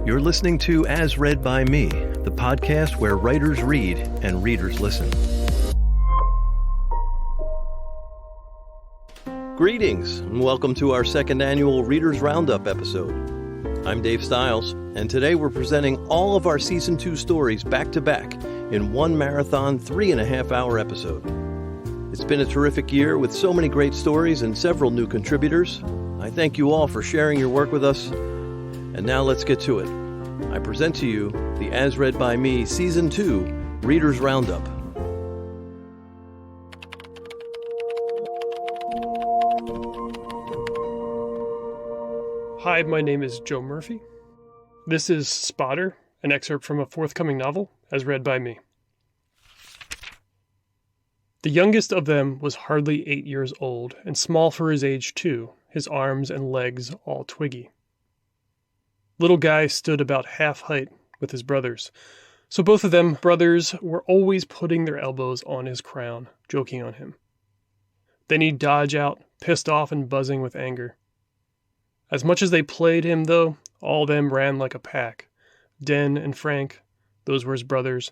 You're listening to As Read by Me, the podcast where writers read and readers listen. Greetings, and welcome to our second annual Readers Roundup episode. I'm Dave Stiles, and today we're presenting all of our Season 2 stories back-to-back in one marathon 3.5-hour episode. It's been a terrific year with so many great stories and several new contributors. I thank you all for sharing your work with us. And now let's get to it. I present to you the As Read by Me Season 2 Readers Roundup. Hi, my name is Joe Murphy. This is Spotter, an excerpt from a forthcoming novel, as read by me. The youngest of them was hardly 8 years old, and small for his age too, his arms and legs all twiggy. Little Guy stood about half height with his brothers, so both of them brothers were always putting their elbows on his crown, joking on him. Then he'd dodge out, pissed off and buzzing with anger. As much as they played him, though, all them ran like a pack. Den and Frank, those were his brothers,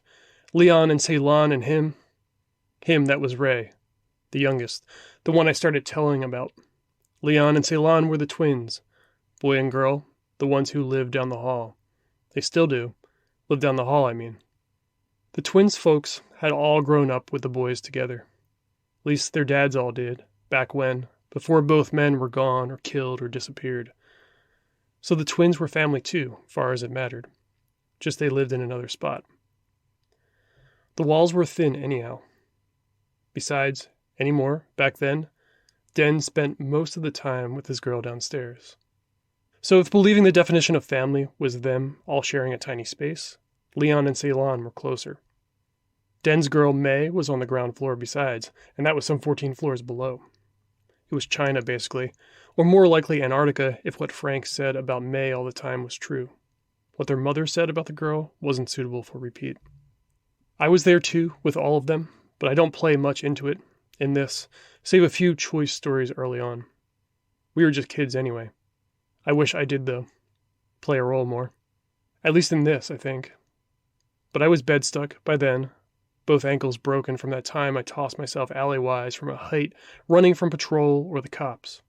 Leon and Ceylon and him that was Ray, the youngest, the one I started telling about. Leon and Ceylon were the twins, boy and girl, the ones who lived down the hall. They still do. Live down the hall, I mean. The twins' folks had all grown up with the boys together. At least their dads all did, back when, before both men were gone or killed or disappeared. So the twins were family too, far as it mattered. Just they lived in another spot. The walls were thin anyhow. Besides, anymore, back then, Den spent most of the time with his girl downstairs. So if believing the definition of family was them all sharing a tiny space, Leon and Ceylon were closer. Den's girl May was on the ground floor besides, and that was some 14 floors below. It was China, basically, or more likely Antarctica if what Frank said about May all the time was true. What their mother said about the girl wasn't suitable for repeat. I was there too, with all of them, but I don't play much into it, in this, save a few choice stories early on. We were just kids anyway. I wish I did, though. Play a role more. At least in this, I think. But I was bed-stuck by then, both ankles broken from that time I tossed myself alleywise from a height, running from patrol or the cops.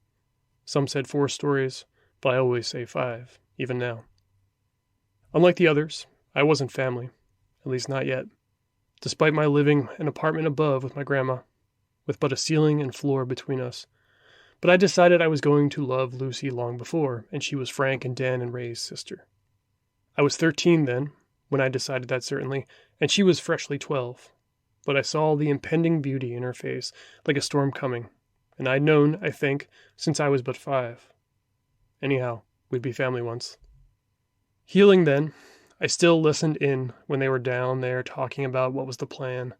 Some said 4 stories, but I always say 5, even now. Unlike the others, I wasn't family, at least not yet, despite my living an apartment above with my grandma, with but a ceiling and floor between us. But I decided I was going to love Lucy long before, and she was Frank and Dan and Ray's sister. I was 13 then, when I decided that certainly, and she was freshly 12. But I saw the impending beauty in her face, like a storm coming, and I'd known, I think, since I was but 5. Anyhow, we'd be family once. Healing then, I still listened in when they were down there talking about what was the plan.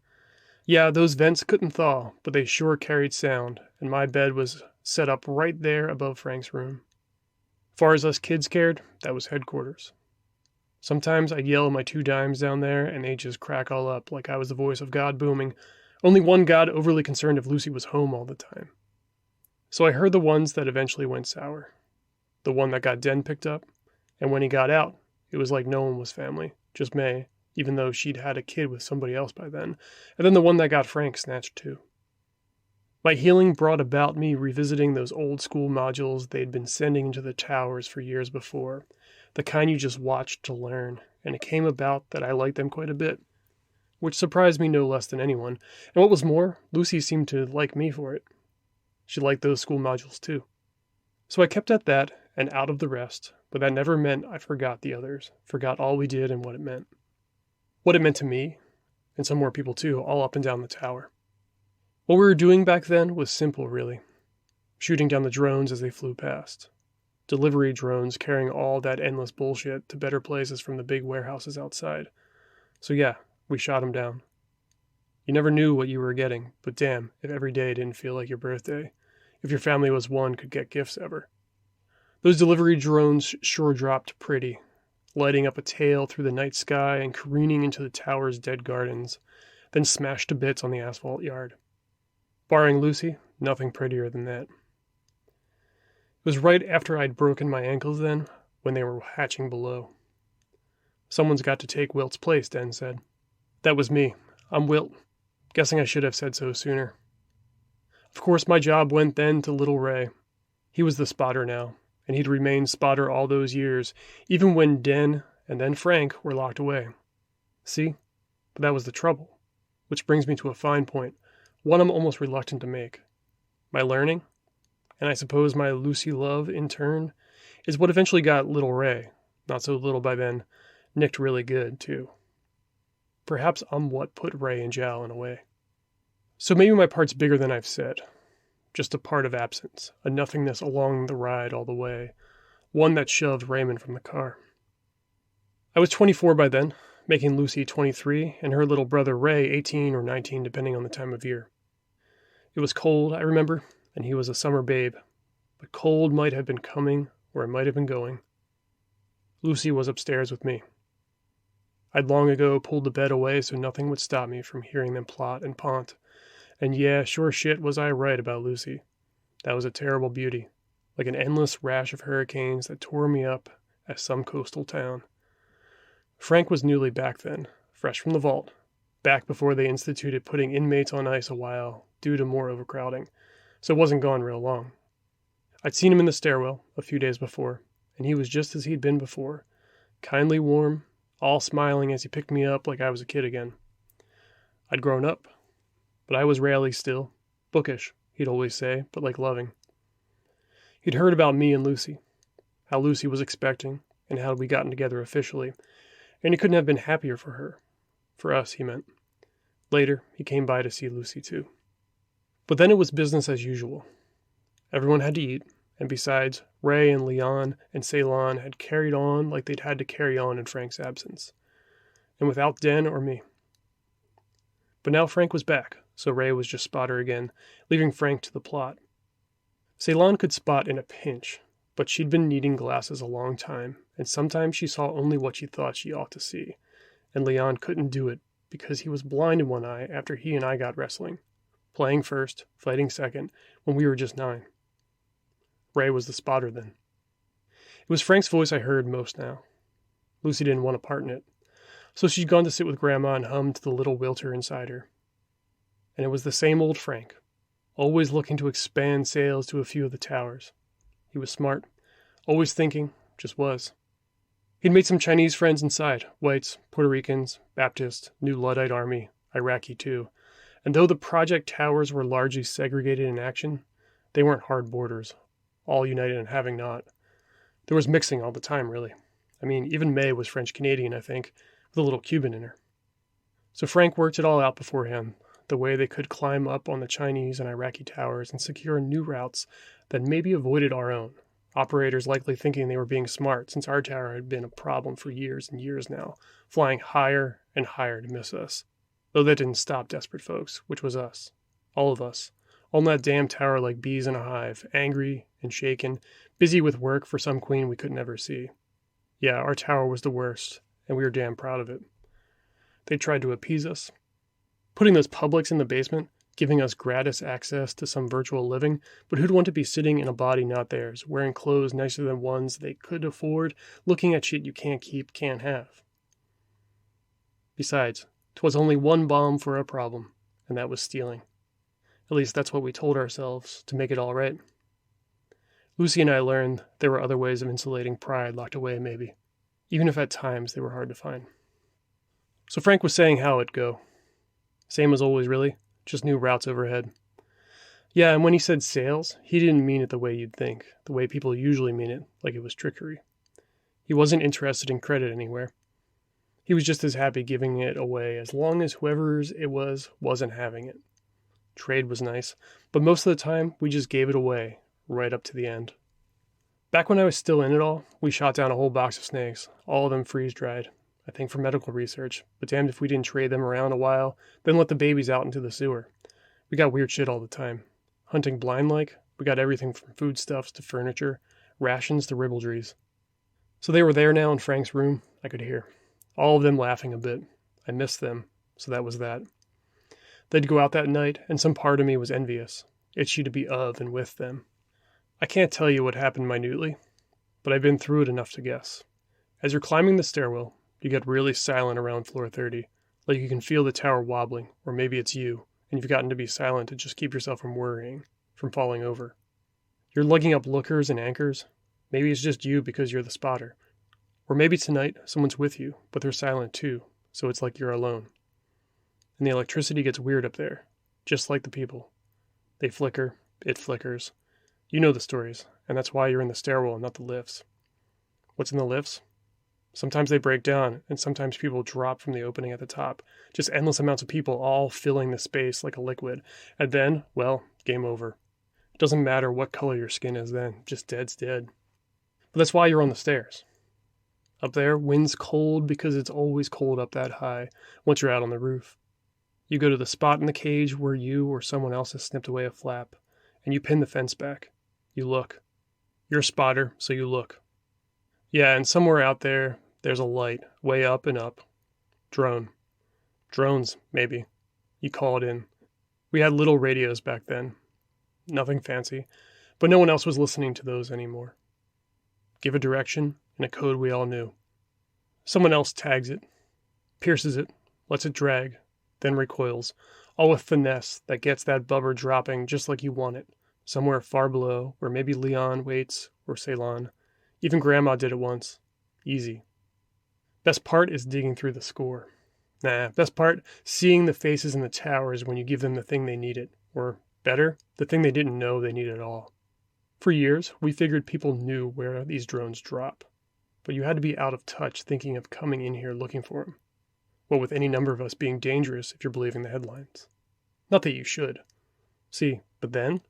Yeah, those vents couldn't thaw, but they sure carried sound, and my bed was set up right there above Frank's room. Far as us kids cared, that was headquarters. Sometimes I'd yell my 2 dimes down there, and they'd just crack all up like I was the voice of God booming, only one God overly concerned if Lucy was home all the time. So I heard the ones that eventually went sour. The one that got Den picked up, and when he got out, it was like no one was family, just May, even though she'd had a kid with somebody else by then, and then the one that got Frank snatched too. My healing brought about me revisiting those old school modules they'd been sending into the towers for years before, the kind you just watched to learn, and it came about that I liked them quite a bit, which surprised me no less than anyone, and what was more, Lucy seemed to like me for it. She liked those school modules too. So I kept at that and out of the rest, but that never meant I forgot the others, forgot all we did and what it meant. What it meant to me, and some more people too, all up and down the tower. What we were doing back then was simple, really. Shooting down the drones as they flew past. Delivery drones carrying all that endless bullshit to better places from the big warehouses outside. So yeah, we shot them down. You never knew what you were getting, but damn, if every day didn't feel like your birthday. If your family was one could get gifts ever. Those delivery drones sure dropped pretty, lighting up a tail through the night sky and careening into the tower's dead gardens, then smashed to bits on the asphalt yard. Barring Lucy, nothing prettier than that. It was right after I'd broken my ankles then, when they were hatching below. Someone's got to take Wilt's place, Den said. That was me. I'm Wilt. Guessing I should have said so sooner. Of course, my job went then to little Ray. He was the spotter now, and he'd remained spotter all those years, even when Den and then Frank were locked away. See? But that was the trouble. Which brings me to a fine point, one I'm almost reluctant to make. My learning, and I suppose my Lucy love in turn, is what eventually got little Ray, not so little by then, nicked really good, too. Perhaps I'm what put Ray in jail in a way. So maybe my part's bigger than I've said. Just a part of absence, a nothingness along the ride all the way, one that shoved Raymond from the car. I was 24 by then, making Lucy 23, and her little brother Ray 18 or 19, depending on the time of year. It was cold, I remember, and he was a summer babe, but cold might have been coming, or it might have been going. Lucy was upstairs with me. I'd long ago pulled the bed away so nothing would stop me from hearing them plot and pont. And yeah, sure shit was I right about Lucy. That was a terrible beauty, like an endless rash of hurricanes that tore me up as some coastal town. Frank was newly back then, fresh from the vault, back before they instituted putting inmates on ice a while due to more overcrowding, so it wasn't gone real long. I'd seen him in the stairwell a few days before, and he was just as he'd been before, kindly warm, all smiling as he picked me up like I was a kid again. I'd grown up, but I was rarely still, bookish, he'd always say, but like loving. He'd heard about me and Lucy, how Lucy was expecting, and how we'd gotten together officially, and he couldn't have been happier for her. For us, he meant. Later, he came by to see Lucy too. But then it was business as usual. Everyone had to eat, and besides, Ray and Leon and Ceylon had carried on like they'd had to carry on in Frank's absence, and without Den or me. But now Frank was back, so Ray was just spotter again, leaving Frank to the plot. Ceylon could spot in a pinch, but she'd been needing glasses a long time, and sometimes she saw only what she thought she ought to see, and Leon couldn't do it because he was blind in one eye after he and I got wrestling, playing first, fighting second, when we were just 9. Ray was the spotter then. It was Frank's voice I heard most now. Lucy didn't want a part in it, so she'd gone to sit with Grandma and hum to the little Wilter inside her. And it was the same old Frank, always looking to expand sales to a few of the towers. He was smart, always thinking, just was. He'd made some Chinese friends inside, whites, Puerto Ricans, Baptist, New Luddite Army, Iraqi too, and though the project towers were largely segregated in action, they weren't hard borders, all united in having not. There was mixing all the time, really. I mean, even May was French-Canadian, I think, with a little Cuban in her. So Frank worked it all out beforehand, the way they could climb up on the Chinese and Iraqi towers and secure new routes that maybe avoided our own, operators likely thinking they were being smart since our tower had been a problem for years and years now, flying higher and higher to miss us. Though that didn't stop desperate folks, which was us. All of us. On that damn tower like bees in a hive, angry and shaken, busy with work for some queen we could never see. Yeah, our tower was the worst, and we were damn proud of it. They tried to appease us. Putting those publics in the basement, giving us gratis access to some virtual living, but who'd want to be sitting in a body not theirs, wearing clothes nicer than ones they could afford, looking at shit you can't keep, can't have. Besides, 'twas only one bomb for a problem, and that was stealing. At least that's what we told ourselves, to make it all right. Lucy and I learned there were other ways of insulating pride locked away, maybe, even if at times they were hard to find. So Frank was saying how it'd go. Same as always, really, just new routes overhead. Yeah, and when he said sales, he didn't mean it the way you'd think, the way people usually mean it, like it was trickery. He wasn't interested in credit anywhere. He was just as happy giving it away as long as whoever's it was wasn't having it. Trade was nice, but most of the time we just gave it away, right up to the end. Back when I was still in it all, we shot down a whole box of snakes, all of them freeze-dried, I think for medical research, but damned if we didn't trade them around a while, then let the babies out into the sewer. We got weird shit all the time. Hunting blind-like, we got everything from foodstuffs to furniture, rations to ribaldries. So they were there now in Frank's room, I could hear. All of them laughing a bit. I missed them, so that was that. They'd go out that night, and some part of me was envious, itchy to be of and with them. I can't tell you what happened minutely, but I've been through it enough to guess. As you're climbing the stairwell, You get really silent around floor 30, like you can feel the tower wobbling, or maybe it's you, and you've gotten to be silent to just keep yourself from worrying, from falling over. You're lugging up lookers and anchors. Maybe it's just you because you're the spotter. Or maybe tonight someone's with you, but they're silent too, so it's like you're alone. And the electricity gets weird up there, just like the people. They flicker, it flickers. You know the stories, and that's why you're in the stairwell and not the lifts. What's in the lifts? Sometimes they break down, and sometimes people drop from the opening at the top. Just endless amounts of people all filling the space like a liquid. And then, well, game over. It doesn't matter what color your skin is then, just dead's dead. But that's why you're on the stairs. Up there, wind's cold because it's always cold up that high once you're out on the roof. You go to the spot in the cage where you or someone else has snipped away a flap, and you pin the fence back. You look. You're a spotter, so you look. Yeah, and somewhere out there, there's a light, way up and up. Drone. Drones, maybe. You call it in. We had little radios back then. Nothing fancy, but no one else was listening to those anymore. Give a direction and a code we all knew. Someone else tags it, pierces it, lets it drag, then recoils, all with finesse that gets that bubber dropping just like you want it, somewhere far below where maybe Leon waits or Ceylon. Even Grandma did it once. Easy. Best part is digging through the score. Best part, seeing the faces in the towers when you give them the thing they needed, or better, the thing they didn't know they needed at all. For years, we figured people knew where these drones drop, but you had to be out of touch thinking of coming in here looking for them. What with any number of us being dangerous if you're believing the headlines. Not that you should. See, but then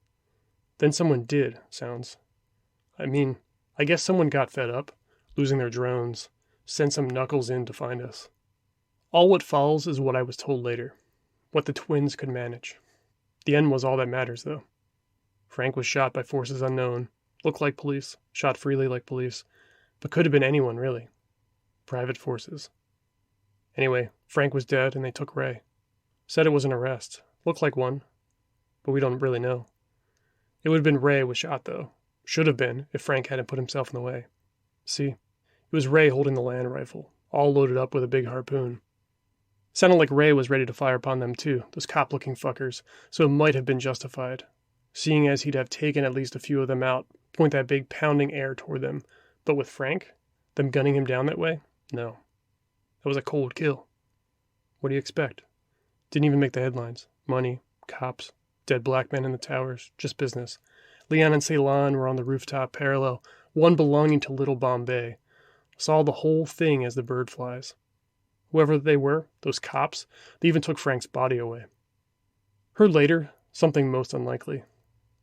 someone did, sounds. I guess someone got fed up, losing their drones, sent some knuckles in to find us. All what follows is what I was told later, what the twins could manage. The end was all that matters, though. Frank was shot by forces unknown, looked like police, shot freely like police, but could have been anyone, really. Private forces. Anyway, Frank was dead and they took Ray. Said it was an arrest. Looked like one, but we don't really know. It would have been Ray was shot, though. Should have been, if Frank hadn't put himself in the way. See, it was Ray holding the land rifle, all loaded up with a big harpoon. Sounded like Ray was ready to fire upon them too, those cop-looking fuckers, so it might have been justified, seeing as he'd have taken at least a few of them out, point that big pounding air toward them. But with Frank, them gunning him down that way? No. That was a cold kill. What do you expect? Didn't even make the headlines. Money, cops, dead black men in the towers, just business. Leon and Ceylon were on the rooftop parallel, one belonging to Little Bombay. Saw the whole thing as the bird flies. Whoever they were, those cops, they even took Frank's body away. Heard later, something most unlikely.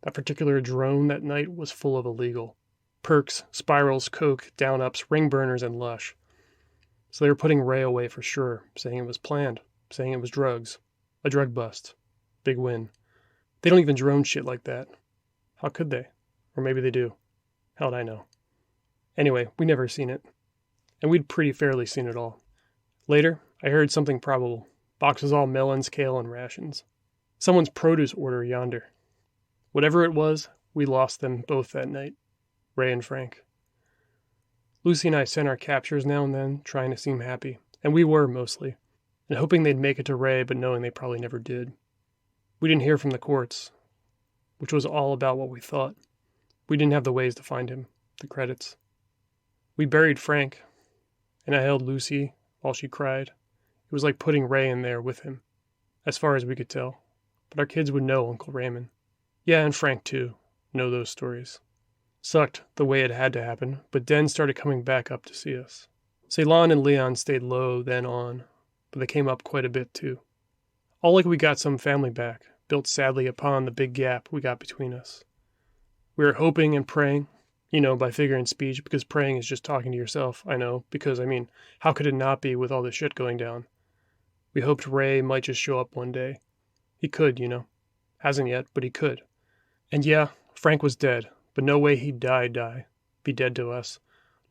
That particular drone that night was full of illegal. Perks, spirals, coke, down-ups, ring burners, and lush. So they were putting Ray away for sure, saying it was planned, saying it was drugs. A drug bust. Big win. They don't even drone shit like that. How could they? Or maybe they do. How'd I know? Anyway, we never seen it. And we'd pretty fairly seen it all. Later, I heard something probable. Boxes all melons, kale, and rations. Someone's produce order yonder. Whatever it was, we lost them both that night. Ray and Frank. Lucy and I sent our captures now and then, trying to seem happy. And we were, mostly. And hoping they'd make it to Ray, but knowing they probably never did. We didn't hear from the courts, which was all about what we thought. We didn't have the ways to find him, the credits. We buried Frank, and I held Lucy while she cried. It was like putting Ray in there with him, as far as we could tell. But our kids would know Uncle Raymond. Yeah, and Frank too, know those stories. Sucked the way it had to happen, but Den started coming back up to see us. Ceylon and Leon stayed low, then on, but they came up quite a bit too. All like we got some family back, built sadly upon the big gap we got between us. We were hoping and praying, by figure and speech, because praying is just talking to yourself, I know, because, how could it not be with all this shit going down? We hoped Ray might just show up one day. He could, Hasn't yet, but he could. And yeah, Frank was dead, but no way he'd die, be dead to us.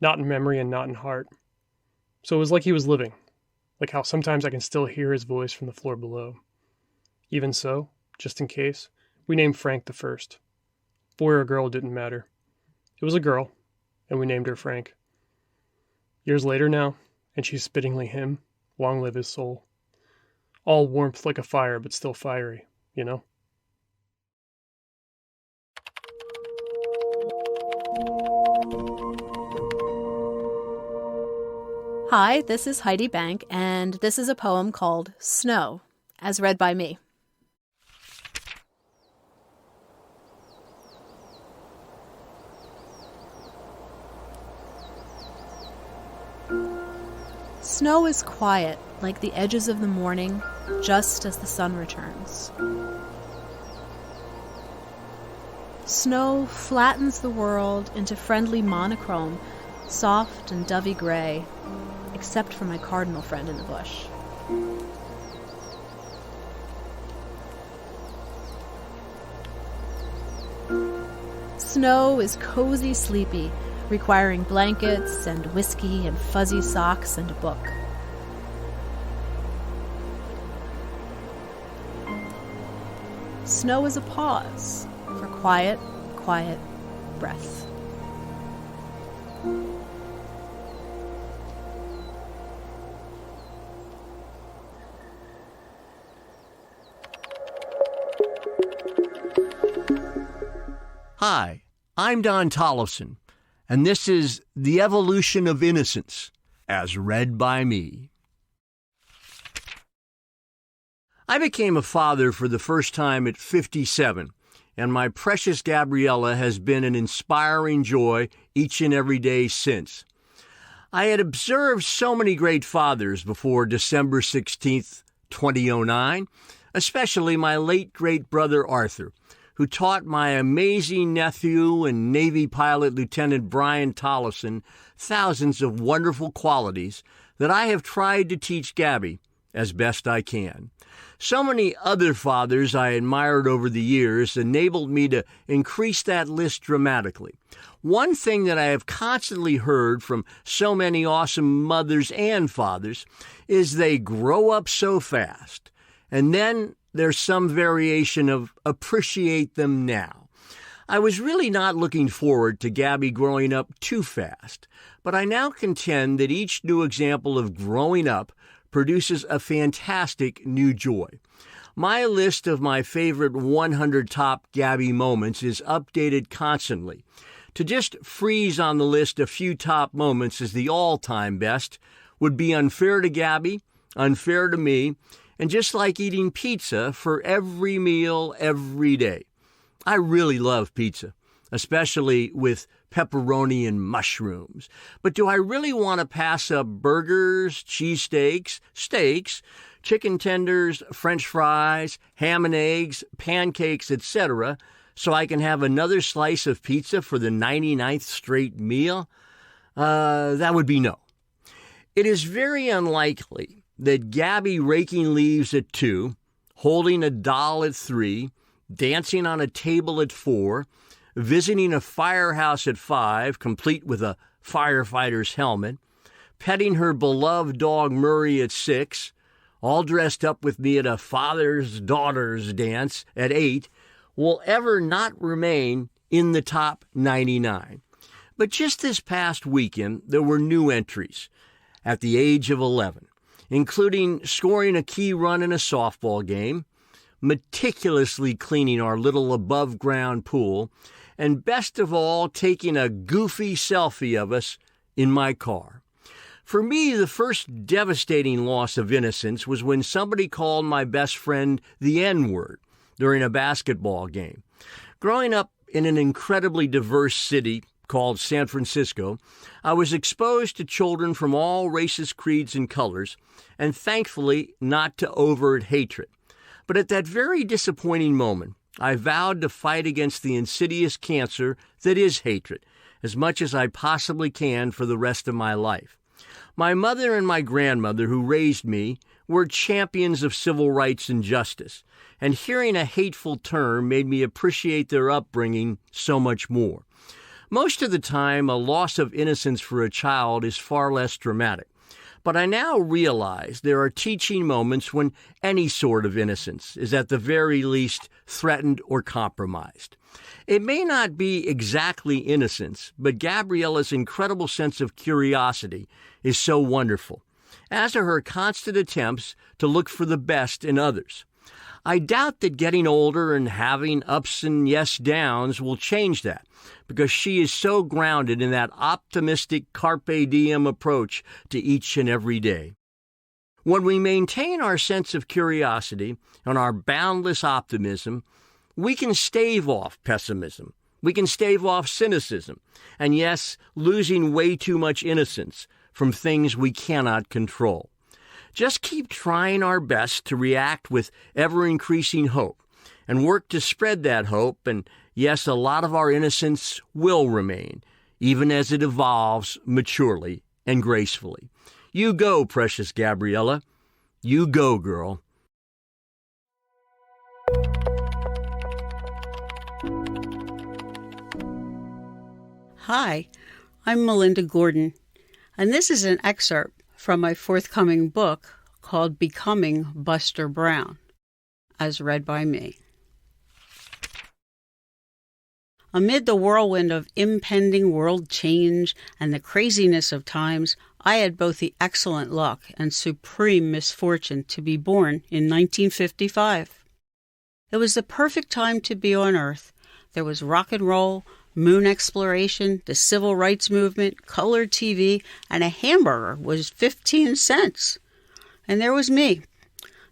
Not in memory and not in heart. So it was like he was living, like how sometimes I can still hear his voice from the floor below. Even so, just in case, we named Frank the first. Boy or girl didn't matter. It was a girl, and we named her Frank. Years later now, and she's spittingly him. Long live his soul. All warmth like a fire, but still fiery, you know? Hi, this is Heidi Bank, and this is a poem called Snow, as read by me. Snow is quiet, like the edges of the morning, just as the sun returns. Snow flattens the world into friendly monochrome, soft and dovey gray, except for my cardinal friend in the bush. Snow is cozy sleepy, requiring blankets and whiskey and fuzzy socks and a book. Snow is a pause for quiet, quiet breath. Hi, I'm Don Tollefson, and this is The Evolution of Innocence, as read by me. I became a father for the first time at 57, and my precious Gabriella has been an inspiring joy each and every day since. I had observed so many great fathers before December 16th, 2009, especially my late great brother Arthur, who taught my amazing nephew and Navy pilot Lieutenant Brian Tollefson thousands of wonderful qualities that I have tried to teach Gabby as best I can. So many other fathers I admired over the years enabled me to increase that list dramatically. One thing that I have constantly heard from so many awesome mothers and fathers is they grow up so fast, and then there's some variation of appreciate them now. I was really not looking forward to Gabby growing up too fast, but I now contend that each new example of growing up produces a fantastic new joy. My list of my favorite 100 top Gabby moments is updated constantly. To just freeze on the list a few top moments as the all-time best would be unfair to Gabby, unfair to me, and just like eating pizza for every meal every day. I really love pizza, especially with pepperoni and mushrooms. But do I really want to pass up burgers, cheesesteaks, steaks, chicken tenders, French fries, ham and eggs, pancakes, etc., so I can have another slice of pizza for the 99th straight meal? That would be no. It is very unlikely that Gabby raking leaves at 2, holding a doll at 3, dancing on a table at 4, visiting a firehouse at 5, complete with a firefighter's helmet, petting her beloved dog Murray at 6, all dressed up with me at a father's daughter's dance at 8, will ever not remain in the top 99. But just this past weekend, there were new entries at the age of 11. Including scoring a key run in a softball game, meticulously cleaning our little above-ground pool, and best of all, taking a goofy selfie of us in my car. For me, the first devastating loss of innocence was when somebody called my best friend the N-word during a basketball game. Growing up in an incredibly diverse city called San Francisco, I was exposed to children from all races, creeds, and colors, and thankfully not to overt hatred. But at that very disappointing moment, I vowed to fight against the insidious cancer that is hatred, as much as I possibly can for the rest of my life. My mother and my grandmother, who raised me, were champions of civil rights and justice, and hearing a hateful term made me appreciate their upbringing so much more. Most of the time, a loss of innocence for a child is far less dramatic. But I now realize there are teaching moments when any sort of innocence is at the very least threatened or compromised. It may not be exactly innocence, but Gabriella's incredible sense of curiosity is so wonderful. as are her constant attempts to look for the best in others. I doubt that getting older and having ups and yes downs will change that, because she is so grounded in that optimistic carpe diem approach to each and every day. When we maintain our sense of curiosity and our boundless optimism, we can stave off pessimism. We can stave off cynicism, and yes, losing way too much innocence from things we cannot control. Just keep trying our best to react with ever-increasing hope and work to spread that hope, and yes, a lot of our innocence will remain, even as it evolves maturely and gracefully. You go, precious Gabriella. You go, girl. Hi, I'm Melinda Gordon, and this is an excerpt from my forthcoming book called Becoming Buster Brown, as read by me. Amid the whirlwind of impending world change and the craziness of times, I had both the excellent luck and supreme misfortune to be born in 1955. It was the perfect time to be on Earth. There was rock and roll, moon exploration, the civil rights movement, colored TV, and a hamburger was 15 cents. And there was me.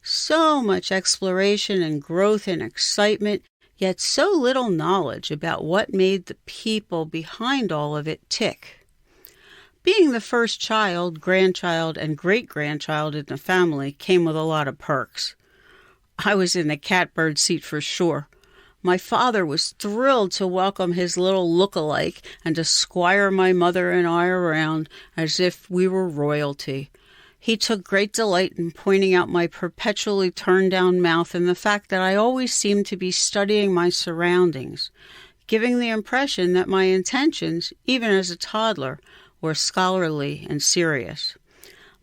So much exploration and growth and excitement, yet so little knowledge about what made the people behind all of it tick. Being the first child, grandchild, and great-grandchild in the family came with a lot of perks. I was in the catbird seat for sure. My father was thrilled to welcome his little look-alike and to squire my mother and I around as if we were royalty. He took great delight in pointing out my perpetually turned-down mouth and the fact that I always seemed to be studying my surroundings, giving the impression that my intentions, even as a toddler, were scholarly and serious.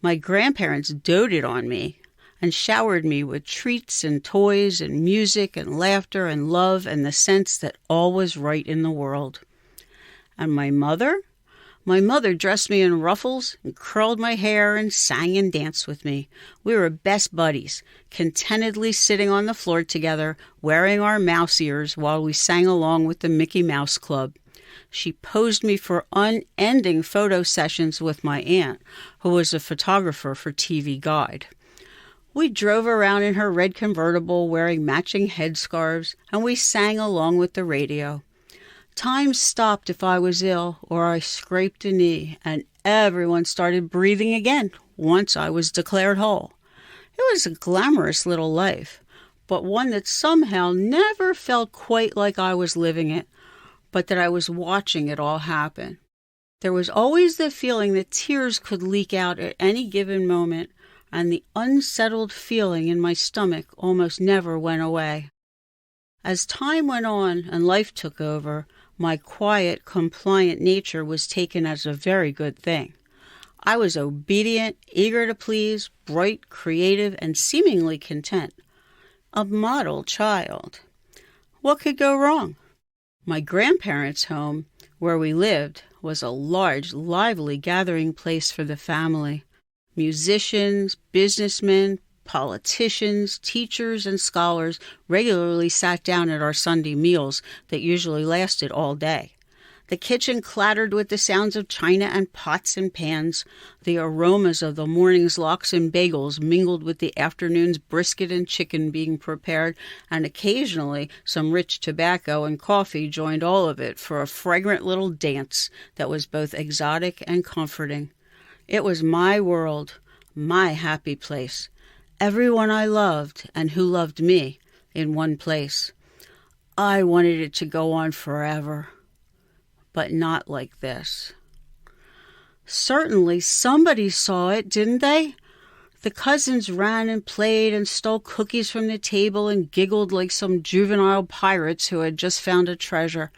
My grandparents doted on me and showered me with treats and toys and music and laughter and love and the sense that all was right in the world. And my mother? My mother dressed me in ruffles and curled my hair and sang and danced with me. We were best buddies, contentedly sitting on the floor together, wearing our mouse ears while we sang along with the Mickey Mouse Club. She posed me for unending photo sessions with my aunt, who was a photographer for TV Guide. We drove around in her red convertible wearing matching headscarves, and we sang along with the radio. Time stopped if I was ill or I scraped a knee, and everyone started breathing again once I was declared whole. It was a glamorous little life, but one that somehow never felt quite like I was living it, but that I was watching it all happen. There was always the feeling that tears could leak out at any given moment, and the unsettled feeling in my stomach almost never went away. As time went on and life took over, my quiet, compliant nature was taken as a very good thing. I was obedient, eager to please, bright, creative, and seemingly content. A model child. What could go wrong? My grandparents' home, where we lived, was a large, lively gathering place for the family. Musicians, businessmen, politicians, teachers, and scholars regularly sat down at our Sunday meals that usually lasted all day. The kitchen clattered with the sounds of china and pots and pans. The aromas of the morning's lox and bagels mingled with the afternoon's brisket and chicken being prepared, and occasionally some rich tobacco and coffee joined all of it for a fragrant little dance that was both exotic and comforting. It was my world, my happy place. Everyone I loved and who loved me in one place. I wanted it to go on forever, but not like this. Certainly somebody saw it, didn't they? The cousins ran and played and stole cookies from the table and giggled like some juvenile pirates who had just found a treasure.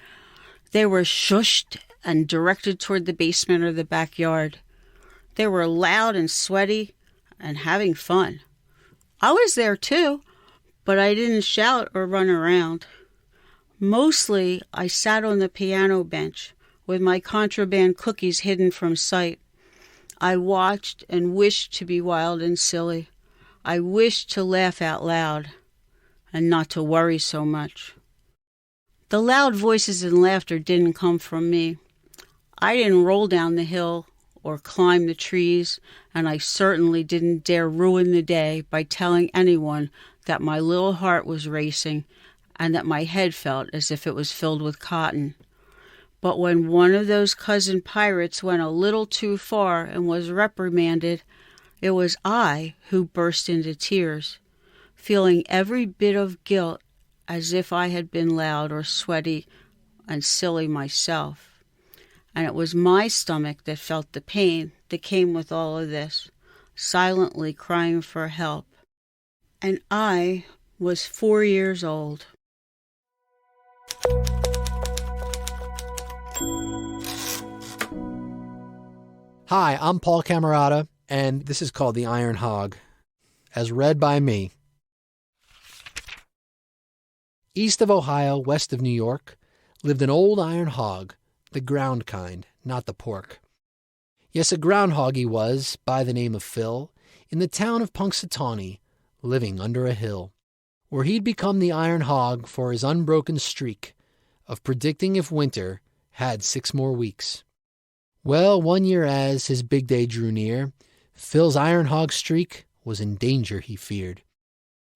They were shushed and directed toward the basement or the backyard. They were loud and sweaty and having fun. I was there too, but I didn't shout or run around. Mostly, I sat on the piano bench with my contraband cookies hidden from sight. I watched and wished to be wild and silly. I wished to laugh out loud and not to worry so much. The loud voices and laughter didn't come from me. I didn't roll down the hill or climb the trees, and I certainly didn't dare ruin the day by telling anyone that my little heart was racing and that my head felt as if it was filled with cotton. But when one of those cousin pirates went a little too far and was reprimanded, it was I who burst into tears, feeling every bit of guilt as if I had been loud or sweaty and silly myself. And it was my stomach that felt the pain that came with all of this, silently crying for help. And I was 4 years old. Hi, I'm Paul Camerata, and this is called The Iron Hog, as read by me. East of Ohio, west of New York, lived an old iron hog, the ground kind, not the pork. Yes, a groundhog he was, by the name of Phil, in the town of Punxsutawney, living under a hill, where he'd become the iron hog for his unbroken streak of predicting if winter had 6 more weeks. Well, one year as his big day drew near, Phil's iron hog streak was in danger, he feared.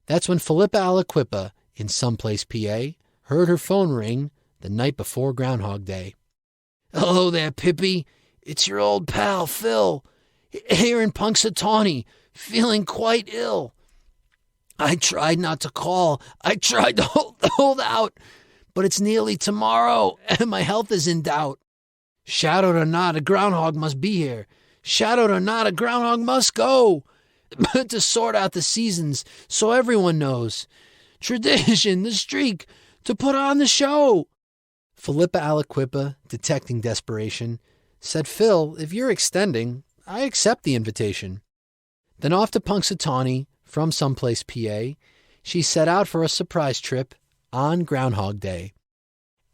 That's when Philippa Aliquippa, in someplace PA, heard her phone ring the night before Groundhog Day. "Hello there, Pippi. It's your old pal, Phil. Here in Punxsutawney, feeling quite ill. I tried not to call. I tried to hold out, but it's nearly tomorrow, and my health is in doubt. Shadowed or not, a groundhog must be here. Shadowed or not, a groundhog must go. To sort out the seasons so everyone knows. Tradition, the streak, to put on the show." Philippa Aliquippa, detecting desperation, said, "Phil, if you're extending, I accept the invitation." Then off to Punxsutawney, from someplace PA, she set out for a surprise trip on Groundhog Day.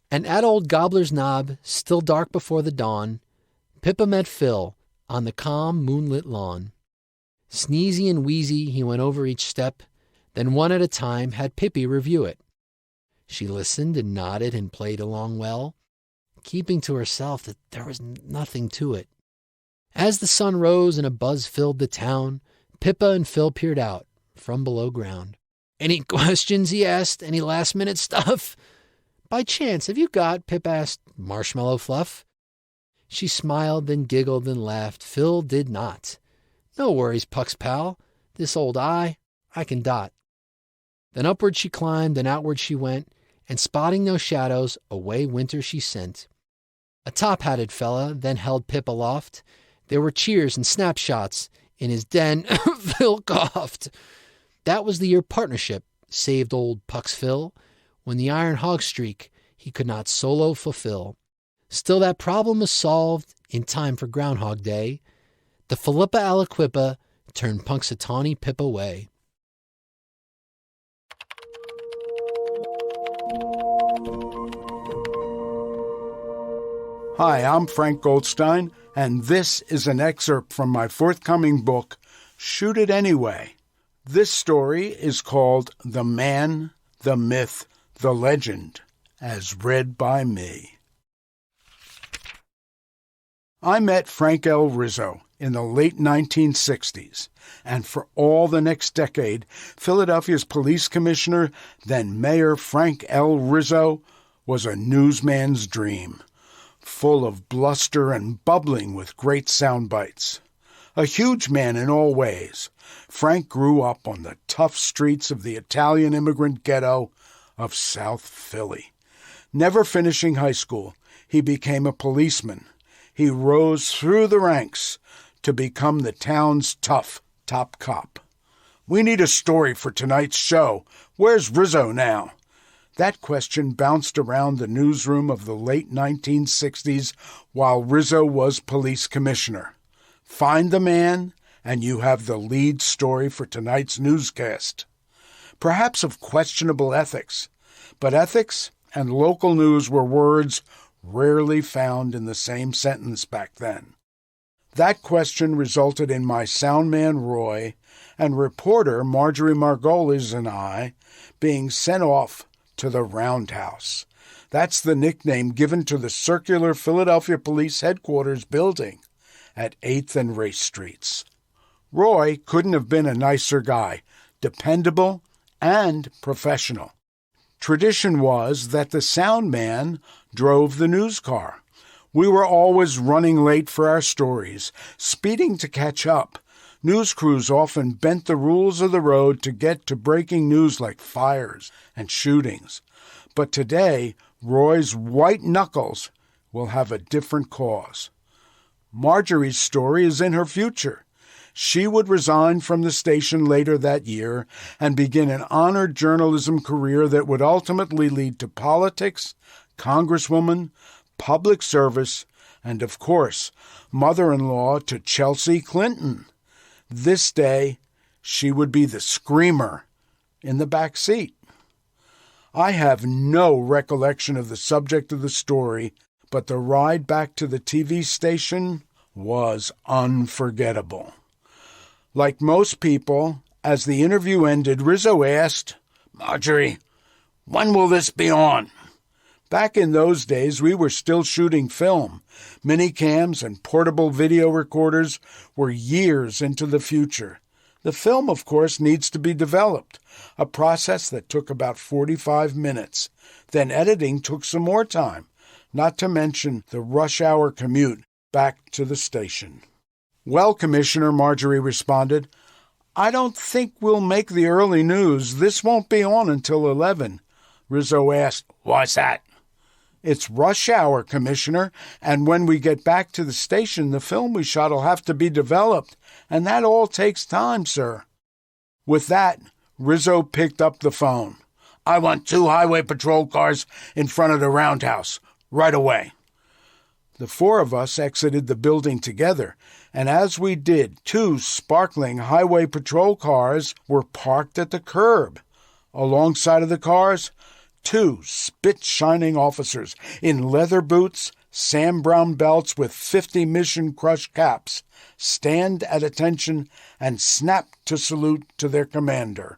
And at old Gobbler's Knob, still dark before the dawn, Pippa met Phil on the calm, moonlit lawn. Sneezy and wheezy, he went over each step, then one at a time had Pippi review it. She listened and nodded and played along well, keeping to herself that there was nothing to it. As the sun rose and a buzz filled the town, Pippa and Phil peered out from below ground. "Any questions?" he asked. "Any last-minute stuff?" "By chance, have you got," Pip asked, "marshmallow fluff?" She smiled, then giggled and laughed. Phil did not. "No worries, Puck's pal. This old I can dot." Then upward she climbed and outward she went, and spotting no shadows, away winter she sent. A top-hatted fella then held Pip aloft. There were cheers and snapshots. In his den, Phil coughed. That was the year partnership saved old Puck's Phil, when the iron hog streak he could not solo fulfill. Still, that problem was solved in time for Groundhog Day. The Philippa Aliquippa turned Punxsutawney Pip away. Hi, I'm Frank Goldstein, and this is an excerpt from my forthcoming book, Shoot It Anyway. This story is called The Man, the Myth, the Legend, as read by me. I met Frank L. Rizzo in the late 1960s, and for all the next decade, Philadelphia's police commissioner, then Mayor Frank L. Rizzo, was a newsman's dream, full of bluster and bubbling with great sound bites. A huge man in all ways, Frank grew up on the tough streets of the Italian immigrant ghetto of South Philly. Never finishing high school, he became a policeman. He rose through the ranks to become the town's tough top cop. "We need a story for tonight's show. Where's Rizzo now?" That question bounced around the newsroom of the late 1960s while Rizzo was police commissioner. Find the man, and you have the lead story for tonight's newscast. Perhaps of questionable ethics, but ethics and local news were words rarely found in the same sentence back then. That question resulted in my sound man Roy and reporter Marjorie Margolis and I being sent off to the Roundhouse. That's the nickname given to the circular Philadelphia Police Headquarters building at 8th and Race Streets. Roy couldn't have been a nicer guy, dependable and professional. Tradition was that the sound man drove the news car. We were always running late for our stories, speeding to catch up. News crews often bent the rules of the road to get to breaking news like fires and shootings. But today, Roy's white knuckles will have a different cause. Marjorie's story is in her future. She would resign from the station later that year and begin an honored journalism career that would ultimately lead to politics, congresswoman, public service, and, of course, mother-in-law to Chelsea Clinton. This day, she would be the screamer in the back seat. I have no recollection of the subject of the story, but the ride back to the TV station was unforgettable. Like most people, as the interview ended, Rizzo asked, "Marjorie, when will this be on?" Back in those days, we were still shooting film. Minicams and portable video recorders were years into the future. The film, of course, needs to be developed, a process that took about 45 minutes. Then editing took some more time, not to mention the rush hour commute back to the station. "Well, Commissioner," Marjorie responded, "I don't think we'll make the early news. This won't be on until 11. Rizzo asked, "Why's that?" "It's rush hour, Commissioner, and when we get back to the station, the film we shot will have to be developed, and that all takes time, sir." With that, Rizzo picked up the phone. "I want 2 highway patrol cars in front of the Roundhouse, right away." The 4 of us exited the building together, and as we did, 2 sparkling highway patrol cars were parked at the curb. Alongside of the cars, 2 spit-shining officers in leather boots, Sam Browne belts with 50 Mission Crush caps stand at attention and snap to salute to their commander.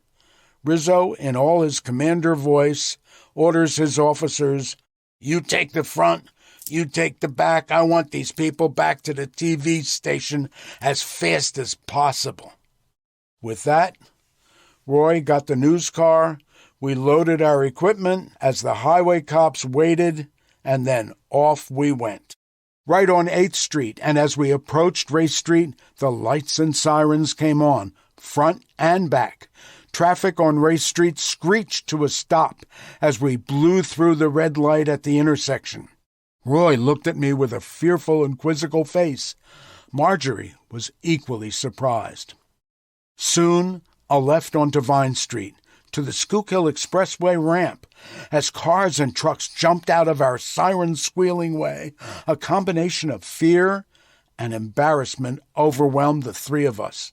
Rizzo, in all his commander voice, orders his officers, "You take the front, you take the back. I want these people back to the TV station as fast as possible." With that, Roy got the news car, we loaded our equipment as the highway cops waited, and then off we went. Right on 8th Street, and as we approached Race Street, the lights and sirens came on, front and back. Traffic on Race Street screeched to a stop as we blew through the red light at the intersection. Roy looked at me with a fearful and quizzical face. Marjorie was equally surprised. Soon, a left onto Vine Street, to the Schuylkill Expressway ramp. As cars and trucks jumped out of our siren-squealing way, a combination of fear and embarrassment overwhelmed the 3 of us.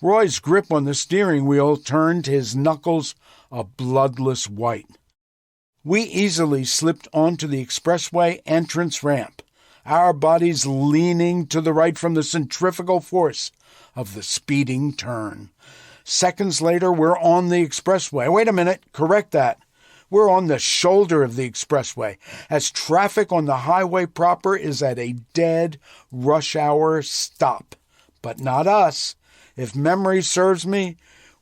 Roy's grip on the steering wheel turned his knuckles a bloodless white. We easily slipped onto the expressway entrance ramp, our bodies leaning to the right from the centrifugal force of the speeding turn. Seconds later, we're on the expressway. Wait a minute, correct that. We're on the shoulder of the expressway, as traffic on the highway proper is at a dead rush hour stop. But not us. If memory serves me,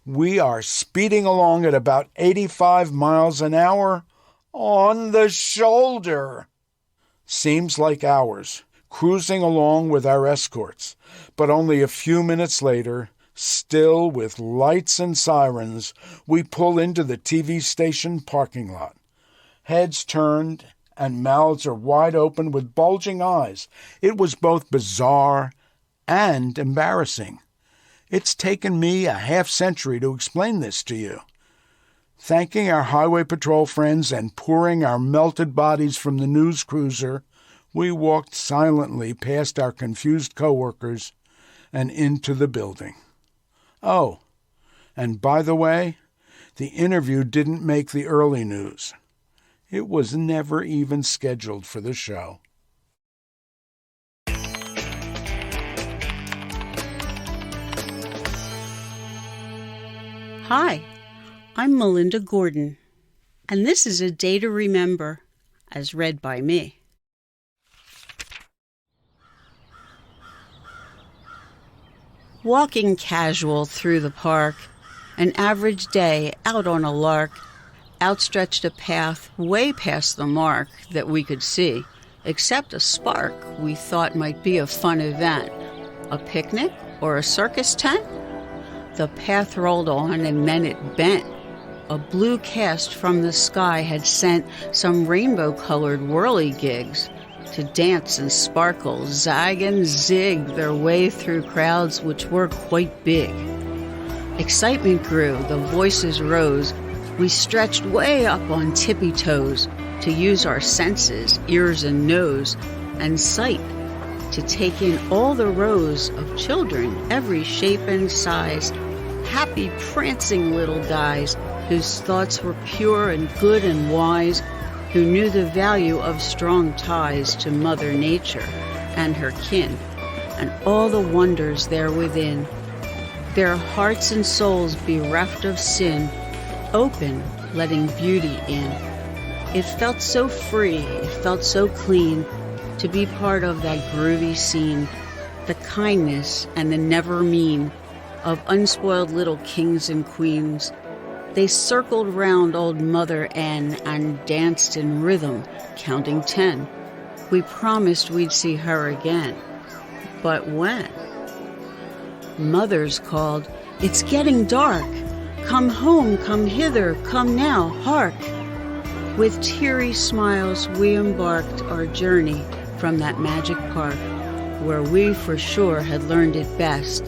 we are speeding along at about 85 miles an hour on the shoulder. Seems like hours, cruising along with our escorts, but only a few minutes later, still with lights and sirens, we pull into the TV station parking lot. Heads turned and mouths are wide open with bulging eyes. It was both bizarre and embarrassing. It's taken me a half-century to explain this to you. Thanking our highway patrol friends and pouring our melted bodies from the news cruiser, we walked silently past our confused coworkers and into the building. Oh, and by the way, the interview didn't make the early news. It was never even scheduled for the show. Hi, I'm Melinda Gordon, and this is A Day to Remember, as read by me. Walking casual through the park, an average day out on a lark, outstretched a path way past the mark that we could see, except a spark we thought might be a fun event. A picnic or a circus tent? The path rolled on and then it bent. A blue cast from the sky had sent some rainbow-colored whirligigs to dance and sparkle, zag and zig their way through crowds which were quite big. Excitement grew, the voices rose. We stretched way up on tippy toes to use our senses, ears and nose, and sight to take in all the rows of children, every shape and size, happy, prancing little guys whose thoughts were pure and good and wise, who knew the value of strong ties to Mother Nature and her kin, and all the wonders there within. Their hearts and souls bereft of sin, open, letting beauty in. It felt so free, it felt so clean to be part of that groovy scene, the kindness and the never mean of unspoiled little kings and queens. They circled round old Mother N and danced in rhythm, counting 10. We promised we'd see her again. But when? Mothers called, "It's getting dark. Come home, come hither, come now, hark." With teary smiles we embarked our journey from that magic park, where we for sure had learned it best,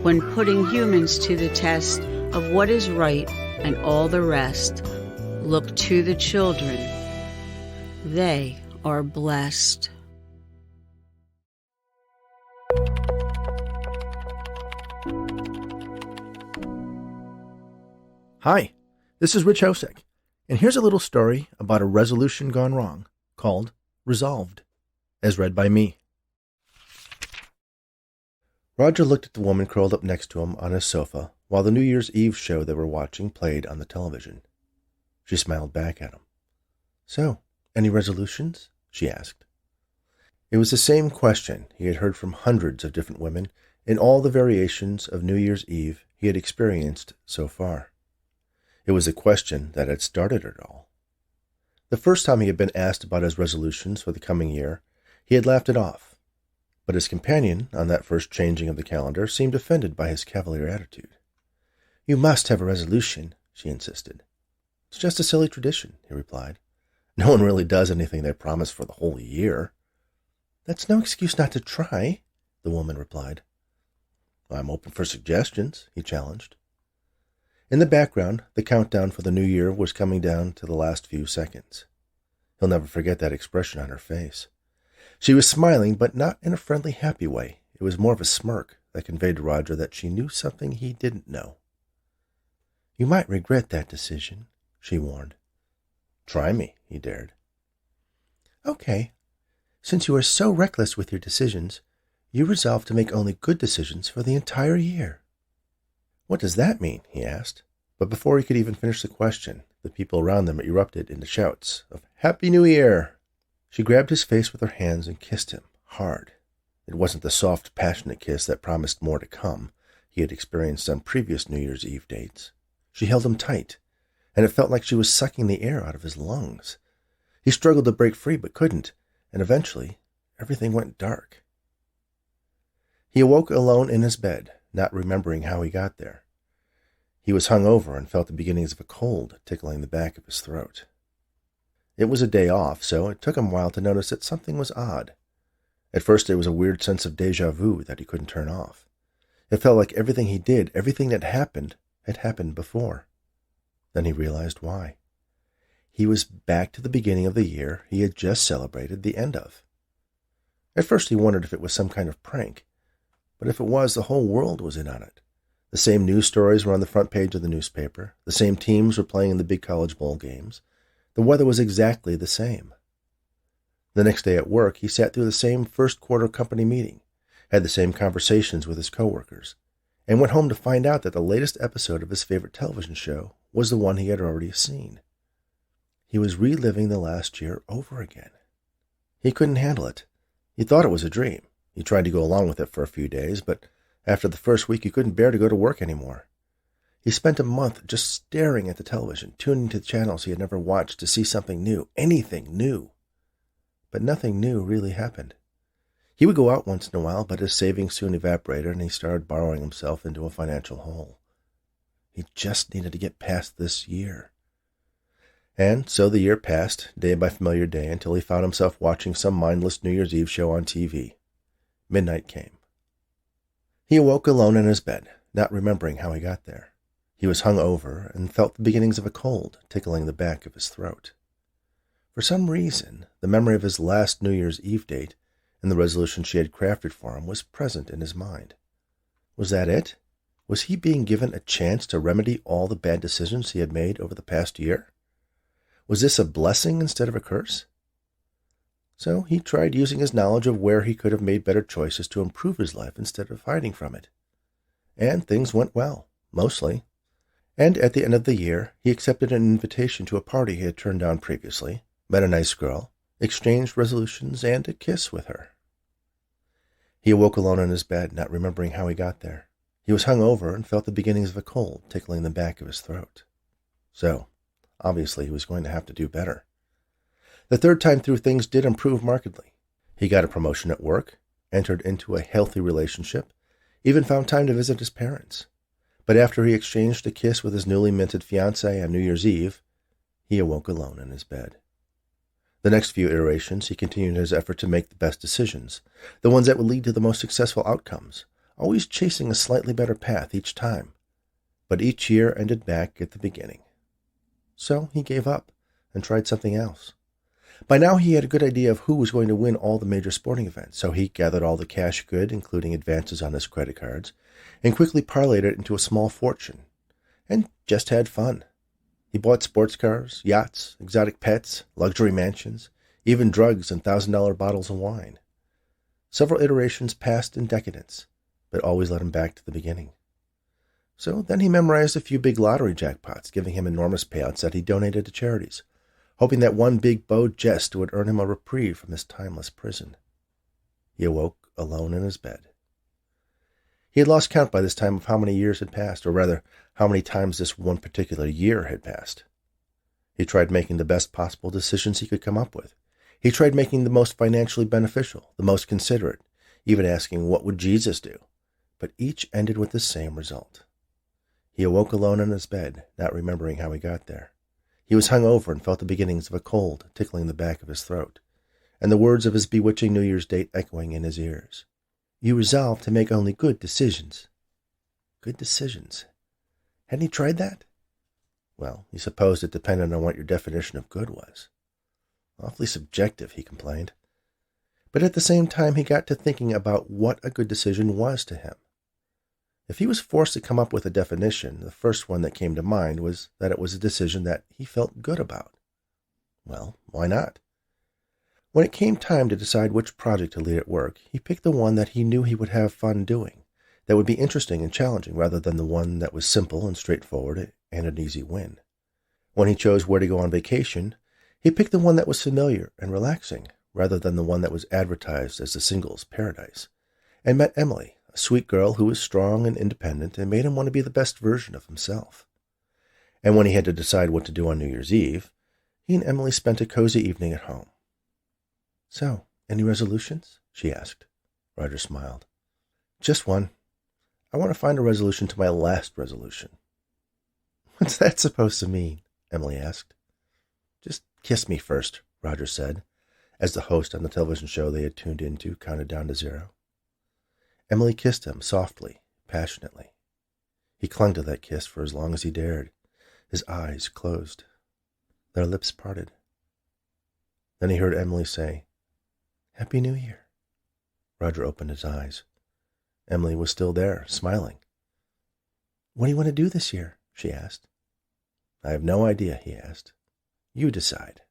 when putting humans to the test of what is right and all the rest. Look to the children. They are blessed. Hi, this is Rich Hosek, and here's a little story about a resolution gone wrong called Resolved, as read by me. Roger looked at the woman curled up next to him on his sofa while the New Year's Eve show they were watching played on the television. She smiled back at him. "So, any resolutions?" she asked. It was the same question he had heard from hundreds of different women in all the variations of New Year's Eve he had experienced so far. It was a question that had started it all. The first time he had been asked about his resolutions for the coming year, he had laughed it off, but his companion on that first changing of the calendar seemed offended by his cavalier attitude. "You must have a resolution," she insisted. "It's just a silly tradition," he replied. "No one really does anything they promise for the whole year." "That's no excuse not to try," the woman replied. "I'm open for suggestions," he challenged. In the background, the countdown for the new year was coming down to the last few seconds. He'll never forget that expression on her face. She was smiling, but not in a friendly, happy way. It was more of a smirk that conveyed to Roger that she knew something he didn't know. "You might regret that decision," she warned. "Try me," he dared. "Okay. Since you are so reckless with your decisions, you resolve to make only good decisions for the entire year." "What does that mean?" he asked. But before he could even finish the question, the people around them erupted into shouts of "Happy New Year!" She grabbed his face with her hands and kissed him hard. It wasn't the soft, passionate kiss that promised more to come he had experienced on previous New Year's Eve dates. She held him tight, and it felt like she was sucking the air out of his lungs. He struggled to break free but couldn't, and eventually everything went dark. He awoke alone in his bed, not remembering how he got there. He was hung over and felt the beginnings of a cold tickling the back of his throat. It was a day off, so it took him a while to notice that something was odd. At first it was a weird sense of déjà vu that he couldn't turn off. It felt like everything he did, everything that happened, had happened before. Then he realized why. He was back to the beginning of the year he had just celebrated the end of. At first he wondered if it was some kind of prank, but if it was, the whole world was in on it. The same news stories were on the front page of the newspaper. The same teams were playing in the big college bowl games. The weather was exactly the same. The next day at work, he sat through the same first-quarter company meeting, had the same conversations with his coworkers, and went home to find out that the latest episode of his favorite television show was the one he had already seen. He was reliving the last year over again. He couldn't handle it. He thought it was a dream. He tried to go along with it for a few days, but after the first week he couldn't bear to go to work anymore. He spent a month just staring at the television, tuning to channels he had never watched to see something new, anything new. But nothing new really happened. He would go out once in a while, but his savings soon evaporated and he started borrowing himself into a financial hole. He just needed to get past this year. And so the year passed, day by familiar day, until he found himself watching some mindless New Year's Eve show on TV. Midnight came. He awoke alone in his bed, not remembering how he got there. He was hung over and felt the beginnings of a cold tickling the back of his throat. For some reason, the memory of his last New Year's Eve date and the resolution she had crafted for him was present in his mind. Was that it? Was he being given a chance to remedy all the bad decisions he had made over the past year? Was this a blessing instead of a curse? So he tried using his knowledge of where he could have made better choices to improve his life instead of hiding from it. And things went well, mostly. And at the end of the year, he accepted an invitation to a party he had turned down previously, met a nice girl, exchanged resolutions, and a kiss with her. He awoke alone in his bed, not remembering how he got there. He was hung over and felt the beginnings of a cold tickling the back of his throat. So, obviously, he was going to have to do better. The third time through, things did improve markedly. He got a promotion at work, entered into a healthy relationship, even found time to visit his parents. But after he exchanged a kiss with his newly minted fiancée on New Year's Eve, he awoke alone in his bed. The next few iterations, he continued his effort to make the best decisions, the ones that would lead to the most successful outcomes, always chasing a slightly better path each time. But each year ended back at the beginning. So he gave up and tried something else. By now he had a good idea of who was going to win all the major sporting events, so he gathered all the cash good, including advances on his credit cards, and quickly parlayed it into a small fortune, and just had fun. He bought sports cars, yachts, exotic pets, luxury mansions, even drugs and $1,000 bottles of wine. Several iterations passed in decadence, but always led him back to the beginning. So then he memorized a few big lottery jackpots, giving him enormous payouts that he donated to charities, hoping that one big Beau jest would earn him a reprieve from this timeless prison. He awoke alone in his bed. He had lost count by this time of how many years had passed, or rather, how many times this one particular year had passed. He tried making the best possible decisions he could come up with. He tried making the most financially beneficial, the most considerate, even asking what would Jesus do, but each ended with the same result. He awoke alone in his bed, not remembering how he got there. He was hung over and felt the beginnings of a cold tickling the back of his throat, and the words of his bewitching New Year's date echoing in his ears. You resolved to make only good decisions. Good decisions. Hadn't he tried that? Well, he supposed it depended on what your definition of good was. Awfully subjective, he complained. But at the same time, he got to thinking about what a good decision was to him. If he was forced to come up with a definition, the first one that came to mind was that it was a decision that he felt good about. Well, why not? When it came time to decide which project to lead at work, he picked the one that he knew he would have fun doing, that would be interesting and challenging rather than the one that was simple and straightforward and an easy win. When he chose where to go on vacation, he picked the one that was familiar and relaxing rather than the one that was advertised as the singles' paradise, and met Emily, a sweet girl who was strong and independent and made him want to be the best version of himself. And when he had to decide what to do on New Year's Eve, he and Emily spent a cozy evening at home. So, any resolutions? She asked. Roger smiled. Just one. I want to find a resolution to my last resolution. What's that supposed to mean? Emily asked. Just kiss me first, Roger said, as the host on the television show they had tuned into counted down to 0. Emily kissed him softly, passionately. He clung to that kiss for as long as he dared, his eyes closed. Their lips parted. Then he heard Emily say, Happy New Year. Roger opened his eyes. Emily was still there, smiling. What do you want to do this year? She asked. I have no idea, he asked. You decide.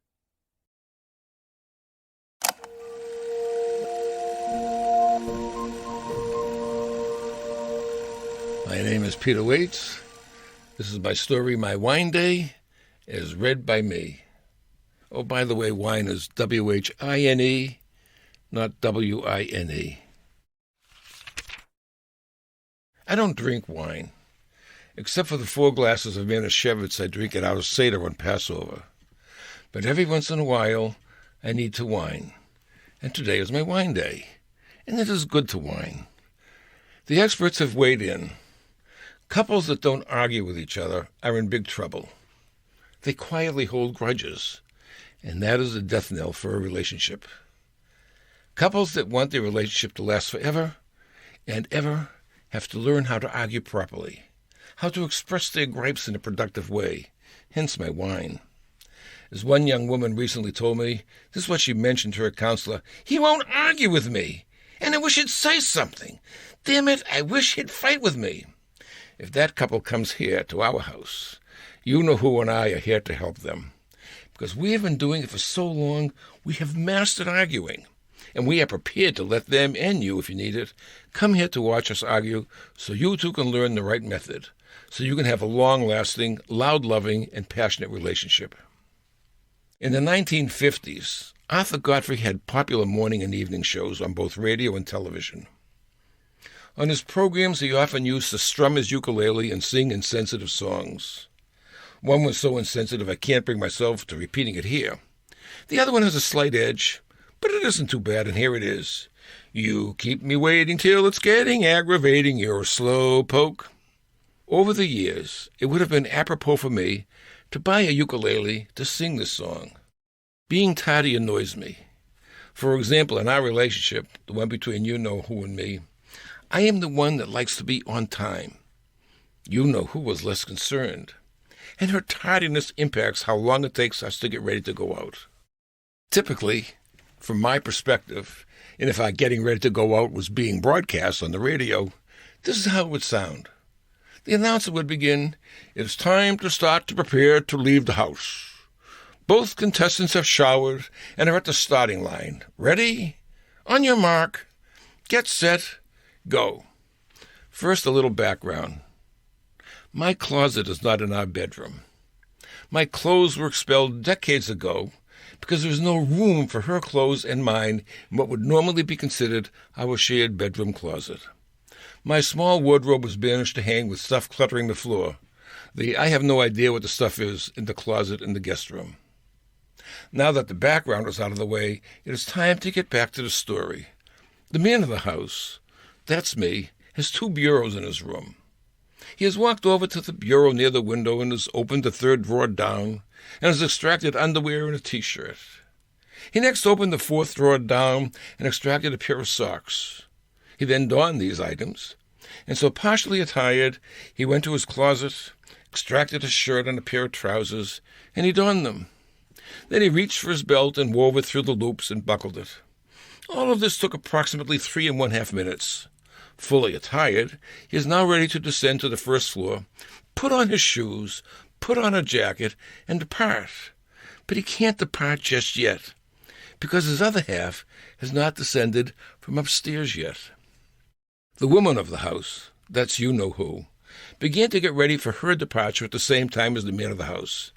My name is Peter Waits. This is my story, My Wine Day, as read by me. Oh, by the way, wine is W-H-I-N-E, not W-I-N-E. I don't drink wine, except for the 4 glasses of Manischewitz I drink at our Seder on Passover. But every once in a while, I need to wine. And today is my wine day, and it is good to wine. The experts have weighed in. Couples that don't argue with each other are in big trouble. They quietly hold grudges, and that is the death knell for a relationship. Couples that want their relationship to last forever and ever have to learn how to argue properly, how to express their gripes in a productive way, hence my wine. As one young woman recently told me, this is what she mentioned to her counselor: "He won't argue with me, and I wish he'd say something. Damn it, I wish he'd fight with me." If that couple comes here to our house, you know who and I are here to help them. Because we have been doing it for so long, we have mastered arguing. And we are prepared to let them, and you if you need it, come here to watch us argue so you too can learn the right method, so you can have a long-lasting, loud-loving, and passionate relationship. In the 1950s, Arthur Godfrey had popular morning and evening shows on both radio and television. On his programs, he often used to strum his ukulele and sing insensitive songs. One was so insensitive I can't bring myself to repeating it here. The other one has a slight edge, but it isn't too bad, and here it is. "You keep me waiting till it's getting aggravating, you're a slow poke." Over the years, it would have been apropos for me to buy a ukulele to sing this song. Being tardy annoys me. For example, in our relationship, the one between you-know-who and me, I am the one that likes to be on time. You-know-who was less concerned, and her tardiness impacts how long it takes us to get ready to go out. Typically, from my perspective, and if our getting ready to go out was being broadcast on the radio, this is how it would sound. The announcer would begin, "It's time to start to prepare to leave the house. Both contestants have showered and are at the starting line. Ready? On your mark. Get set. Go." First, a little background. My closet is not in our bedroom. My clothes were expelled decades ago because there was no room for her clothes and mine in what would normally be considered our shared bedroom closet. My small wardrobe was banished to hang with stuff cluttering the floor. I have no idea what the stuff is in the closet in the guest room. Now that the background is out of the way, it is time to get back to the story. The man of the house, that's me, has 2 bureaus in his room. He has walked over to the bureau near the window and has opened the 3rd drawer down and has extracted underwear and a T-shirt. He next opened the 4th drawer down and extracted a pair of socks. He then donned these items, and so partially attired, he went to his closet, extracted a shirt and a pair of trousers, and he donned them. Then he reached for his belt and wove it through the loops and buckled it. All of this took approximately 3½ minutes. Fully attired, he is now ready to descend to the 1st floor, put on his shoes, put on a jacket, and depart. But he can't depart just yet, because his other half has not descended from upstairs yet. The woman of the house, that's you-know-who, began to get ready for her departure at the same time as the man of the house.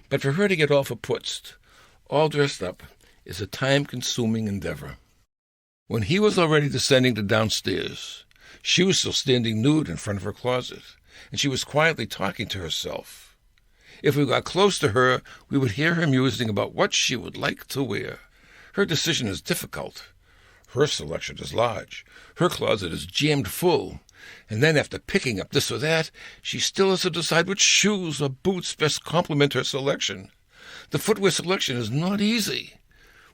But for her to get off a putzed, all dressed up, is a time-consuming endeavor. When he was already descending to downstairs, she was still standing nude in front of her closet, and she was quietly talking to herself. If we got close to her, we would hear her musing about what she would like to wear. Her decision is difficult. Her selection is large. Her closet is jammed full. And then after picking up this or that, she still has to decide which shoes or boots best complement her selection. The footwear selection is not easy.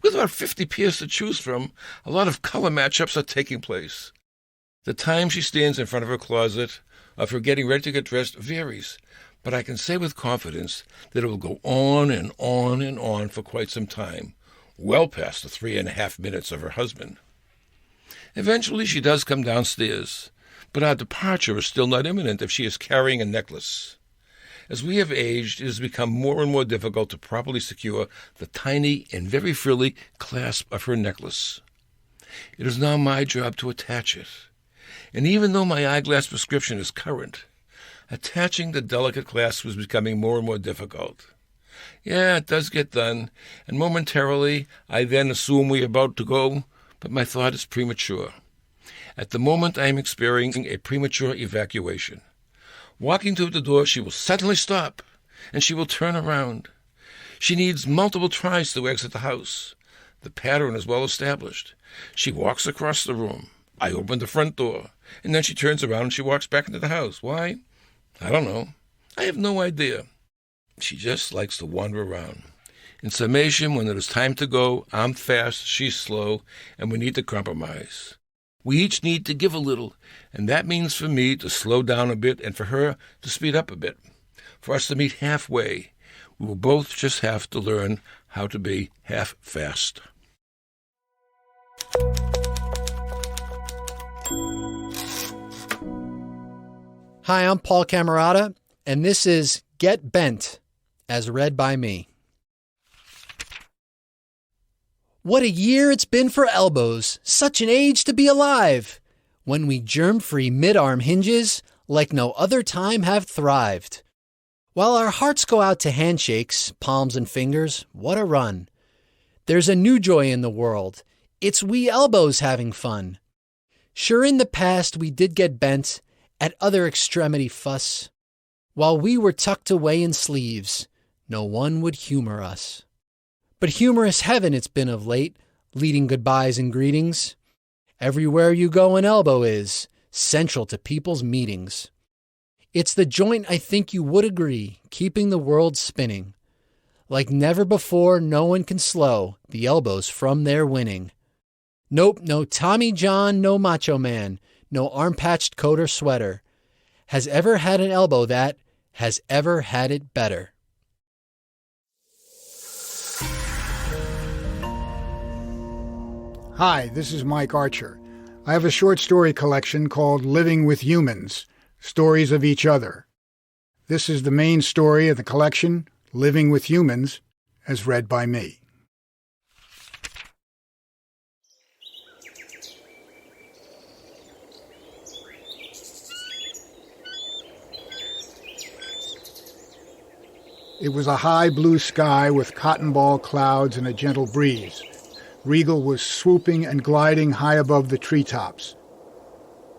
With about 50 pairs to choose from, a lot of color matchups are taking place. The time she stands in front of her closet, of her getting ready to get dressed, varies, but I can say with confidence that it will go on and on and on for quite some time, well past the 3½ minutes of her husband. Eventually she does come downstairs, but our departure is still not imminent if she is carrying a necklace. As we have aged, it has become more and more difficult to properly secure the tiny and very frilly clasp of her necklace. It is now my job to attach it. And even though my eyeglass prescription is current, attaching the delicate clasp was becoming more and more difficult. Yeah, it does get done, and momentarily I then assume we are about to go, but my thought is premature. At the moment I am experiencing a premature evacuation. Walking to the door, she will suddenly stop, and she will turn around. She needs multiple tries to exit the house. The pattern is well established. She walks across the room. I open the front door, and then she turns around and she walks back into the house. Why? I don't know. I have no idea. She just likes to wander around. In summation, when it is time to go, I'm fast, she's slow, and we need to compromise. We each need to give a little, and that means for me to slow down a bit and for her to speed up a bit. For us to meet halfway, we will both just have to learn how to be half-fast. Hi, I'm Paul Camerata, and this is Get Bent, as read by me. What a year it's been for elbows, such an age to be alive, when we germ-free mid-arm hinges like no other time have thrived. While our hearts go out to handshakes, palms and fingers, what a run. There's a new joy in the world, it's we elbows having fun. Sure, in the past we did get bent at other extremity fuss. While we were tucked away in sleeves, no one would humor us. But humorous heaven it's been of late, leading goodbyes and greetings. Everywhere you go an elbow is, central to people's meetings. It's the joint I think you would agree, keeping the world spinning. Like never before, no one can slow the elbows from their winning. Nope, no Tommy John, no Macho Man, no arm-patched coat or sweater has ever had an elbow that has ever had it better. Hi, this is Mike Archer. I have a short story collection called Living with Humans, Stories of Each Other. This is the main story of the collection, Living with Humans, as read by me. It was a high blue sky with cotton ball clouds and a gentle breeze. Regal was swooping and gliding high above the treetops.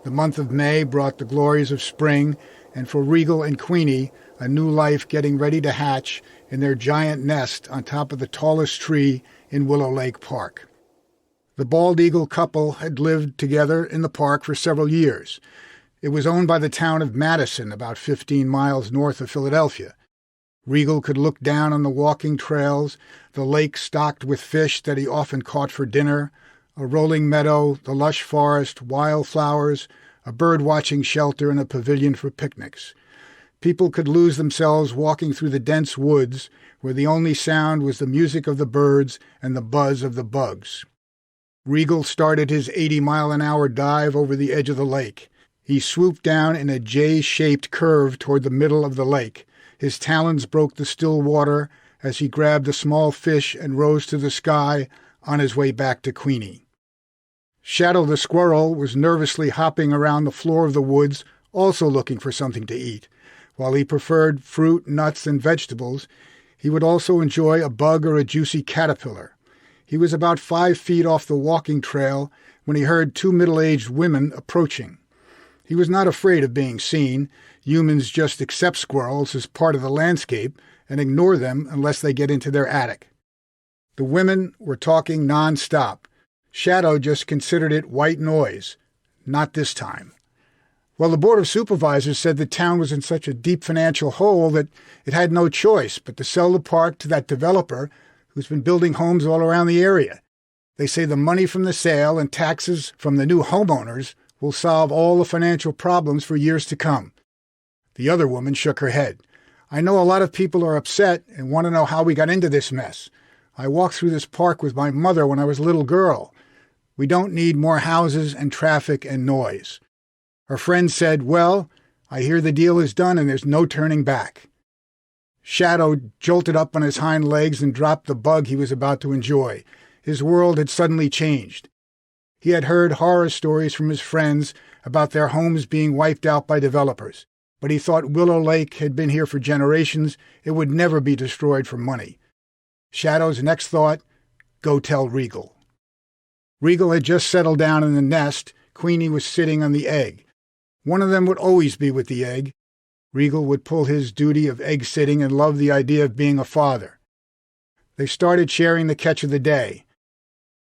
The month of May brought the glories of spring, and for Regal and Queenie, a new life getting ready to hatch in their giant nest on top of the tallest tree in Willow Lake Park. The bald eagle couple had lived together in the park for several years. It was owned by the town of Madison, about 15 miles north of Philadelphia. Regal could look down on the walking trails, the lake stocked with fish that he often caught for dinner, a rolling meadow, the lush forest, wildflowers, a bird-watching shelter, and a pavilion for picnics. People could lose themselves walking through the dense woods, where the only sound was the music of the birds and the buzz of the bugs. Regal started his 80-mile-an-hour dive over the edge of the lake. He swooped down in a J-shaped curve toward the middle of the lake. His talons broke the still water as he grabbed a small fish and rose to the sky on his way back to Queenie. Shadow the squirrel was nervously hopping around the floor of the woods, also looking for something to eat. While he preferred fruit, nuts, and vegetables, he would also enjoy a bug or a juicy caterpillar. He was about 5 feet off the walking trail when he heard 2 middle-aged women approaching. He was not afraid of being seen. Humans just accept squirrels as part of the landscape and ignore them unless they get into their attic. The women were talking non-stop. Shadow just considered it white noise. Not this time. Well, the Board of Supervisors said the town was in such a deep financial hole that it had no choice but to sell the park to that developer who's been building homes all around the area. They say the money from the sale and taxes from the new homeowners will solve all the financial problems for years to come. The other woman shook her head. I know a lot of people are upset and want to know how we got into this mess. I walked through this park with my mother when I was a little girl. We don't need more houses and traffic and noise. Her friend said, well, I hear the deal is done and there's no turning back. Shadow jolted up on his hind legs and dropped the bug he was about to enjoy. His world had suddenly changed. He had heard horror stories from his friends about their homes being wiped out by developers. But he thought Willow Lake had been here for generations. It would never be destroyed for money. Shadow's next thought, go tell Regal. Regal had just settled down in the nest. Queenie was sitting on the egg. One of them would always be with the egg. Regal would pull his duty of egg-sitting and loved the idea of being a father. They started sharing the catch of the day.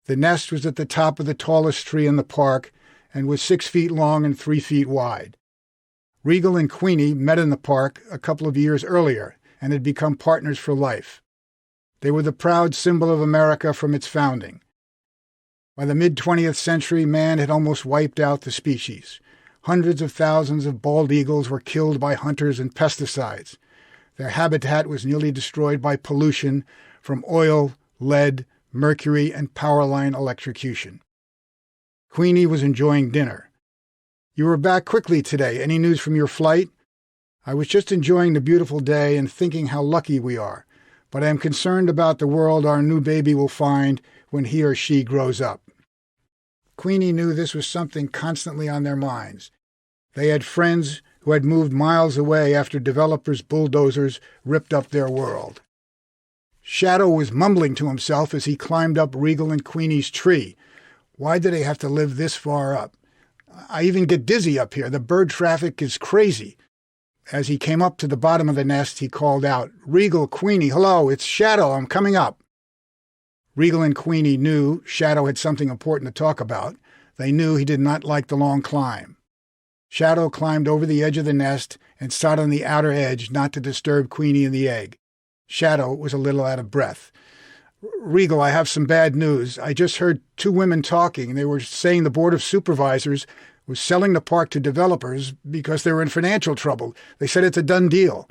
The nest was at the top of the tallest tree in the park and was 6 feet long and 3 feet wide. Regal and Queenie met in the park a couple of years earlier and had become partners for life. They were the proud symbol of America from its founding. By the mid-20th century, man had almost wiped out the species. Hundreds of thousands of bald eagles were killed by hunters and pesticides. Their habitat was nearly destroyed by pollution from oil, lead, mercury, and power line electrocution. Queenie was enjoying dinner. You were back quickly today. Any news from your flight? I was just enjoying the beautiful day and thinking how lucky we are, but I am concerned about the world our new baby will find when he or she grows up. Queenie knew this was something constantly on their minds. They had friends who had moved miles away after developers' bulldozers ripped up their world. Shadow was mumbling to himself as he climbed up Regal and Queenie's tree. Why do they have to live this far up? I even get dizzy up here. The bird traffic is crazy. As he came up to the bottom of the nest, he called out, Regal, Queenie, hello, it's Shadow, I'm coming up. Regal and Queenie knew Shadow had something important to talk about. They knew he did not like the long climb. Shadow climbed over the edge of the nest and sat on the outer edge not to disturb Queenie and the egg. Shadow was a little out of breath. Regal, I have some bad news. I just heard two women talking. They were saying the Board of Supervisors was selling the park to developers because they were in financial trouble. They said it's a done deal.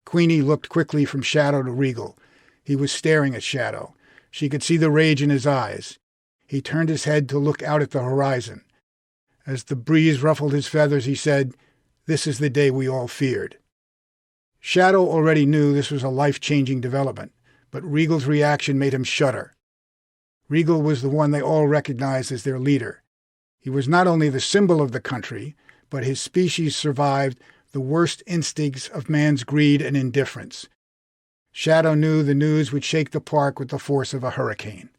Queenie looked quickly from Shadow to Regal. He was staring at Shadow. She could see the rage in his eyes. He turned his head to look out at the horizon. As the breeze ruffled his feathers, he said, This is the day we all feared. Shadow already knew this was a life-changing development, but Regal's reaction made him shudder. Regal was the one they all recognized as their leader. He was not only the symbol of the country, but his species survived the worst instincts of man's greed and indifference. Shadow knew the news would shake the park with the force of a hurricane.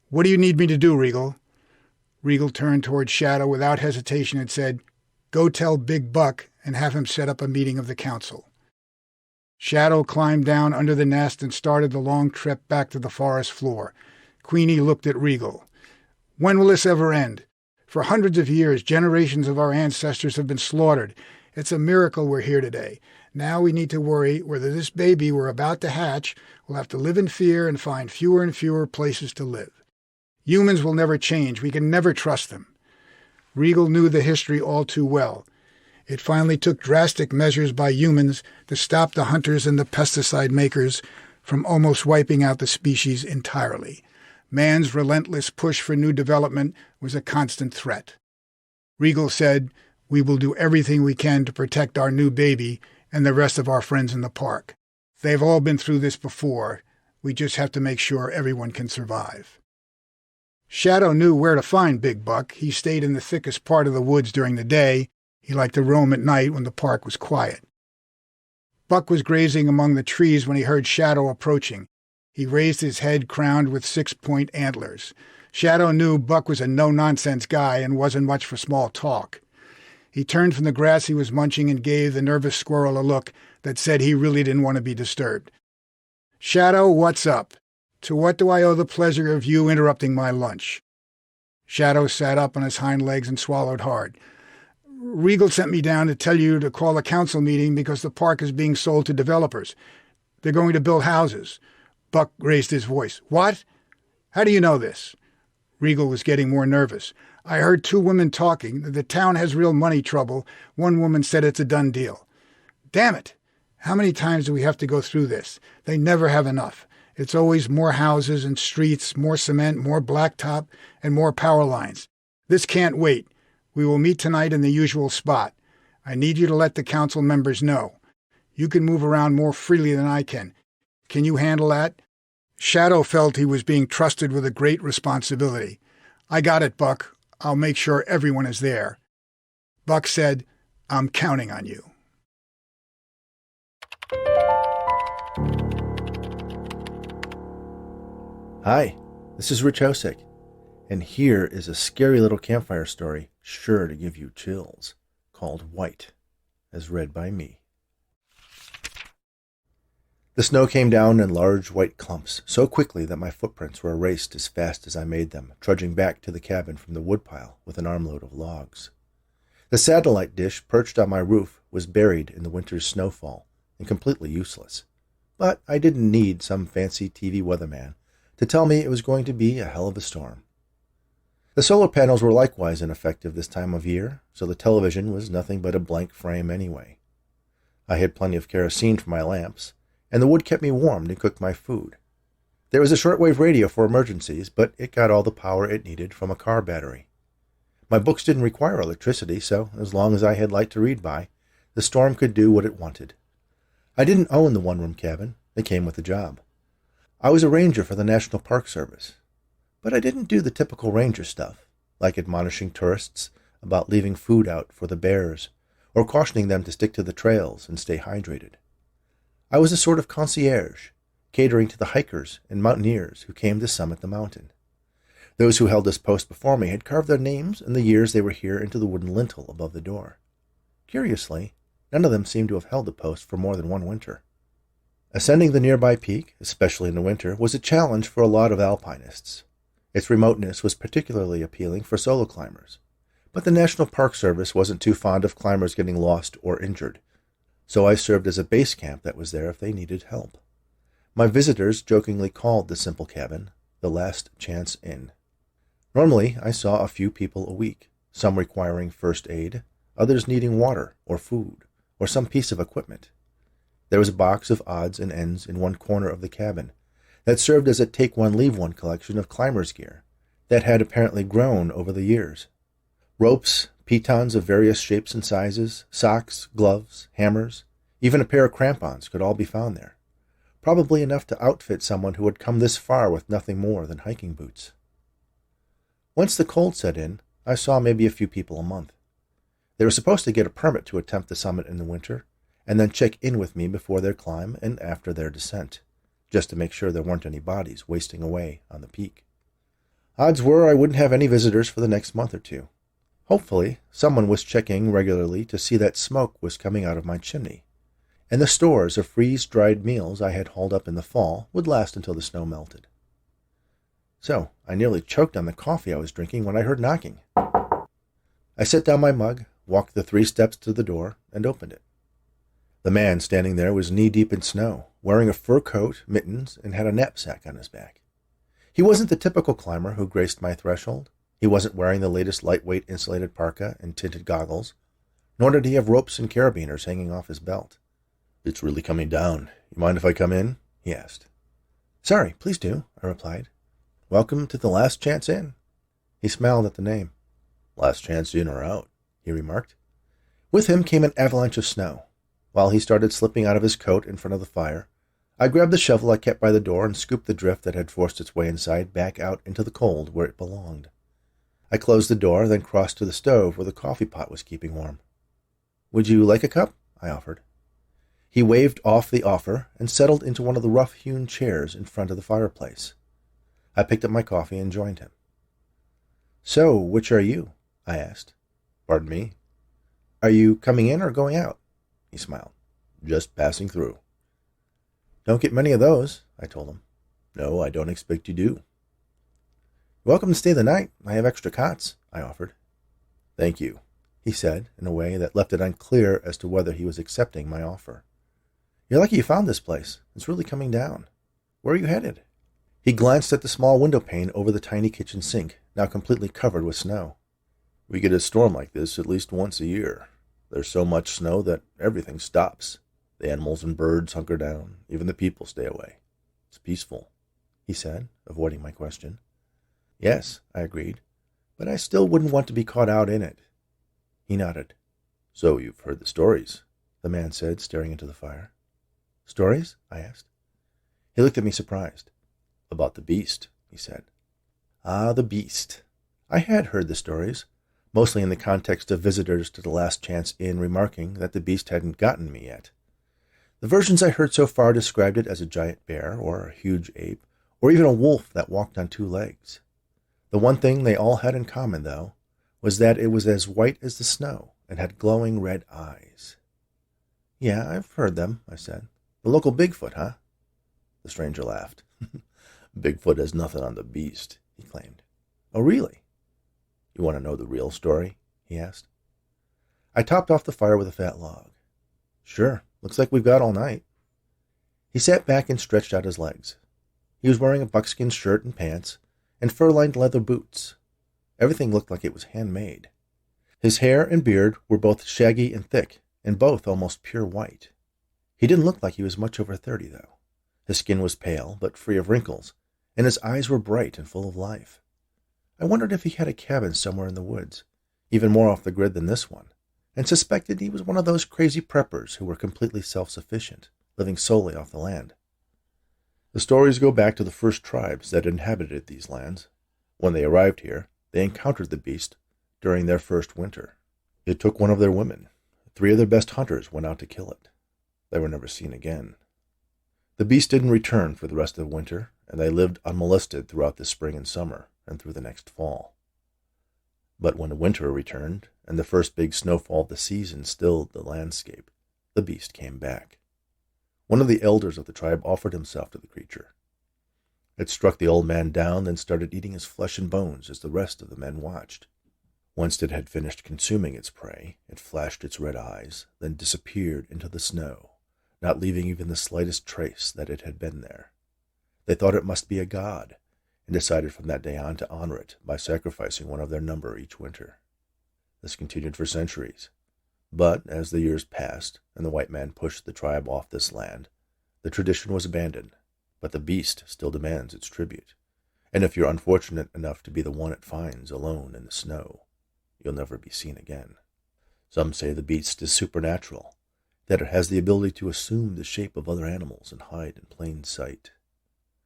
What do you need me to do, Regal? Regal turned toward Shadow without hesitation and said, Go tell Big Buck and have him set up a meeting of the council. Shadow climbed down under the nest and started the long trip back to the forest floor. Queenie looked at Regal. When will this ever end? For hundreds of years, generations of our ancestors have been slaughtered. It's a miracle we're here today. Now we need to worry whether this baby we're about to hatch will have to live in fear and find fewer and fewer places to live. Humans will never change. We can never trust them. Regal knew the history all too well. It finally took drastic measures by humans to stop the hunters and the pesticide makers from almost wiping out the species entirely. Man's relentless push for new development was a constant threat. Regal said, We will do everything we can to protect our new baby and the rest of our friends in the park. They've all been through this before. We just have to make sure everyone can survive. Shadow knew where to find Big Buck. He stayed in the thickest part of the woods during the day. He liked to roam at night when the park was quiet. Buck was grazing among the trees when he heard Shadow approaching. He raised his head crowned with 6-point antlers. Shadow knew Buck was a no-nonsense guy and wasn't much for small talk. He turned from the grass he was munching and gave the nervous squirrel a look that said he really didn't want to be disturbed. Shadow, what's up? To what do I owe the pleasure of you interrupting my lunch? Shadow sat up on his hind legs and swallowed hard. Regal sent me down to tell you to call a council meeting because the park is being sold to developers. They're going to build houses. Buck raised his voice. What? How do you know this? Regal was getting more nervous. I heard two women talking. The town has real money trouble. One woman said it's a done deal. Damn it! How many times do we have to go through this? They never have enough. It's always more houses and streets, more cement, more blacktop, and more power lines. This can't wait. We will meet tonight in the usual spot. I need you to let the council members know. You can move around more freely than I can. Can you handle that? Shadow felt he was being trusted with a great responsibility. I got it, Buck. I'll make sure everyone is there. Buck said, "I'm counting on you." Hi, this is Rich Hosick, and here is a scary little campfire story sure to give you chills, called White, as read by me. The snow came down in large white clumps so quickly that my footprints were erased as fast as I made them, trudging back to the cabin from the woodpile with an armload of logs. The satellite dish perched on my roof was buried in the winter's snowfall and completely useless, but I didn't need some fancy TV weatherman to tell me it was going to be a hell of a storm. The solar panels were likewise ineffective this time of year, so the television was nothing but a blank frame anyway. I had plenty of kerosene for my lamps, and the wood kept me warmed and cooked my food. There was a shortwave radio for emergencies, but it got all the power it needed from a car battery. My books didn't require electricity, so as long as I had light to read by, the storm could do what it wanted. I didn't own the one-room cabin. It came with the job. I was a ranger for the National Park Service, but I didn't do the typical ranger stuff, like admonishing tourists about leaving food out for the bears, or cautioning them to stick to the trails and stay hydrated. I was a sort of concierge, catering to the hikers and mountaineers who came to summit the mountain. Those who held this post before me had carved their names and the years they were here into the wooden lintel above the door. Curiously, none of them seemed to have held the post for more than one winter. Ascending the nearby peak, especially in the winter, was a challenge for a lot of alpinists. Its remoteness was particularly appealing for solo climbers, but the National Park Service wasn't too fond of climbers getting lost or injured, so I served as a base camp that was there if they needed help. My visitors jokingly called the simple cabin the Last Chance Inn. Normally, I saw a few people a week, some requiring first aid, others needing water or food or some piece of equipment. There was a box of odds and ends in one corner of the cabin that served as a take-one-leave-one collection of climber's gear that had apparently grown over the years. Ropes, pitons of various shapes and sizes, socks, gloves, hammers, even a pair of crampons could all be found there, probably enough to outfit someone who had come this far with nothing more than hiking boots. Once the cold set in, I saw maybe a few people a month. They were supposed to get a permit to attempt the summit in the winter, and then check in with me before their climb and after their descent, just to make sure there weren't any bodies wasting away on the peak. Odds were I wouldn't have any visitors for the next month or two. Hopefully, someone was checking regularly to see that smoke was coming out of my chimney, and the stores of freeze-dried meals I had hauled up in the fall would last until the snow melted. So, I nearly choked on the coffee I was drinking when I heard knocking. I set down my mug, walked the 3 steps to the door, and opened it. The man standing there was knee-deep in snow, wearing a fur coat, mittens, and had a knapsack on his back. He wasn't the typical climber who graced my threshold. He wasn't wearing the latest lightweight insulated parka and tinted goggles, nor did he have ropes and carabiners hanging off his belt. "It's really coming down. You mind if I come in?" he asked. "Sorry, please do," I replied. "Welcome to the Last Chance Inn." He smiled at the name. "Last chance in or out," he remarked. With him came an avalanche of snow. While he started slipping out of his coat in front of the fire, I grabbed the shovel I kept by the door and scooped the drift that had forced its way inside back out into the cold where it belonged. I closed the door, then crossed to the stove where the coffee pot was keeping warm. "Would you like a cup?" I offered. He waved off the offer and settled into one of the rough-hewn chairs in front of the fireplace. I picked up my coffee and joined him. "So, which are you?" I asked. "Pardon me?" "Are you coming in or going out?" He smiled. "Just passing through." "Don't get many of those," I told him. "No, I don't expect you do." "You're welcome to stay the night. I have extra cots," I offered. "Thank you," he said, in a way that left it unclear as to whether he was accepting my offer. "You're lucky you found this place. It's really coming down. Where are you headed?" He glanced at the small window pane over the tiny kitchen sink, now completely covered with snow. "We get a storm like this at least once a year. There's so much snow that everything stops. The animals and birds hunker down. Even the people stay away. It's peaceful," he said, avoiding my question. "Yes," I agreed, "but I still wouldn't want to be caught out in it." He nodded. "So you've heard the stories," the man said, staring into the fire. "Stories?" I asked. He looked at me surprised. "About the beast," he said. Ah, the beast. I had heard the stories, mostly in the context of visitors to the Last Chance Inn remarking that the beast hadn't gotten me yet. The versions I heard so far described it as a giant bear, or a huge ape, or even a wolf that walked on 2 legs. The one thing they all had in common, though, was that it was as white as the snow and had glowing red eyes. "Yeah, I've heard them," I said. "The local Bigfoot, huh?" The stranger laughed. "Bigfoot has nothing on the beast," he claimed. "Oh, really? You want to know the real story?" he asked. I topped off the fire with a fat log. "Sure, looks like we've got all night." He sat back and stretched out his legs. He was wearing a buckskin shirt and pants, and fur-lined leather boots. Everything looked like it was handmade. His hair and beard were both shaggy and thick, and both almost pure white. He didn't look like he was much over 30, though. His skin was pale, but free of wrinkles, and his eyes were bright and full of life. I wondered if he had a cabin somewhere in the woods, even more off the grid than this one, and suspected he was one of those crazy preppers who were completely self-sufficient, living solely off the land. The stories go back to the first tribes that inhabited these lands. When they arrived here, they encountered the beast during their first winter. It took one of their women. 3 of their best hunters went out to kill it. They were never seen again. The beast didn't return for the rest of the winter, and they lived unmolested throughout the spring and summer, and through the next fall. But when the winter returned, and the first big snowfall of the season stilled the landscape, the beast came back. One of the elders of the tribe offered himself to the creature. It struck the old man down, then started eating his flesh and bones as the rest of the men watched. Once it had finished consuming its prey, it flashed its red eyes, then disappeared into the snow, not leaving even the slightest trace that it had been there. They thought it must be a god, and decided from that day on to honor it by sacrificing one of their number each winter. This continued for centuries. But as the years passed, and the white man pushed the tribe off this land, the tradition was abandoned. But the beast still demands its tribute, and if you're unfortunate enough to be the one it finds alone in the snow, you'll never be seen again. Some say the beast is supernatural, that it has the ability to assume the shape of other animals and hide in plain sight.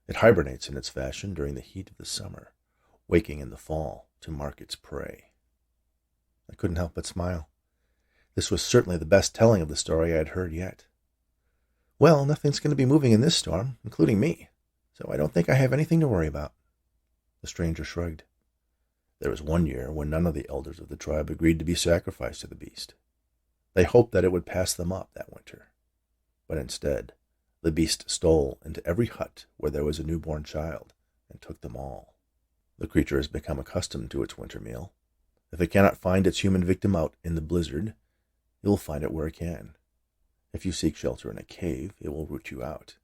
It hibernates in its fashion during the heat of the summer, waking in the fall to mark its prey. I couldn't help but smile. This was certainly the best telling of the story I had heard yet. "Well, nothing's going to be moving in this storm, including me, so I don't think I have anything to worry about." The stranger shrugged. There was one year when none of the elders of the tribe agreed to be sacrificed to the beast. They hoped that it would pass them up that winter. But instead, the beast stole into every hut where there was a newborn child and took them all. The creature has become accustomed to its winter meal. If it cannot find its human victim out in the blizzard, it will find it where it can. If you seek shelter in a cave, it will root you out.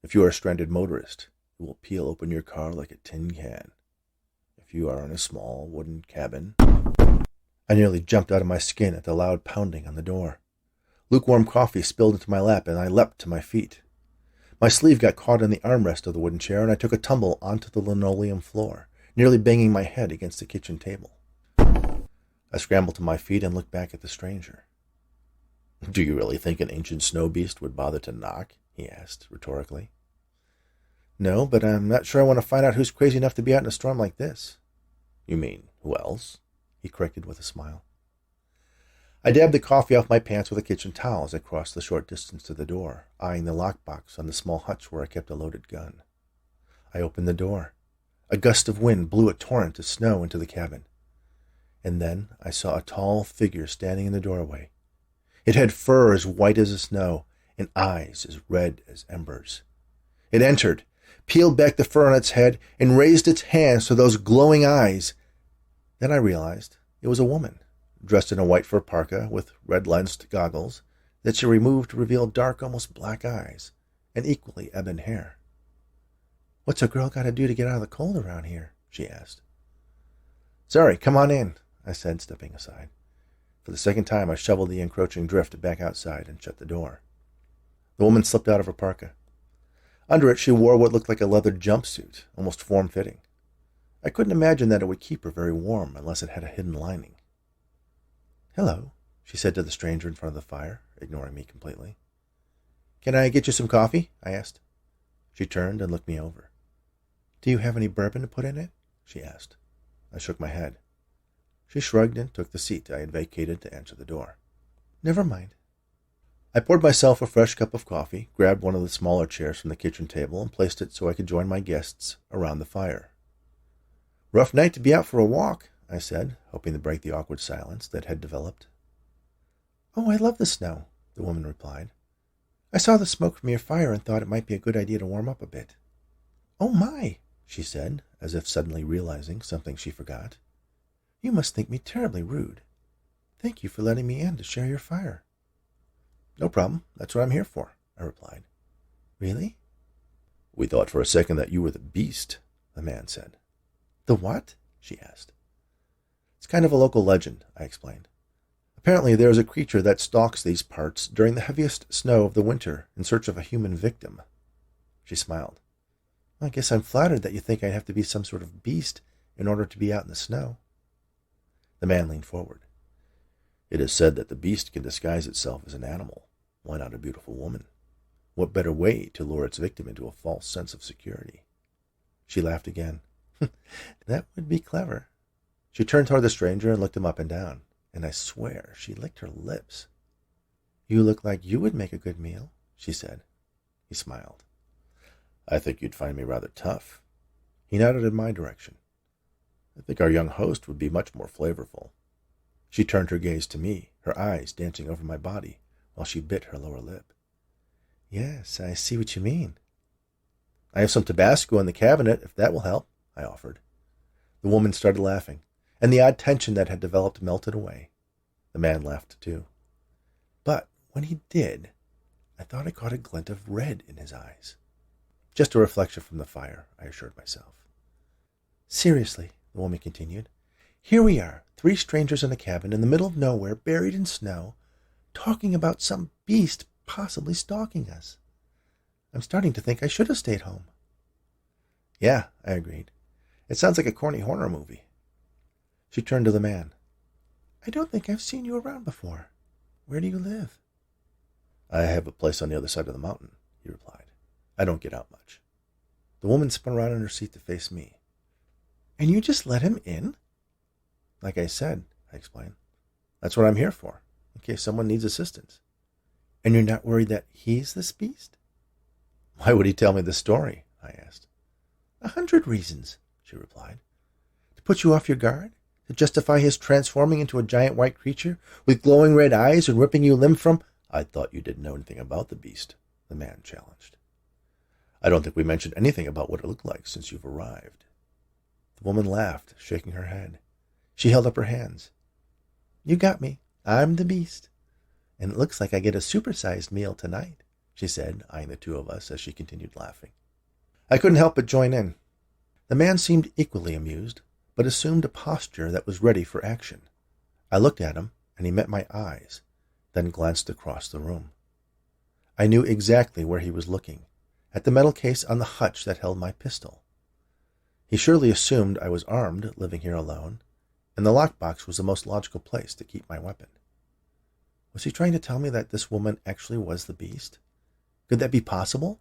If you are a stranded motorist, it will peel open your car like a tin can. If you are in a small wooden cabin... I nearly jumped out of my skin at the loud pounding on the door. Lukewarm coffee spilled into my lap, and I leapt to my feet. My sleeve got caught in the armrest of the wooden chair, and I took a tumble onto the linoleum floor, nearly banging my head against the kitchen table. I scrambled to my feet and looked back at the stranger. "Do you really think an ancient snow beast would bother to knock?" he asked, rhetorically. "No, but I'm not sure I want to find out who's crazy enough to be out in a storm like this." "You mean, who else?" he corrected with a smile. I dabbed the coffee off my pants with a kitchen towel as I crossed the short distance to the door, eyeing the lockbox on the small hutch where I kept a loaded gun. I opened the door. A gust of wind blew a torrent of snow into the cabin. And then I saw a tall figure standing in the doorway. It had fur as white as the snow and eyes as red as embers. It entered, peeled back the fur on its head, and raised its hands to those glowing eyes. Then I realized it was a woman, dressed in a white fur parka with red-lensed goggles that she removed to reveal dark, almost black eyes and equally ebon hair. "What's a girl got to do to get out of the cold around here?" she asked. "Sorry, come on in," I said, stepping aside. For the second time, I shoveled the encroaching drift back outside and shut the door. The woman slipped out of her parka. Under it, she wore what looked like a leather jumpsuit, almost form-fitting. I couldn't imagine that it would keep her very warm unless it had a hidden lining. "Hello," she said to the stranger in front of the fire, ignoring me completely. "Can I get you some coffee?" I asked. She turned and looked me over. "Do you have any bourbon to put in it?" she asked. I shook my head. She shrugged and took the seat I had vacated to answer the door. Never mind. I poured myself a fresh cup of coffee, grabbed one of the smaller chairs from the kitchen table, and placed it so I could join my guests around the fire. Rough night to be out for a walk, I said, hoping to break the awkward silence that had developed. Oh, I love the snow, the woman replied. I saw the smoke from your fire and thought it might be a good idea to warm up a bit. Oh my, she said, as if suddenly realizing something she forgot. You must think me terribly rude. Thank you for letting me in to share your fire. No problem. That's what I'm here for, I replied. Really? We thought for a second that you were the beast, the man said. The what? She asked. It's kind of a local legend, I explained. Apparently there is a creature that stalks these parts during the heaviest snow of the winter in search of a human victim. She smiled. I guess I'm flattered that you think I'd have to be some sort of beast in order to be out in the snow. The man leaned forward. It is said that the beast can disguise itself as an animal. Why not a beautiful woman? What better way to lure its victim into a false sense of security? She laughed again. That would be clever. She turned toward the stranger and looked him up and down, and I swear she licked her lips. You look like you would make a good meal, she said. He smiled. I think you'd find me rather tough. He nodded in my direction. I think our young host would be much more flavorful. She turned her gaze to me, her eyes dancing over my body, while she bit her lower lip. Yes, I see what you mean. I have some Tabasco in the cabinet, if that will help, I offered. The woman started laughing, and the odd tension that had developed melted away. The man laughed too. But when he did, I thought I caught a glint of red in his eyes. Just a reflection from the fire, I assured myself. Seriously, the woman continued, here we are, 3 strangers in a cabin in the middle of nowhere, buried in snow, talking about some beast possibly stalking us. I'm starting to think I should have stayed home. Yeah, I agreed. It sounds like a corny horror movie. She turned to the man. I don't think I've seen you around before. Where do you live? I have a place on the other side of the mountain, he replied. I don't get out much. The woman spun around in her seat to face me. And you just let him in? Like I said, I explained. That's what I'm here for, in case someone needs assistance. And you're not worried that he's this beast? Why would he tell me this story? I asked. 100 reasons, she replied. To put you off your guard? To justify his transforming into a giant white creature with glowing red eyes and ripping you limb from... I thought you didn't know anything about the beast, the man challenged. I don't think we mentioned anything about what it looked like since you've arrived. The woman laughed, shaking her head. She held up her hands. You got me. I'm the beast. And it looks like I get a supersized meal tonight, she said, eyeing the two of us as she continued laughing. I couldn't help but join in. The man seemed equally amused, but assumed a posture that was ready for action. I looked at him, and he met my eyes, then glanced across the room. I knew exactly where he was looking, at the metal case on the hutch that held my pistol. He surely assumed I was armed, living here alone, and the lockbox was the most logical place to keep my weapon. Was he trying to tell me that this woman actually was the beast? Could that be possible?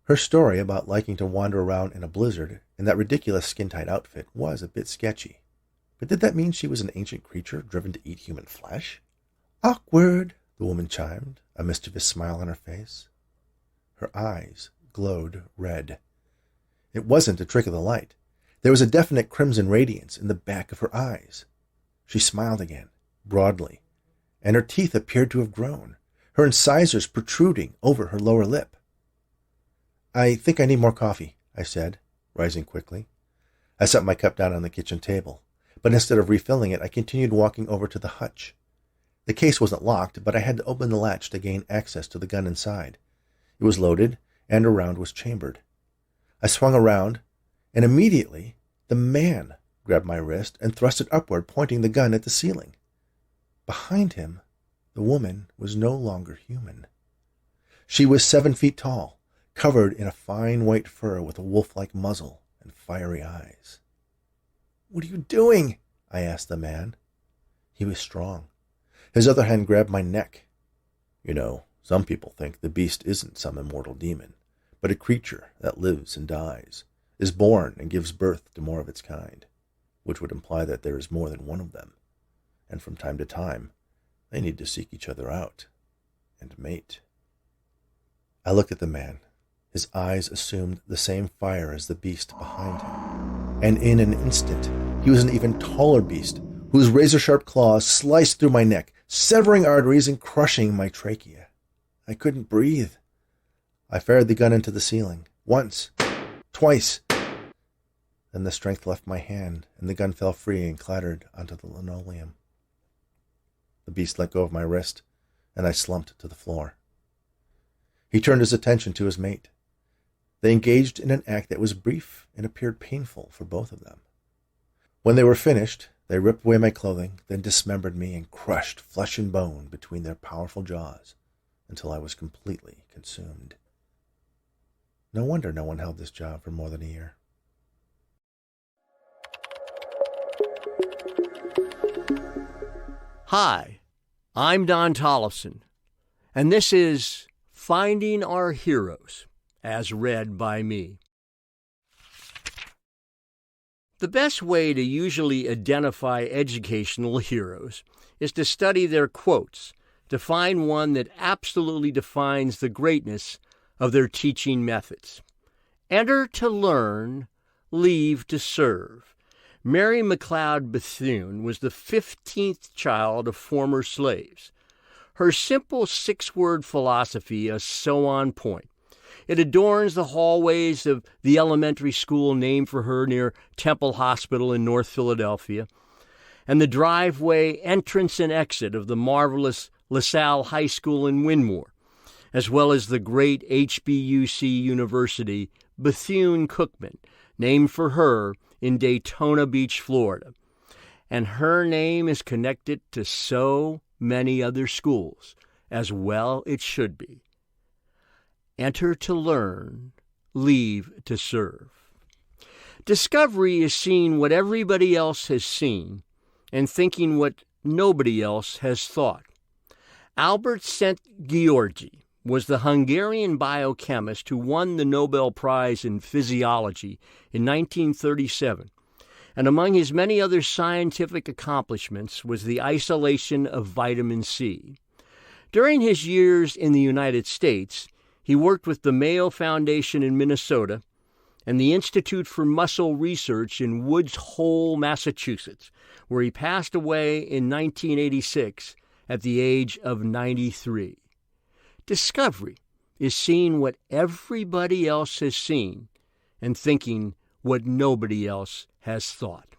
Her story about liking to wander around in a blizzard in that ridiculous skin-tight outfit was a bit sketchy. But did that mean she was an ancient creature driven to eat human flesh? Awkward, the woman chimed, a mischievous smile on her face. Her eyes glowed red. It wasn't a trick of the light. There was a definite crimson radiance in the back of her eyes. She smiled again, broadly, and her teeth appeared to have grown, her incisors protruding over her lower lip. I think I need more coffee, I said, rising quickly. I set my cup down on the kitchen table, but instead of refilling it, I continued walking over to the hutch. The case wasn't locked, but I had to open the latch to gain access to the gun inside. It was loaded, and a round was chambered. I swung around, and immediately the man grabbed my wrist and thrust it upward, pointing the gun at the ceiling. Behind him, the woman was no longer human. She was 7 feet tall, covered in a fine white fur with a wolf-like muzzle and fiery eyes. What are you doing? I asked the man. He was strong. His other hand grabbed my neck. You know, some people think the beast isn't some immortal demon, but a creature that lives and dies, is born and gives birth to more of its kind. which would imply that there is more than one of them, and from time to time, they need to seek each other out and mate. I looked at the man. His eyes assumed the same fire as the beast behind him, and in an instant, he was an even taller beast, whose razor-sharp claws sliced through my neck, severing arteries and crushing my trachea. I couldn't breathe. I fired the gun into the ceiling, once, twice. Then the strength left my hand, and the gun fell free and clattered onto the linoleum. The beast let go of my wrist, and I slumped to the floor. He turned his attention to his mate. They engaged in an act that was brief and appeared painful for both of them. When they were finished, they ripped away my clothing, then dismembered me and crushed flesh and bone between their powerful jaws until I was completely consumed. No wonder no one held this job for more than a year. Hi, I'm Don Tollefson, and this is Finding Our Heroes, as read by me. The best way to usually identify educational heroes is to study their quotes, to find one that absolutely defines the greatness of their teaching methods. Enter to learn, leave to serve. Mary McLeod Bethune was the 15th child of former slaves. Her simple 6-word philosophy is so on point. It adorns the hallways of the elementary school named for her near Temple Hospital in North Philadelphia, and the driveway entrance and exit of the marvelous LaSalle High School in Wynmoor, as well as the great HBUC University, Bethune-Cookman, named for her in Daytona Beach, Florida. And her name is connected to so many other schools, as well it should be. Enter to learn, leave to serve. Discovery is seeing what everybody else has seen and thinking what nobody else has thought. Albert Szent-Györgyi was the Hungarian biochemist who won the Nobel Prize in Physiology in 1937, and among his many other scientific accomplishments was the isolation of vitamin C. During his years in the United States, he worked with the Mayo Foundation in Minnesota and the Institute for Muscle Research in Woods Hole, Massachusetts, where he passed away in 1986 at the age of 93. Discovery is seeing what everybody else has seen and thinking what nobody else has thought.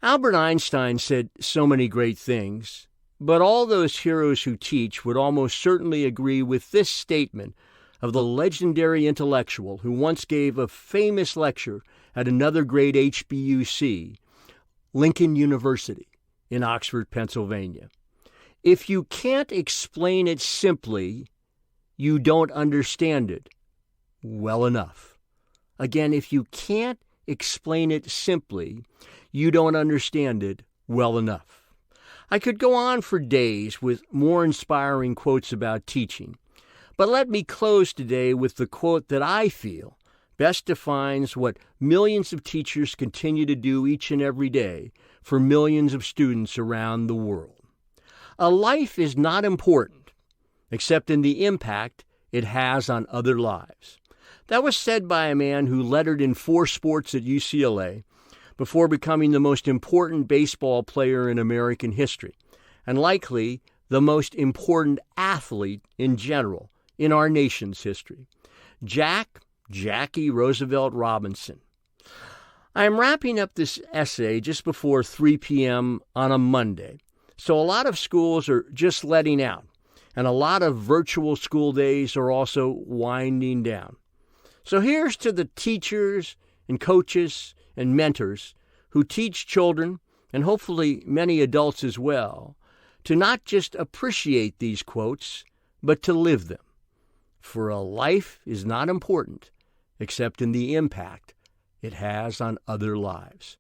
Albert Einstein said so many great things, but all those heroes who teach would almost certainly agree with this statement of the legendary intellectual who once gave a famous lecture at another great HBUC, Lincoln University in Oxford, Pennsylvania. If you can't explain it simply, you don't understand it well enough. Again, if you can't explain it simply, you don't understand it well enough. I could go on for days with more inspiring quotes about teaching, but let me close today with the quote that I feel best defines what millions of teachers continue to do each and every day for millions of students around the world. A life is not important except in the impact it has on other lives. That was said by a man who lettered in 4 sports at UCLA before becoming the most important baseball player in American history, and likely the most important athlete in general in our nation's history. Jackie Roosevelt Robinson. I am wrapping up this essay just before 3 p.m. on a Monday, so a lot of schools are just letting out, and a lot of virtual school days are also winding down. So here's to the teachers and coaches and mentors who teach children, and hopefully many adults as well, to not just appreciate these quotes, but to live them. For a life is not important except in the impact it has on other lives.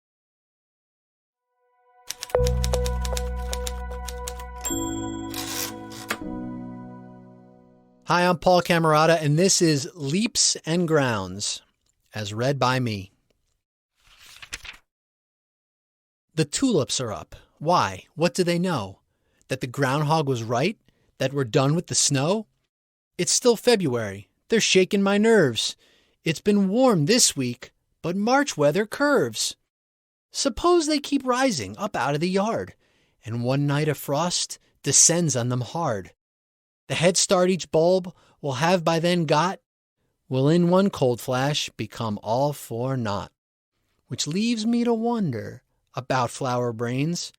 Hi, I'm Paul Camerata, and this is Leaps and Grounds, as read by me. The tulips are up. Why? What do they know? That the groundhog was right? That we're done with the snow? It's still February. They're shaking my nerves. It's been warm this week, but March weather curves. Suppose they keep rising up out of the yard, and one night a frost descends on them hard. The head start each bulb will have by then got will in one cold flash become all for naught. Which leaves me to wonder about flower brains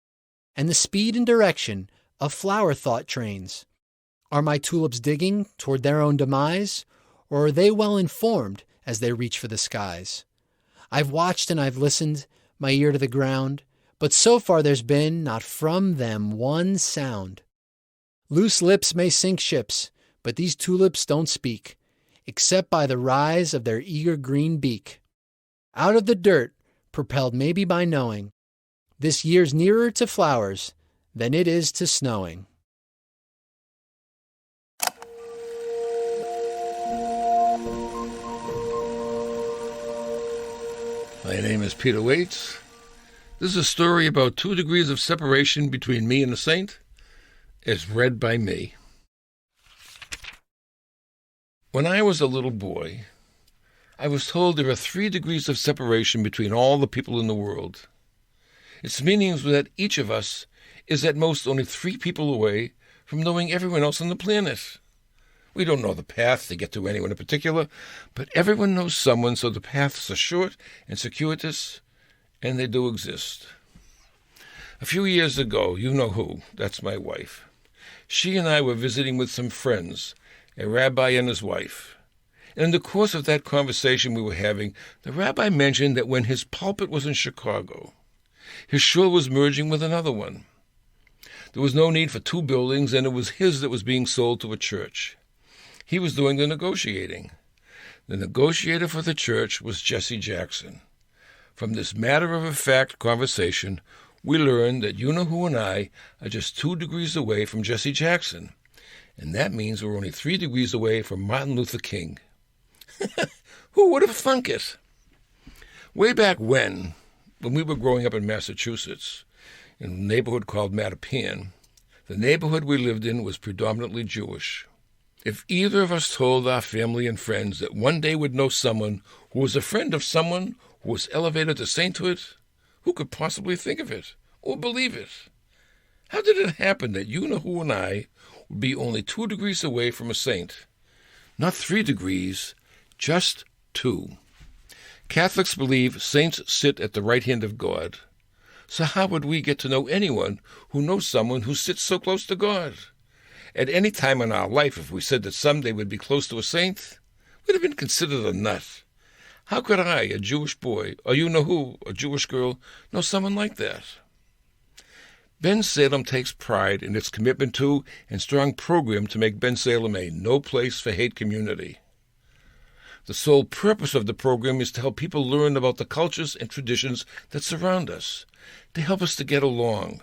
and the speed and direction of flower thought trains. Are my tulips digging toward their own demise, or are they well informed as they reach for the skies? I've watched and I've listened, my ear to the ground, but so far there's been not from them one sound. Loose lips may sink ships, but these tulips don't speak, except by the rise of their eager green beak. Out of the dirt, propelled maybe by knowing, this year's nearer to flowers than it is to snowing. My name is Peter Waits. This is a story about 2 degrees of separation between me and a saint. It's read by me. When I was a little boy, I was told there are 3 degrees of separation between all the people in the world. Its meaning was that each of us is at most only 3 people away from knowing everyone else on the planet. We don't know the path to get to anyone in particular, but everyone knows someone, so the paths are short and circuitous, and they do exist. A few years ago, you know who, that's my wife. She and I were visiting with some friends, a rabbi and his wife. And in the course of that conversation we were having, the rabbi mentioned that when his pulpit was in Chicago, his shul was merging with another one. There was no need for 2 buildings, and it was his that was being sold to a church. He was doing the negotiating. The negotiator for the church was Jesse Jackson. From this matter-of-fact conversation, we learned that you-know-who and I are just 2 degrees away from Jesse Jackson, and that means we're only 3 degrees away from Martin Luther King. Who would have thunk it? Way back when we were growing up in Massachusetts, in a neighborhood called Mattapan, the neighborhood we lived in was predominantly Jewish. If either of us told our family and friends that one day we'd know someone who was a friend of someone who was elevated to sainthood, who could possibly think of it or believe it? How did it happen that you-know-who and I would be only 2 degrees away from a saint? Not 3 degrees, just 2. Catholics believe saints sit at the right hand of God. So how would we get to know anyone who knows someone who sits so close to God? At any time in our life, if we said that someday we'd be close to a saint, we'd have been considered a nut. How could I, a Jewish boy, or you-know-who, a Jewish girl, know someone like that? Ben Salem takes pride in its commitment to and strong program to make Ben Salem a no-place-for-hate community. The sole purpose of the program is to help people learn about the cultures and traditions that surround us, to help us to get along,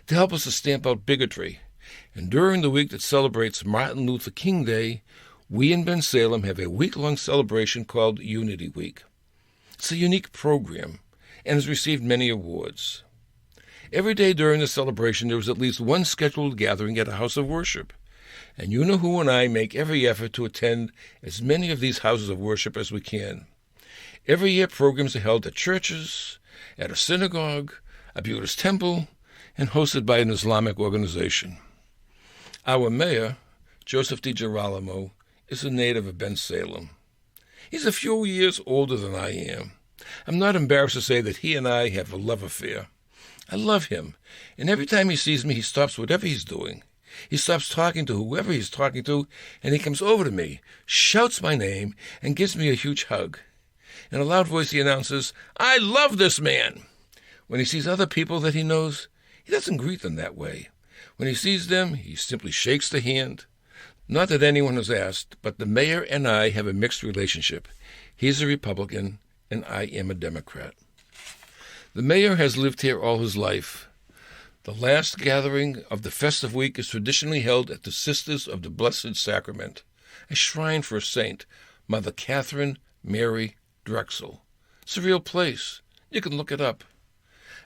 to help us to stamp out bigotry. And during the week that celebrates Martin Luther King Day, we in Ben Salem have a week-long celebration called Unity Week. It's a unique program and has received many awards. Every day during the celebration there is at least one scheduled gathering at a house of worship, and you-know-who and I make every effort to attend as many of these houses of worship as we can. Every year programs are held at churches, at a synagogue, a Buddhist temple, and hosted by an Islamic organization. Our mayor, Joseph DiGirolamo, is a native of Ben Salem. He's a few years older than I am. I'm not embarrassed to say that he and I have a love affair. I love him, and every time he sees me, he stops whatever he's doing. He stops talking to whoever he's talking to, and he comes over to me, shouts my name, and gives me a huge hug. In a loud voice, he announces, "I love this man!" When he sees other people that he knows, he doesn't greet them that way. When he sees them, he simply shakes the hand. Not that anyone has asked, but the mayor and I have a mixed relationship. He's a Republican, and I am a Democrat. The mayor has lived here all his life. The last gathering of the festive week is traditionally held at the Sisters of the Blessed Sacrament, a shrine for a saint, Mother Catherine Mary Drexel. It's a real place. You can look it up.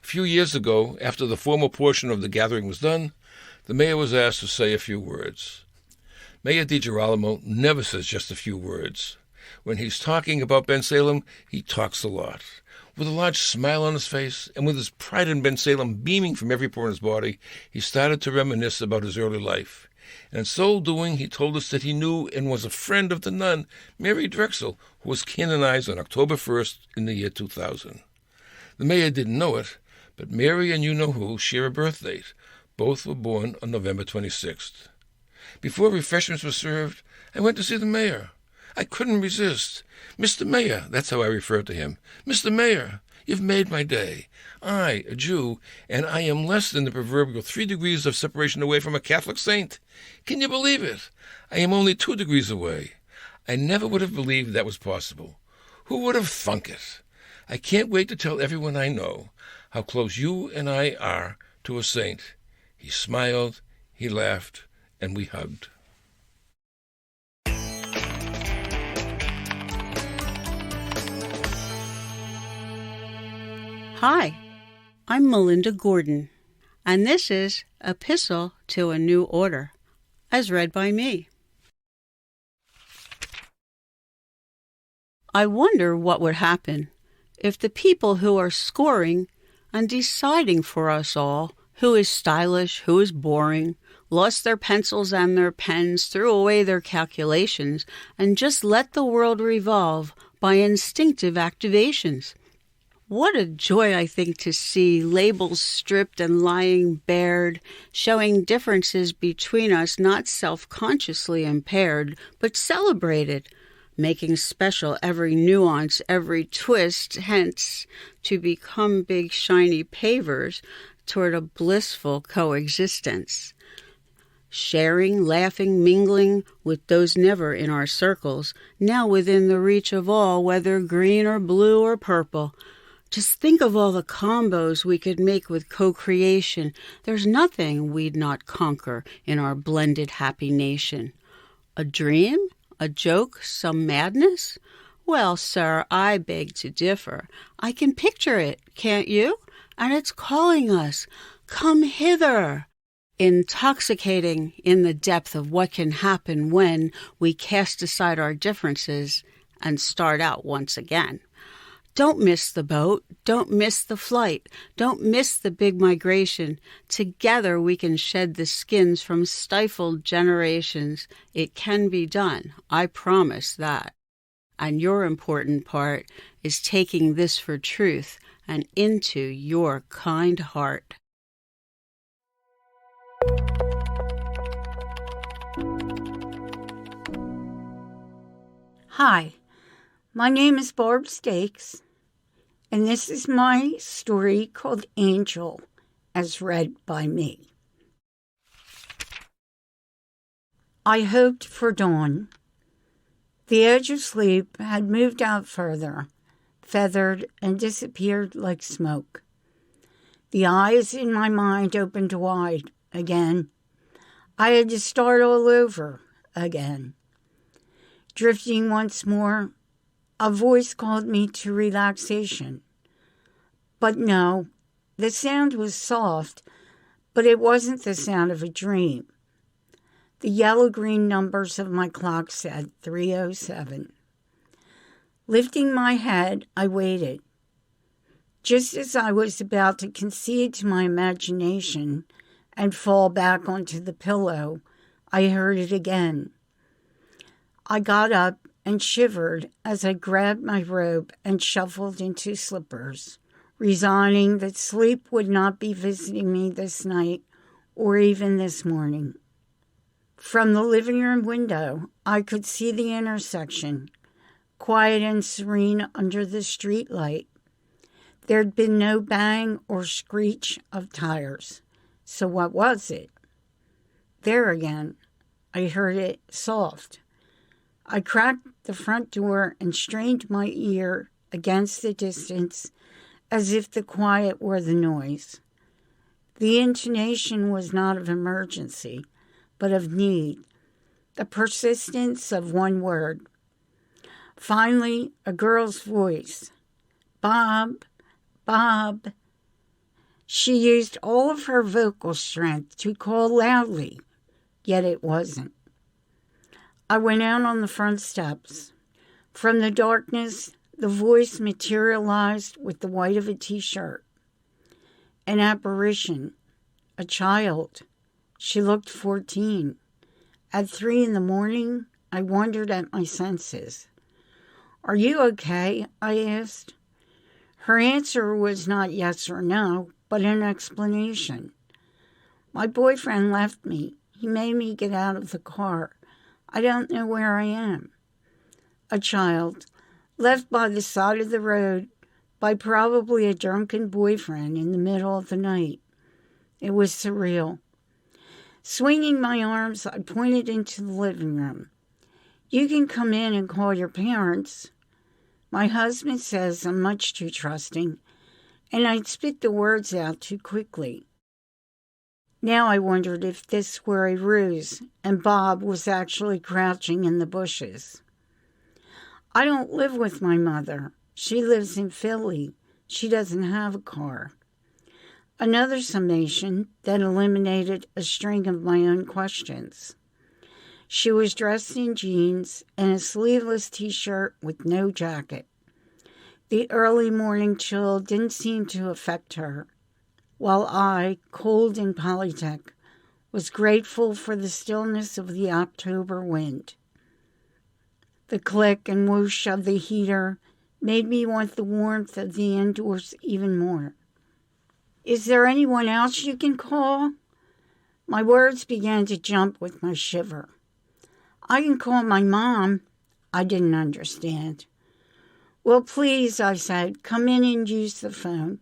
A few years ago, after the formal portion of the gathering was done, the mayor was asked to say a few words. Mayor DiGirolamo never says just a few words. When he's talking about Bensalem, he talks a lot. With a large smile on his face, and with his pride in Bensalem beaming from every pore in his body, he started to reminisce about his early life. And in so doing, he told us that he knew and was a friend of the nun, Mary Drexel, who was canonized on October 1st in the year 2000. The mayor didn't know it, but Mary and you-know-who share a birth date. Both were born on November 26th. Before refreshments were served, I went to see the mayor. I couldn't resist. Mr. Mayor, that's how I referred to him. Mr. Mayor, you've made my day. I, a Jew, and I am less than the proverbial 3 degrees of separation away from a Catholic saint. Can you believe it? I am only 2 degrees away. I never would have believed that was possible. Who would have thunk it? I can't wait to tell everyone I know how close you and I are to a saint. He smiled, he laughed, and we hugged. Hi, I'm Melinda Gordon, and this is Epistle to a New Order, as read by me. I wonder what would happen if the people who are scoring and deciding for us all who is stylish, who is boring, lost their pencils and their pens, threw away their calculations, and just let the world revolve by instinctive activations. What a joy, I think, to see labels stripped and lying bared, showing differences between us not self-consciously impaired, but celebrated, making special every nuance, every twist, hence to become big shiny pavers toward a blissful coexistence. Sharing, laughing, mingling with those never in our circles, now within the reach of all, whether green or blue or purple. Just think of all the combos we could make with co-creation. There's nothing we'd not conquer in our blended happy nation. A dream? A joke? Some madness? Well, sir, I beg to differ. I can picture it, can't you? And it's calling us. Come hither. Intoxicating in the depth of what can happen when we cast aside our differences and start out once again. Don't miss the boat. Don't miss the flight. Don't miss the big migration. Together we can shed the skins from stifled generations. It can be done. I promise that. And your important part is taking this for truth and into your kind heart. Hi, my name is Barb Stakes, and this is my story called Angel, as read by me. I hoped for dawn. The edge of sleep had moved out further, feathered and disappeared like smoke. The eyes in my mind opened wide again. I had to start all over again. Drifting once more, a voice called me to relaxation. But no, the sound was soft, but it wasn't the sound of a dream. The yellow-green numbers of my clock said 3:07. Lifting my head, I waited. Just as I was about to concede to my imagination and fall back onto the pillow, I heard it again. I got up and shivered as I grabbed my robe and shuffled into slippers, resigning that sleep would not be visiting me this night or even this morning. From the living room window, I could see the intersection, quiet and serene under the street light. There'd been no bang or screech of tires. So what was it? There again, I heard it soft. I cracked the front door and strained my ear against the distance as if the quiet were the noise. The intonation was not of emergency, but of need, the persistence of one word. Finally, a girl's voice. Bob, Bob. She used all of her vocal strength to call loudly, yet it wasn't. I went out on the front steps. From the darkness, the voice materialized with the white of a t-shirt. An apparition, a child. She looked 14. At 3 a.m, I wondered at my senses. "Are you okay?" I asked. Her answer was not yes or no, but an explanation. "My boyfriend left me. He made me get out of the car. I don't know where I am." A child, left by the side of the road by probably a drunken boyfriend in the middle of the night. It was surreal. Swinging my arms, I pointed into the living room. "You can come in and call your parents." My husband says I'm much too trusting, and I'd spit the words out too quickly. Now I wondered if this were a ruse and Bob was actually crouching in the bushes. "I don't live with my mother. She lives in Philly. She doesn't have a car." Another summation that eliminated a string of my own questions. She was dressed in jeans and a sleeveless t-shirt with no jacket. The early morning chill didn't seem to affect her, while I, cold in Polytech, was grateful for the stillness of the October wind. The click and whoosh of the heater made me want the warmth of the indoors even more. "Is there anyone else you can call?" My words began to jump with my shiver. "I can call my mom." I didn't understand. "Well, please," I said, "come in and use the phone."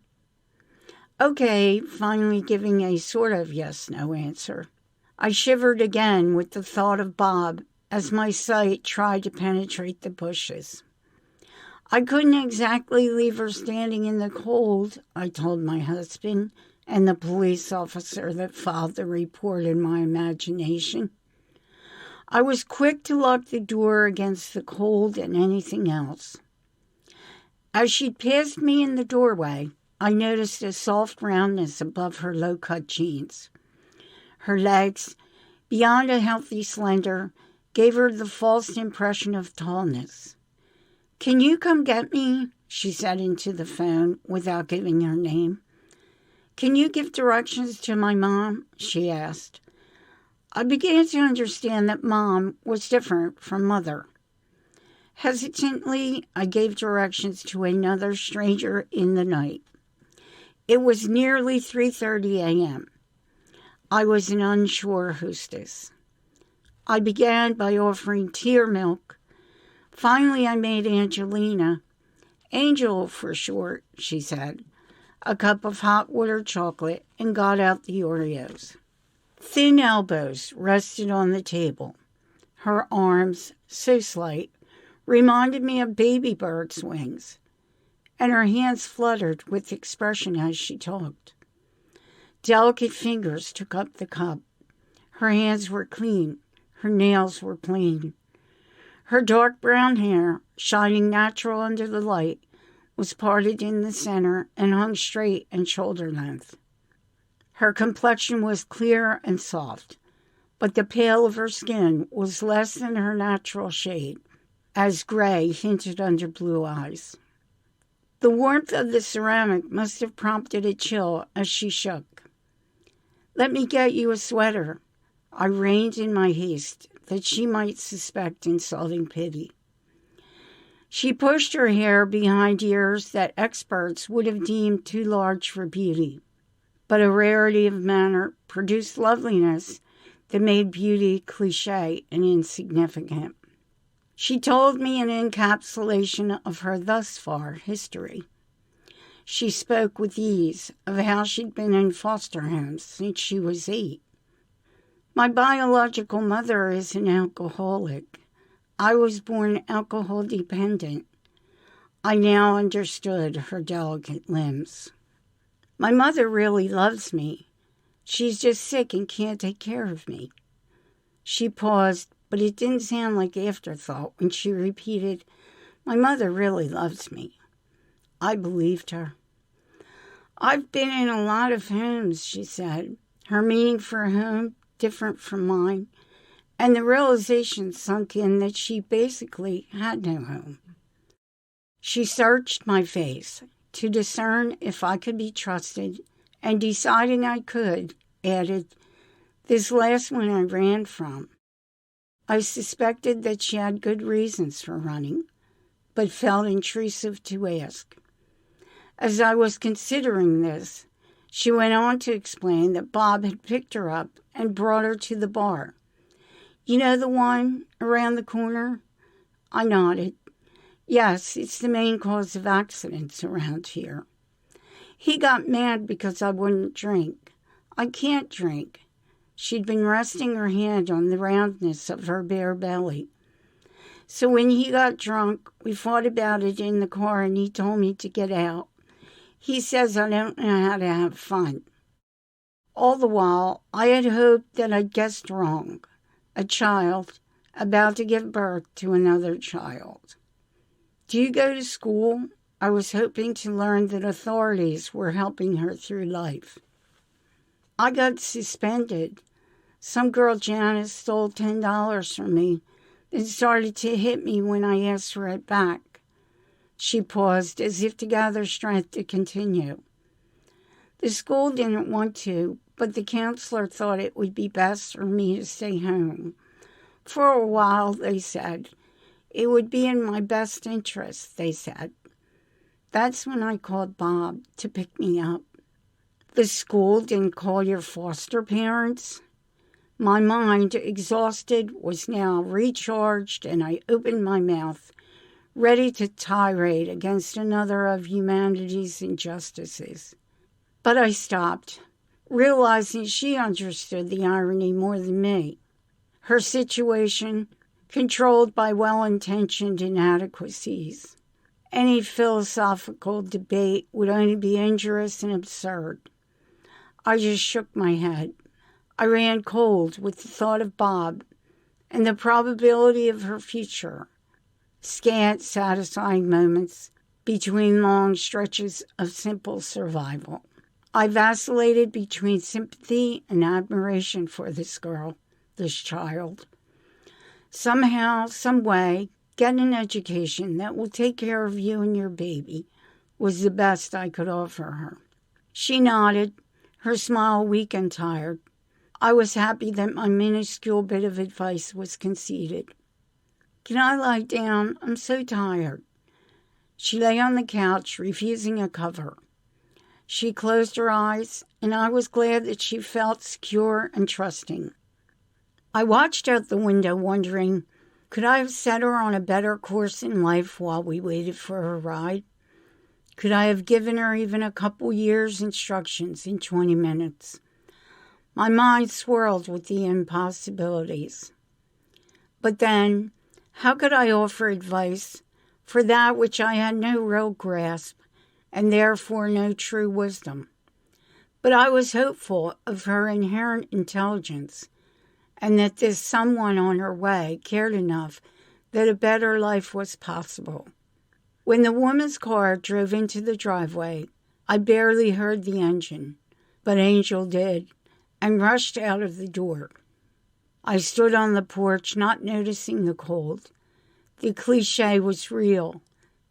"Okay," finally giving a sort of yes-no answer. I shivered again with the thought of Bob as my sight tried to penetrate the bushes. I couldn't exactly leave her standing in the cold, I told my husband and the police officer that filed the report in my imagination. I was quick to lock the door against the cold and anything else. As she passed me in the doorway, I noticed a soft roundness above her low-cut jeans. Her legs, beyond a healthy slender, gave her the false impression of tallness. "Can you come get me?" she said into the phone without giving her name. "Can you give directions to my mom?" she asked. I began to understand that mom was different from mother. Hesitantly, I gave directions to another stranger in the night. It was nearly 3:30 a.m. I was an unsure hostess. I began by offering tea or milk. Finally, I made Angelina, Angel for short, she said, a cup of hot water chocolate and got out the Oreos. Thin elbows rested on the table. Her arms, so slight, reminded me of baby birds' wings, and her hands fluttered with expression as she talked. Delicate fingers took up the cup. Her hands were clean. Her nails were plain. Her dark brown hair, shining natural under the light, was parted in the center and hung straight and shoulder length. Her complexion was clear and soft, but the pale of her skin was less than her natural shade, as gray hinted under blue eyes. The warmth of the ceramic must have prompted a chill as she shook. "Let me get you a sweater." I reined in my haste that she might suspect insulting pity. She pushed her hair behind ears that experts would have deemed too large for beauty, but a rarity of manner produced loveliness that made beauty cliché and insignificant. She told me an encapsulation of her thus far history. She spoke with ease of how she'd been in foster homes since she was 8. "My biological mother is an alcoholic. I was born alcohol dependent." I now understood her delicate limbs. "My mother really loves me. She's just sick and can't take care of me." She paused, but it didn't sound like afterthought when she repeated, "My mother really loves me." I believed her. I've been in a lot of homes, she said, her meaning for home different from mine, and the realization sunk in that she basically had no home. She searched my face to discern if I could be trusted, and deciding I could, added, "This last one I ran from." I suspected that she had good reasons for running, but felt intrusive to ask. As I was considering this, she went on to explain that Bob had picked her up and brought her to the bar. "You know the one around the corner?" I nodded. "Yes, it's the main cause of accidents around here. He got mad because I wouldn't drink. I can't drink." She'd been resting her hand on the roundness of her bare belly. "So when he got drunk, we fought about it in the car and he told me to get out. He says I don't know how to have fun." All the while, I had hoped that I'd guessed wrong. A child about to give birth to another child. "Do you go to school?" I was hoping to learn that authorities were helping her through life. "I got suspended. Some girl, Janice, stole $10 from me, then started to hit me when I asked for it back." She paused as if to gather strength to continue. "The school didn't want to, but the counselor thought it would be best for me to stay home. For a while, they said. It would be in my best interest, they said. That's when I called Bob to pick me up." "The school didn't call your foster parents?" My mind, exhausted, was now recharged, and I opened my mouth, ready to tirade against another of humanity's injustices. But I stopped, realizing she understood the irony more than me. Her situation, controlled by well-intentioned inadequacies. Any philosophical debate would only be injurious and absurd. I just shook my head. I ran cold with the thought of Bob and the probability of her future. Scant, satisfying moments between long stretches of simple survival. I vacillated between sympathy and admiration for this girl, this child. Somehow, some way, get an education that will take care of you and your baby was the best I could offer her. She nodded, her smile weak and tired. I was happy that my minuscule bit of advice was conceded. "Can I lie down? I'm so tired." She lay on the couch, refusing a cover. She closed her eyes, and I was glad that she felt secure and trusting. I watched out the window, wondering, could I have set her on a better course in life while we waited for her ride? Could I have given her even a couple years' instructions in 20 minutes? My mind swirled with the impossibilities. But then, how could I offer advice for that which I had no real grasp and therefore no true wisdom? But I was hopeful of her inherent intelligence and that this someone on her way cared enough that a better life was possible. When the woman's car drove into the driveway, I barely heard the engine, but Angel did, and rushed out of the door. I stood on the porch, not noticing the cold. The cliché was real.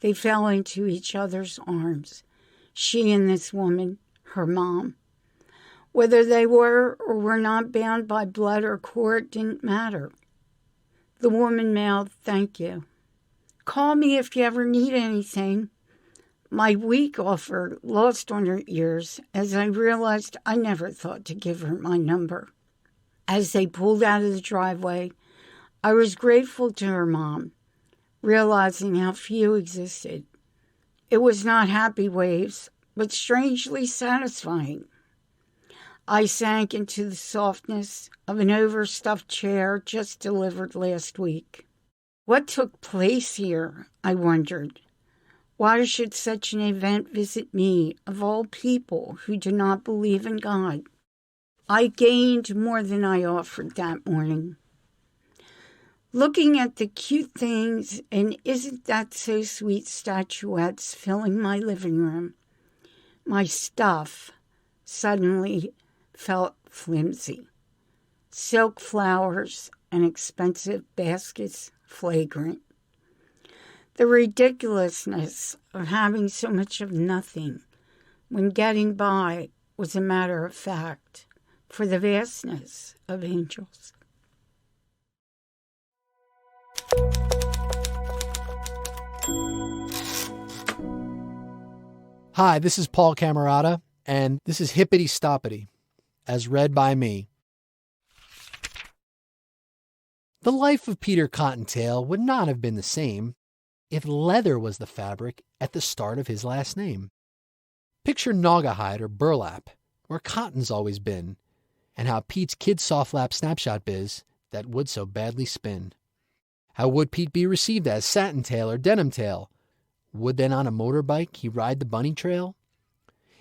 They fell into each other's arms. She and this woman, her mom. Whether they were or were not bound by blood or court didn't matter. The woman mouthed, "Thank you. Call me if you ever need anything." My weak offer lost on her ears as I realized I never thought to give her my number. As they pulled out of the driveway, I was grateful to her mom, realizing how few existed. It was not happy waves, but strangely satisfying. I sank into the softness of an overstuffed chair just delivered last week. What took place here, I wondered. Why should such an event visit me, of all people who do not believe in God? I gained more than I offered that morning. Looking at the cute things and "Isn't That So Sweet" statuettes filling my living room, My stuff suddenly felt flimsy. Silk flowers and expensive baskets flagrant. The ridiculousness of having so much of nothing when getting by was a matter of fact for the vastness of angels. Hi, this is Paul Camerata, and this is Hippity Stoppity, as read by me. The life of Peter Cottontail would not have been the same if leather was the fabric at the start of his last name. Picture Naugahyde or burlap, where cotton's always been, and how Pete's kid soft lap snapshot biz that would so badly spin. How would Pete be received as satin tail or denim tail? Would then on a motorbike he ride the bunny trail?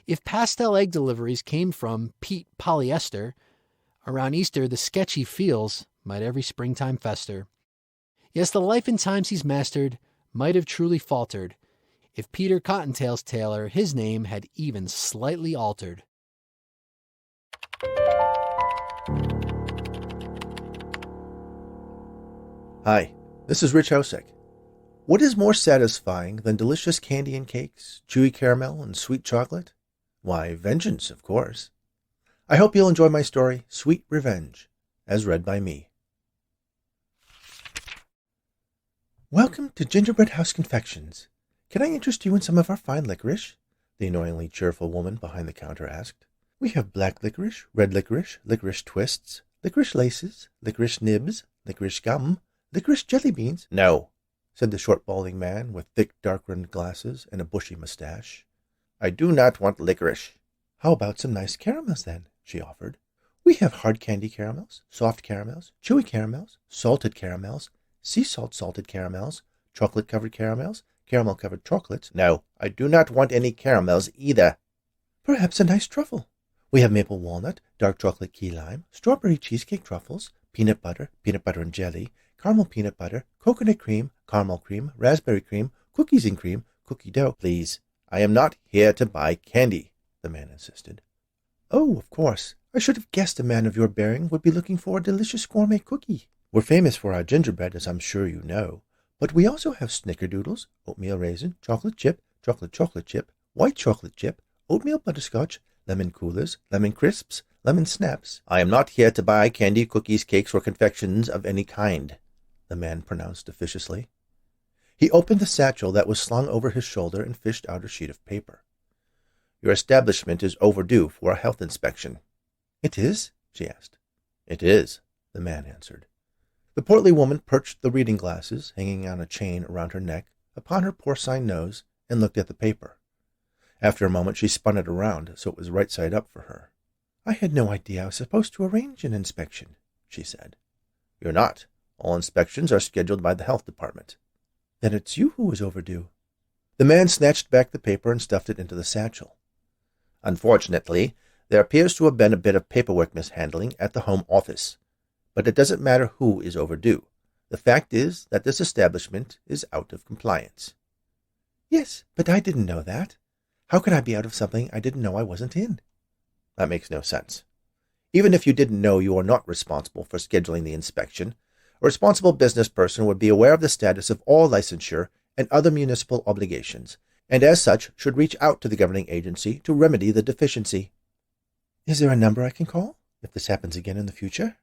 If pastel egg deliveries came from Pete polyester, around Easter the sketchy feels might every springtime fester. Yes, the life and times he's mastered might have truly faltered if Peter Cottontail's tailor his name had even slightly altered. Hi, this is Rich Hosek. What is more satisfying than delicious candy and cakes, chewy caramel, and sweet chocolate? Why, vengeance, of course. I hope you'll enjoy my story, Sweet Revenge, as read by me. Welcome to Gingerbread House Confections. Can I interest you in some of our fine licorice? The annoyingly cheerful woman behind the counter asked. We have black licorice, red licorice, licorice twists, licorice laces, licorice nibs, licorice gum, licorice jelly beans. No, said the short balding man with thick dark-rimmed glasses and a bushy mustache. I do not want licorice. How about some nice caramels then? She offered. We have hard candy caramels, soft caramels, chewy caramels, salted caramels, sea salt salted caramels, chocolate-covered caramels, caramel-covered chocolates. No, I do not want any caramels either. Perhaps a nice truffle. We have maple walnut, dark chocolate key lime, strawberry cheesecake truffles, peanut butter and jelly, caramel peanut butter, coconut cream, caramel cream, raspberry cream, cookies and cream, cookie dough. Please, I am not here to buy candy, the man insisted. Oh, of course. I should have guessed a man of your bearing would be looking for a delicious gourmet cookie. We're famous for our gingerbread, as I'm sure you know, but we also have snickerdoodles, oatmeal raisin, chocolate chip, white chocolate chip, oatmeal butterscotch, lemon coolers, lemon crisps, lemon snaps. I am not here to buy candy, cookies, cakes, or confections of any kind, the man pronounced officiously. He opened the satchel that was slung over his shoulder and fished out a sheet of paper. Your establishment is overdue for a health inspection. It is? She asked. It is, the man answered. The portly woman perched the reading glasses, hanging on a chain around her neck, upon her porcine nose, and looked at the paper. After a moment she spun it around so it was right side up for her. I had no idea I was supposed to arrange an inspection, she said. You're not. All inspections are scheduled by the health department. Then it's you who is overdue. The man snatched back the paper and stuffed it into the satchel. Unfortunately, there appears to have been a bit of paperwork mishandling at the home office. But it doesn't matter who is overdue. The fact is that this establishment is out of compliance. Yes, but I didn't know that. How could I be out of something I didn't know I wasn't in? That makes no sense. Even if you didn't know you are not responsible for scheduling the inspection, a responsible business person would be aware of the status of all licensure and other municipal obligations, and as such should reach out to the governing agency to remedy the deficiency. Is there a number I can call if this happens again in the future?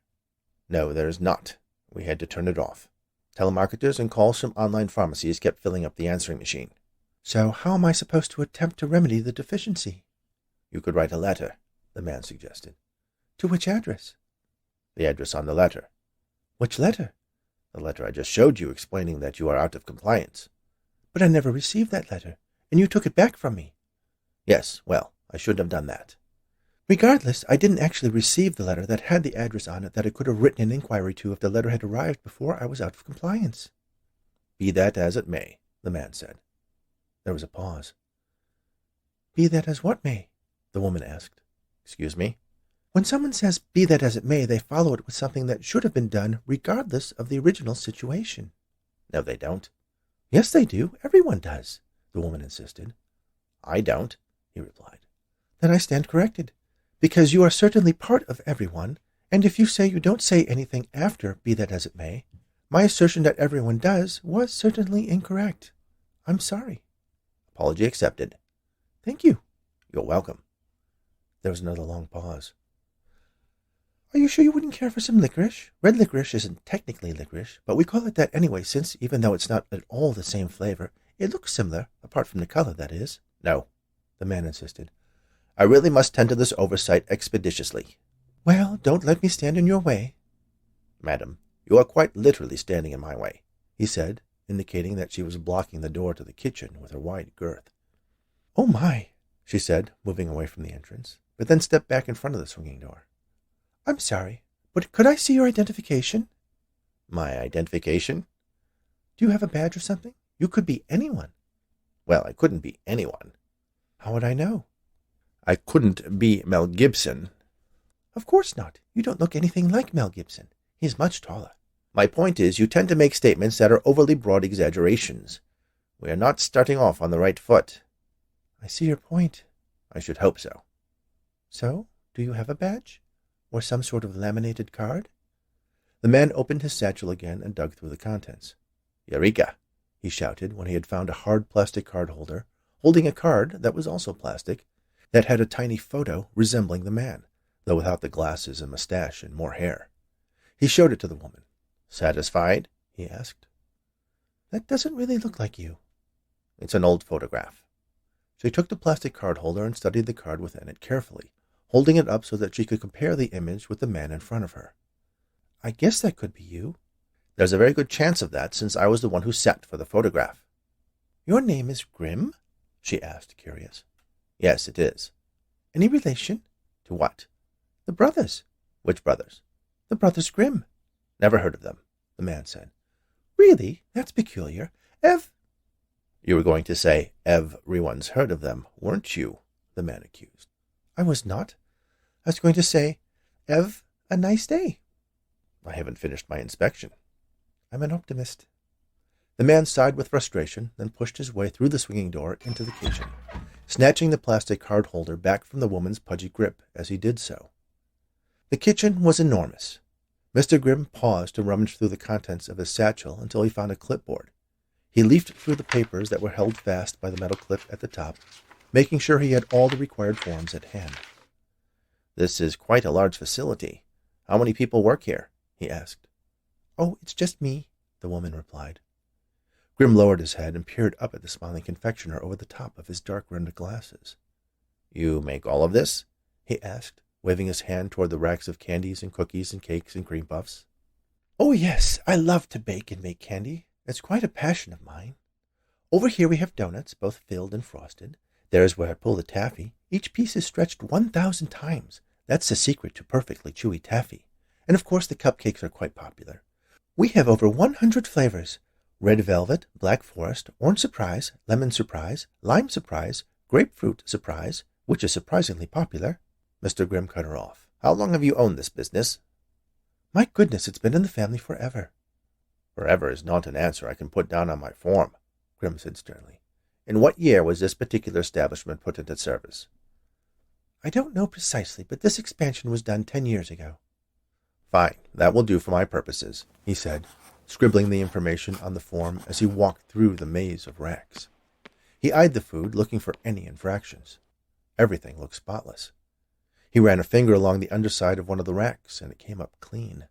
No, there is not. We had to turn it off. Telemarketers and calls from online pharmacies kept filling up the answering machine. So how am I supposed to attempt to remedy the deficiency? You could write a letter, the man suggested. To which address? The address on the letter. Which letter? The letter I just showed you explaining that you are out of compliance. But I never received that letter, and you took it back from me. Yes, well, I shouldn't have done that. Regardless, I didn't actually receive the letter that had the address on it that I could have written an inquiry to if the letter had arrived before I was out of compliance. Be that as it may, the man said. There was a pause. Be that as what may? The woman asked. Excuse me? When someone says, be that as it may, they follow it with something that should have been done regardless of the original situation. No, they don't. Yes, they do. Everyone does, the woman insisted. I don't, he replied. Then I stand corrected, because you are certainly part of everyone, and if you say you don't say anything after, be that as it may, my assertion that everyone does was certainly incorrect. I'm sorry. Apology accepted. Thank you. You're welcome. There was another long pause. Are you sure you wouldn't care for some licorice? Red licorice isn't technically licorice, but we call it that anyway, since, even though it's not at all the same flavor, it looks similar, apart from the color, that is. No, the man insisted. I really must tend to this oversight expeditiously. Well, don't let me stand in your way. Madam, you are quite literally standing in my way, he said, indicating that she was blocking the door to the kitchen with her wide girth. Oh, my, she said, moving away from the entrance, but then stepped back in front of the swinging door. I'm sorry, but could I see your identification? My identification? Do you have a badge or something? You could be anyone. Well, I couldn't be anyone. How would I know? I couldn't be Mel Gibson. Of course not. You don't look anything like Mel Gibson. He's much taller. My point is, you tend to make statements that are overly broad exaggerations. We are not starting off on the right foot. I see your point. I should hope so. So, do you have a badge? Or some sort of laminated card? The man opened his satchel again and dug through the contents. Eureka! He shouted when he had found a hard plastic card holder, holding a card that was also plastic, that had a tiny photo resembling the man, though without the glasses and mustache and more hair. He showed it to the woman. Satisfied? He asked. That doesn't really look like you. It's an old photograph. She took the plastic card holder and studied the card within it carefully, holding it up so that she could compare the image with the man in front of her. I guess that could be you. There's a very good chance of that, since I was the one who sat for the photograph. Your name is Grimm? She asked, curious. Yes, it is. Any relation? To what? The brothers. Which brothers? The brothers Grimm. Never heard of them, the man said. Really? That's peculiar. You were going to say everyone's heard of them, weren't you? The man accused. I was not. I was going to say, a nice day. I haven't finished my inspection. I'm an optimist. The man sighed with frustration, then pushed his way through the swinging door into the kitchen, snatching the plastic card holder back from the woman's pudgy grip as he did so. The kitchen was enormous. Mr. Grimm paused to rummage through the contents of his satchel until he found a clipboard. He leafed through the papers that were held fast by the metal clip at the top, making sure he had all the required forms at hand. This is quite a large facility. How many people work here? He asked. Oh, it's just me, the woman replied. Grimm lowered his head and peered up at the smiling confectioner over the top of his dark-rimmed glasses. You make all of this? He asked, waving his hand toward the racks of candies and cookies and cakes and cream puffs. Oh, yes, I love to bake and make candy. It's quite a passion of mine. Over here we have donuts, both filled and frosted. There's where I pull the taffy. Each piece is stretched 1,000 times. That's the secret to perfectly chewy taffy. And of course the cupcakes are quite popular. We have over 100 flavors. Red velvet, black forest, orange surprise, lemon surprise, lime surprise, grapefruit surprise, which is surprisingly popular. Mr. Grimm cut her off. How long have you owned this business? My goodness, it's been in the family forever. Forever is not an answer I can put down on my form, Grimm said sternly. In what year was this particular establishment put into service? I don't know precisely, but this expansion was done 10 years ago. Fine, that will do for my purposes, he said, scribbling the information on the form as he walked through the maze of racks. He eyed the food, looking for any infractions. Everything looked spotless. He ran a finger along the underside of one of the racks, and it came up clean.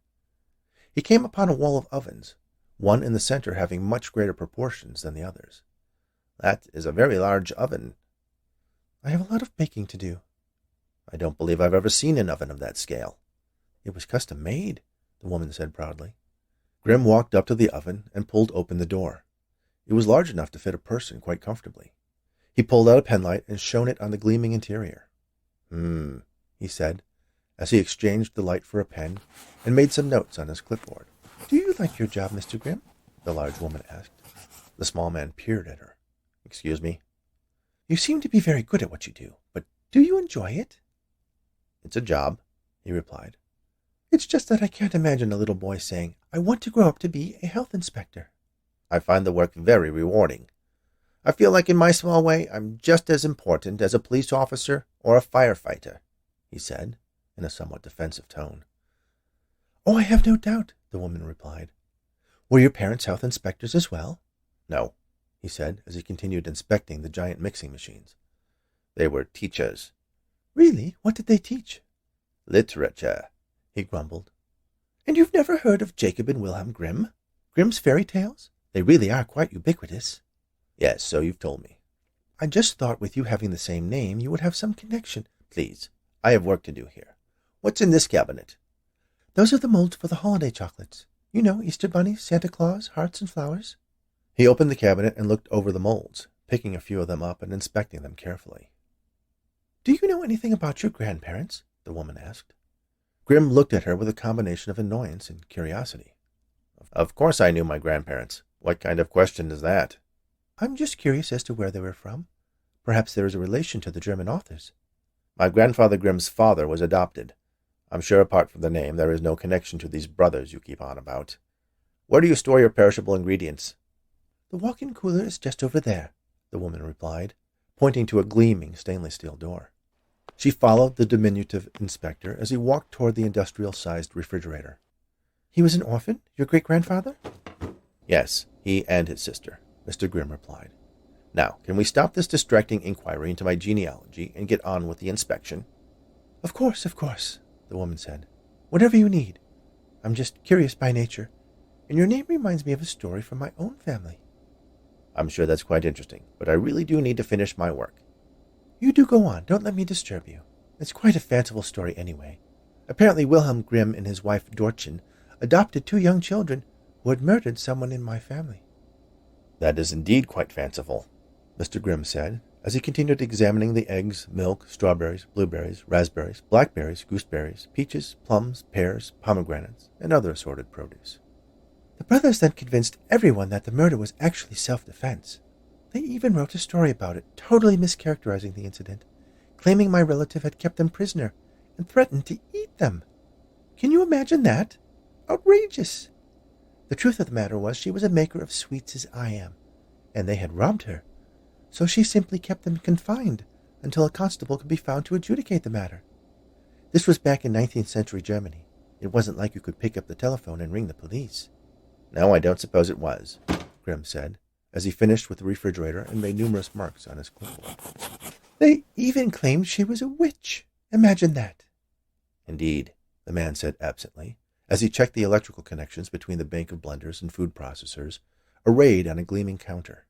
He came upon a wall of ovens, one in the center having much greater proportions than the others. That is a very large oven. I have a lot of baking to do. I don't believe I've ever seen an oven of that scale. It was custom made, the woman said proudly. Grimm walked up to the oven and pulled open the door. It was large enough to fit a person quite comfortably. He pulled out a penlight and shone it on the gleaming interior. He said, as he exchanged the light for a pen and made some notes on his clipboard. Do you like your job, Mr. Grimm? The large woman asked. The small man peered at her. Excuse me? You seem to be very good at what you do, but do you enjoy it? It's a job, he replied. It's just that I can't imagine a little boy saying, I want to grow up to be a health inspector. I find the work very rewarding. I feel like in my small way I'm just as important as a police officer or a firefighter, he said, in a somewhat defensive tone. Oh, I have no doubt, the woman replied. Were your parents health inspectors as well? No, he said, as he continued inspecting the giant mixing machines. They were teachers. Really? What did they teach? Literature, he grumbled. And you've never heard of Jacob and Wilhelm Grimm? Grimm's fairy tales? They really are quite ubiquitous. Yes, so you've told me. I just thought with you having the same name you would have some connection. Please, I have work to do here. What's in this cabinet? Those are the molds for the holiday chocolates. You know, Easter bunnies, Santa Claus, hearts and flowers. He opened the cabinet and looked over the molds, picking a few of them up and inspecting them carefully. Do you know anything about your grandparents? The woman asked. Grimm looked at her with a combination of annoyance and curiosity. Of course I knew my grandparents. What kind of question is that? I'm just curious as to where they were from. Perhaps there is a relation to the German authors. My grandfather Grimm's father was adopted. I'm sure apart from the name there is no connection to these brothers you keep on about. Where do you store your perishable ingredients? The walk-in cooler is just over there, the woman replied, pointing to a gleaming stainless steel door. She followed the diminutive inspector as he walked toward the industrial-sized refrigerator. He was an orphan, your great-grandfather? Yes, he and his sister, Mr. Grimm replied. Now, can we stop this distracting inquiry into my genealogy and get on with the inspection? Of course, the woman said. Whatever you need. I'm just curious by nature, and your name reminds me of a story from my own family. I'm sure that's quite interesting, but I really do need to finish my work. You do go on. Don't let me disturb you. It's quite a fanciful story anyway. Apparently Wilhelm Grimm and his wife Dortchen adopted 2 young children who had murdered someone in my family. That is indeed quite fanciful, Mr. Grimm said, as he continued examining the eggs, milk, strawberries, blueberries, raspberries, blackberries, gooseberries, peaches, plums, pears, pomegranates, and other assorted produce. The brothers then convinced everyone that the murder was actually self-defense. They even wrote a story about it, totally mischaracterizing the incident, claiming my relative had kept them prisoner and threatened to eat them. Can you imagine that? Outrageous! The truth of the matter was she was a maker of sweets as I am, and they had robbed her. So she simply kept them confined until a constable could be found to adjudicate the matter. This was back in 19th century Germany. It wasn't like you could pick up the telephone and ring the police. No, I don't suppose it was, Grimm said, as he finished with the refrigerator and made numerous marks on his clipboard. They even claimed she was a witch. Imagine that. Indeed, the man said absently, as he checked the electrical connections between the bank of blenders and food processors, arrayed on a gleaming counter.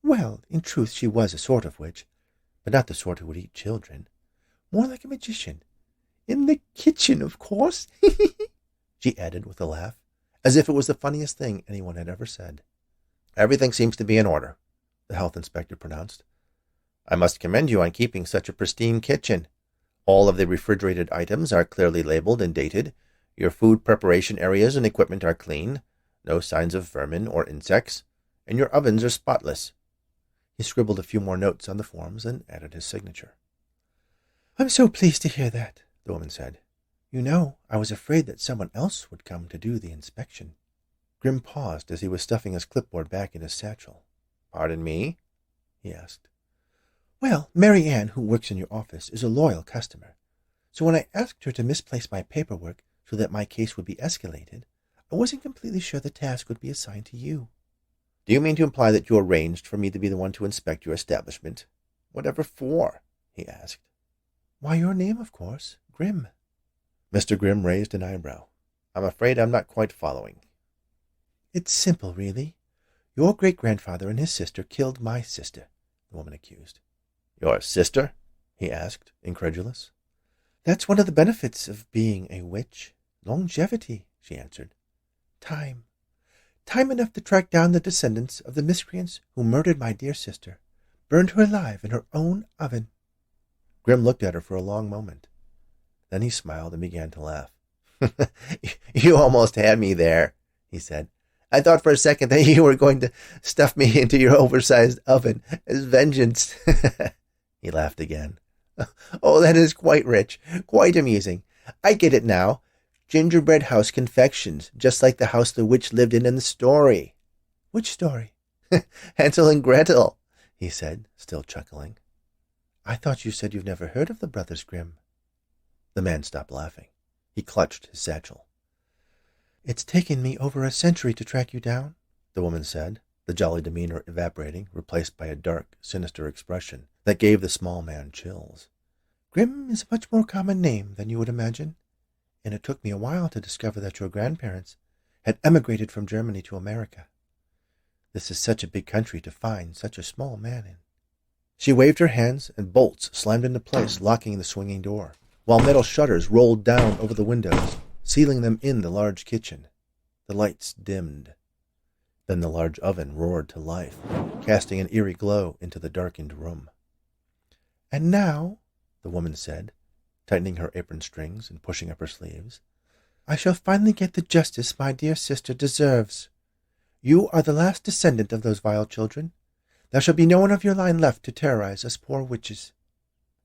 Well, in truth she was a sort of witch, but not the sort who would eat children. More like a magician. In the kitchen, of course, she added with a laugh, as if it was the funniest thing anyone had ever said. Everything seems to be in order, the health inspector pronounced. I must commend you on keeping such a pristine kitchen. All of the refrigerated items are clearly labeled and dated. Your food preparation areas and equipment are clean, no signs of vermin or insects, and your ovens are spotless. He scribbled a few more notes on the forms and added his signature. I'm so pleased to hear that, the woman said. You know, I was afraid that someone else would come to do the inspection. Grimm paused as he was stuffing his clipboard back in his satchel. Pardon me? He asked. Well, Mary Ann, who works in your office, is a loyal customer. So when I asked her to misplace my paperwork so that my case would be escalated, I wasn't completely sure the task would be assigned to you. Do you mean to imply that you arranged for me to be the one to inspect your establishment? Whatever for? He asked. Why, your name, of course. Grimm. Mr. Grimm raised an eyebrow. I'm afraid I'm not quite following. It's simple, really. Your great-grandfather and his sister killed my sister, the woman accused. Your sister? He asked, incredulous. That's one of the benefits of being a witch. Longevity, she answered. Time. Time enough to track down the descendants of the miscreants who murdered my dear sister, burned her alive in her own oven. Grimm looked at her for a long moment. Then he smiled and began to laugh. You almost had me there, he said. I thought for a second that you were going to stuff me into your oversized oven as vengeance. He laughed again. Oh, that is quite rich, quite amusing. I get it now. Gingerbread house confections, just like the house the witch lived in the story. Which story? Hansel and Gretel. he said, still chuckling. I thought you said you've never heard of the Brothers Grimm. The man stopped laughing. He clutched his satchel. It's taken me over a century to track you down, the woman said, the jolly demeanor evaporating, replaced by a dark, sinister expression that gave the small man chills. Grimm is a much more common name than you would imagine, and it took me a while to discover that your grandparents had emigrated from Germany to America. This is such a big country to find such a small man in. She waved her hands, and bolts slammed into place, locking the swinging door, while metal shutters rolled down over the windows, sealing them in the large kitchen. The lights dimmed. Then the large oven roared to life, casting an eerie glow into the darkened room. And now, the woman said, tightening her apron strings and pushing up her sleeves, I shall finally get the justice my dear sister deserves. You are the last descendant of those vile children. There shall be no one of your line left to terrorize us poor witches.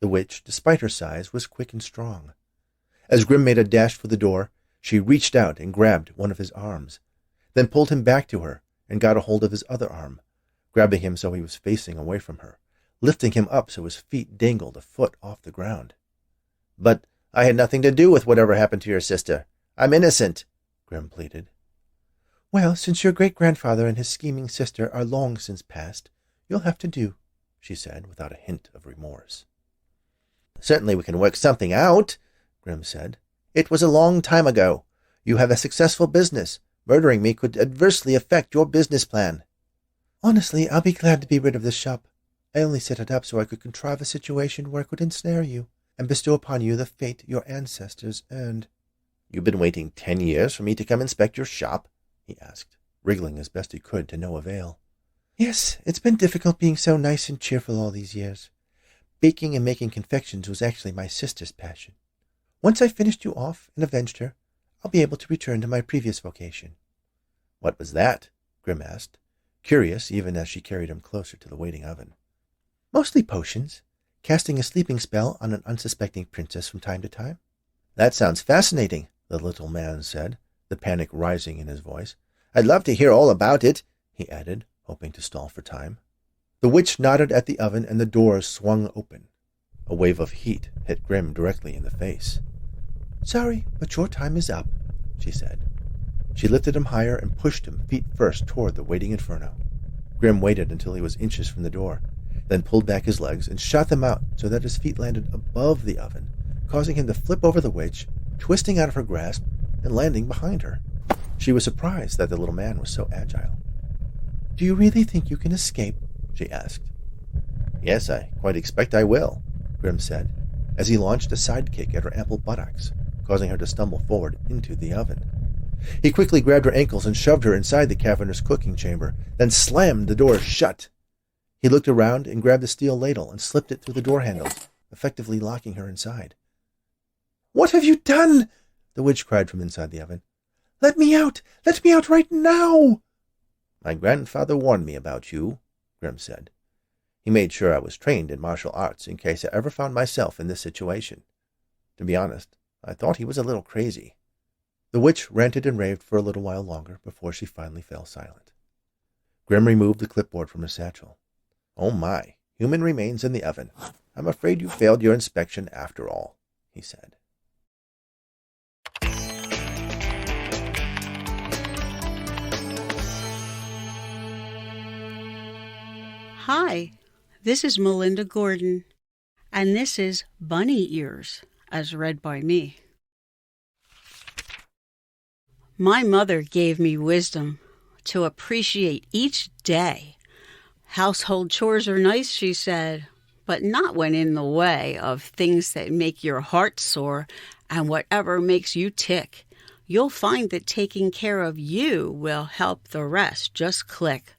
The witch, despite her size, was quick and strong. As Grimm made a dash for the door, she reached out and grabbed one of his arms, then pulled him back to her and got a hold of his other arm, grabbing him so he was facing away from her, lifting him up so his feet dangled a foot off the ground. But I had nothing to do with whatever happened to your sister. I'm innocent, Grimm pleaded. Well, since your great-grandfather and his scheming sister are long since passed, you'll have to do, she said, without a hint of remorse. Certainly we can work something out, Grimm said. It was a long time ago. You have a successful business. Murdering me could adversely affect your business plan. Honestly, I'll be glad to be rid of this shop. I only set it up so I could contrive a situation where I could ensnare you and bestow upon you the fate your ancestors earned. You've been waiting 10 years for me to come inspect your shop? He asked, wriggling as best he could to no avail. Yes, it's been difficult being so nice and cheerful all these years. Baking and making confections was actually my sister's passion. Once I finished you off and avenged her, I'll be able to return to my previous vocation. What was that? Grimm asked, curious even as she carried him closer to the waiting oven. Mostly potions, casting a sleeping spell on an unsuspecting princess from time to time. That sounds fascinating, the little man said, the panic rising in his voice. I'd love to hear all about it, he added, hoping to stall for time. The witch nodded at the oven, and the doors swung open. A wave of heat hit Grimm directly in the face. Sorry, but your time is up, she said. She lifted him higher and pushed him feet first toward the waiting inferno. Grimm waited until he was inches from the door, then pulled back his legs and shot them out so that his feet landed above the oven, causing him to flip over the witch, twisting out of her grasp and landing behind her. She was surprised that the little man was so agile. Do you really think you can escape? She asked. Yes, I quite expect I will, Grimm said, as he launched a sidekick at her ample buttocks, causing her to stumble forward into the oven. He quickly grabbed her ankles and shoved her inside the cavernous cooking chamber, then slammed the door shut. He looked around and grabbed the steel ladle and slipped it through the door handles, effectively locking her inside. What have you done? The witch cried from inside the oven. Let me out! Let me out right now! My grandfather warned me about you, Grimm said. He made sure I was trained in martial arts in case I ever found myself in this situation. To be honest, I thought he was a little crazy. The witch ranted and raved for a little while longer before she finally fell silent. Grimm removed the clipboard from his satchel. Oh my, human remains in the oven. I'm afraid you failed your inspection after all, he said. Hi, this is Melinda Gordon, and this is Bunny Ears, as read by me. My mother gave me wisdom to appreciate each day. Household chores are nice, she said, but not when in the way of things that make your heart soar and whatever makes you tick. You'll find that taking care of you will help the rest just click.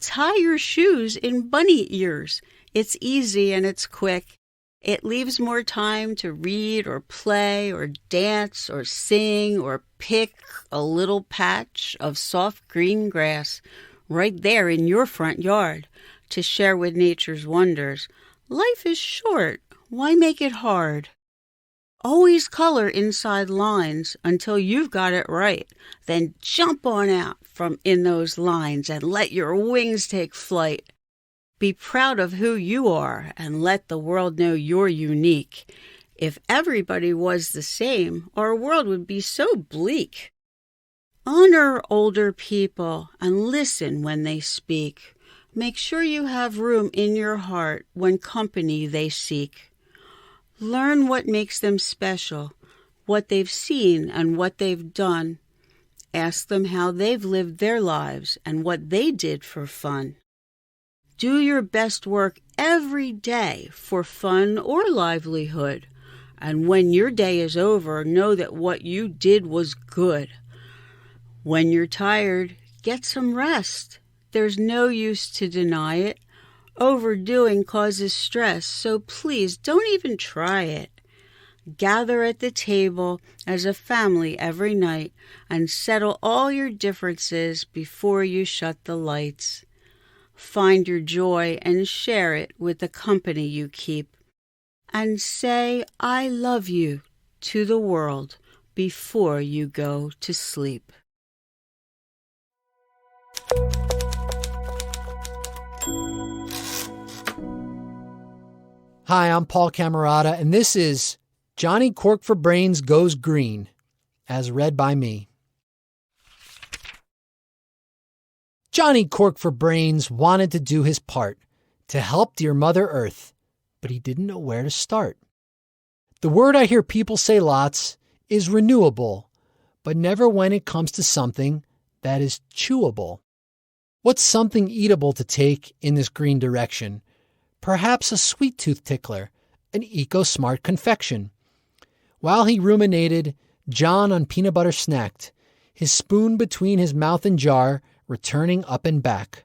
Tie your shoes in bunny ears. It's easy and it's quick. It leaves more time to read or play or dance or sing or pick a little patch of soft green grass right there in your front yard to share with nature's wonders. Life is short. Why make it hard? Always color inside lines until you've got it right. Then jump on out from in those lines and let your wings take flight. Be proud of who you are and let the world know you're unique. If everybody was the same, our world would be so bleak. Honor older people and listen when they speak. Make sure you have room in your heart when company they seek. Learn what makes them special, what they've seen and what they've done. Ask them how they've lived their lives and what they did for fun. Do your best work every day for fun or livelihood. And when your day is over, know that what you did was good. When you're tired, get some rest. There's no use to deny it. Overdoing causes stress, so please don't even try it. Gather at the table as a family every night and settle all your differences before you shut the lights. Find your joy and share it with the company you keep. And say, I love you to the world before you go to sleep. Hi, I'm Paul Camerata, and this is Johnny Cork for Brains Goes Green, as read by me. Johnny Cork for Brains wanted to do his part to help dear Mother Earth, but he didn't know where to start. The word I hear people say lots is renewable, but never when it comes to something that is chewable. What's something eatable to take in this green direction? Perhaps a sweet tooth tickler, an eco-smart confection. While he ruminated, John on peanut butter snacked, his spoon between his mouth and jar, returning up and back.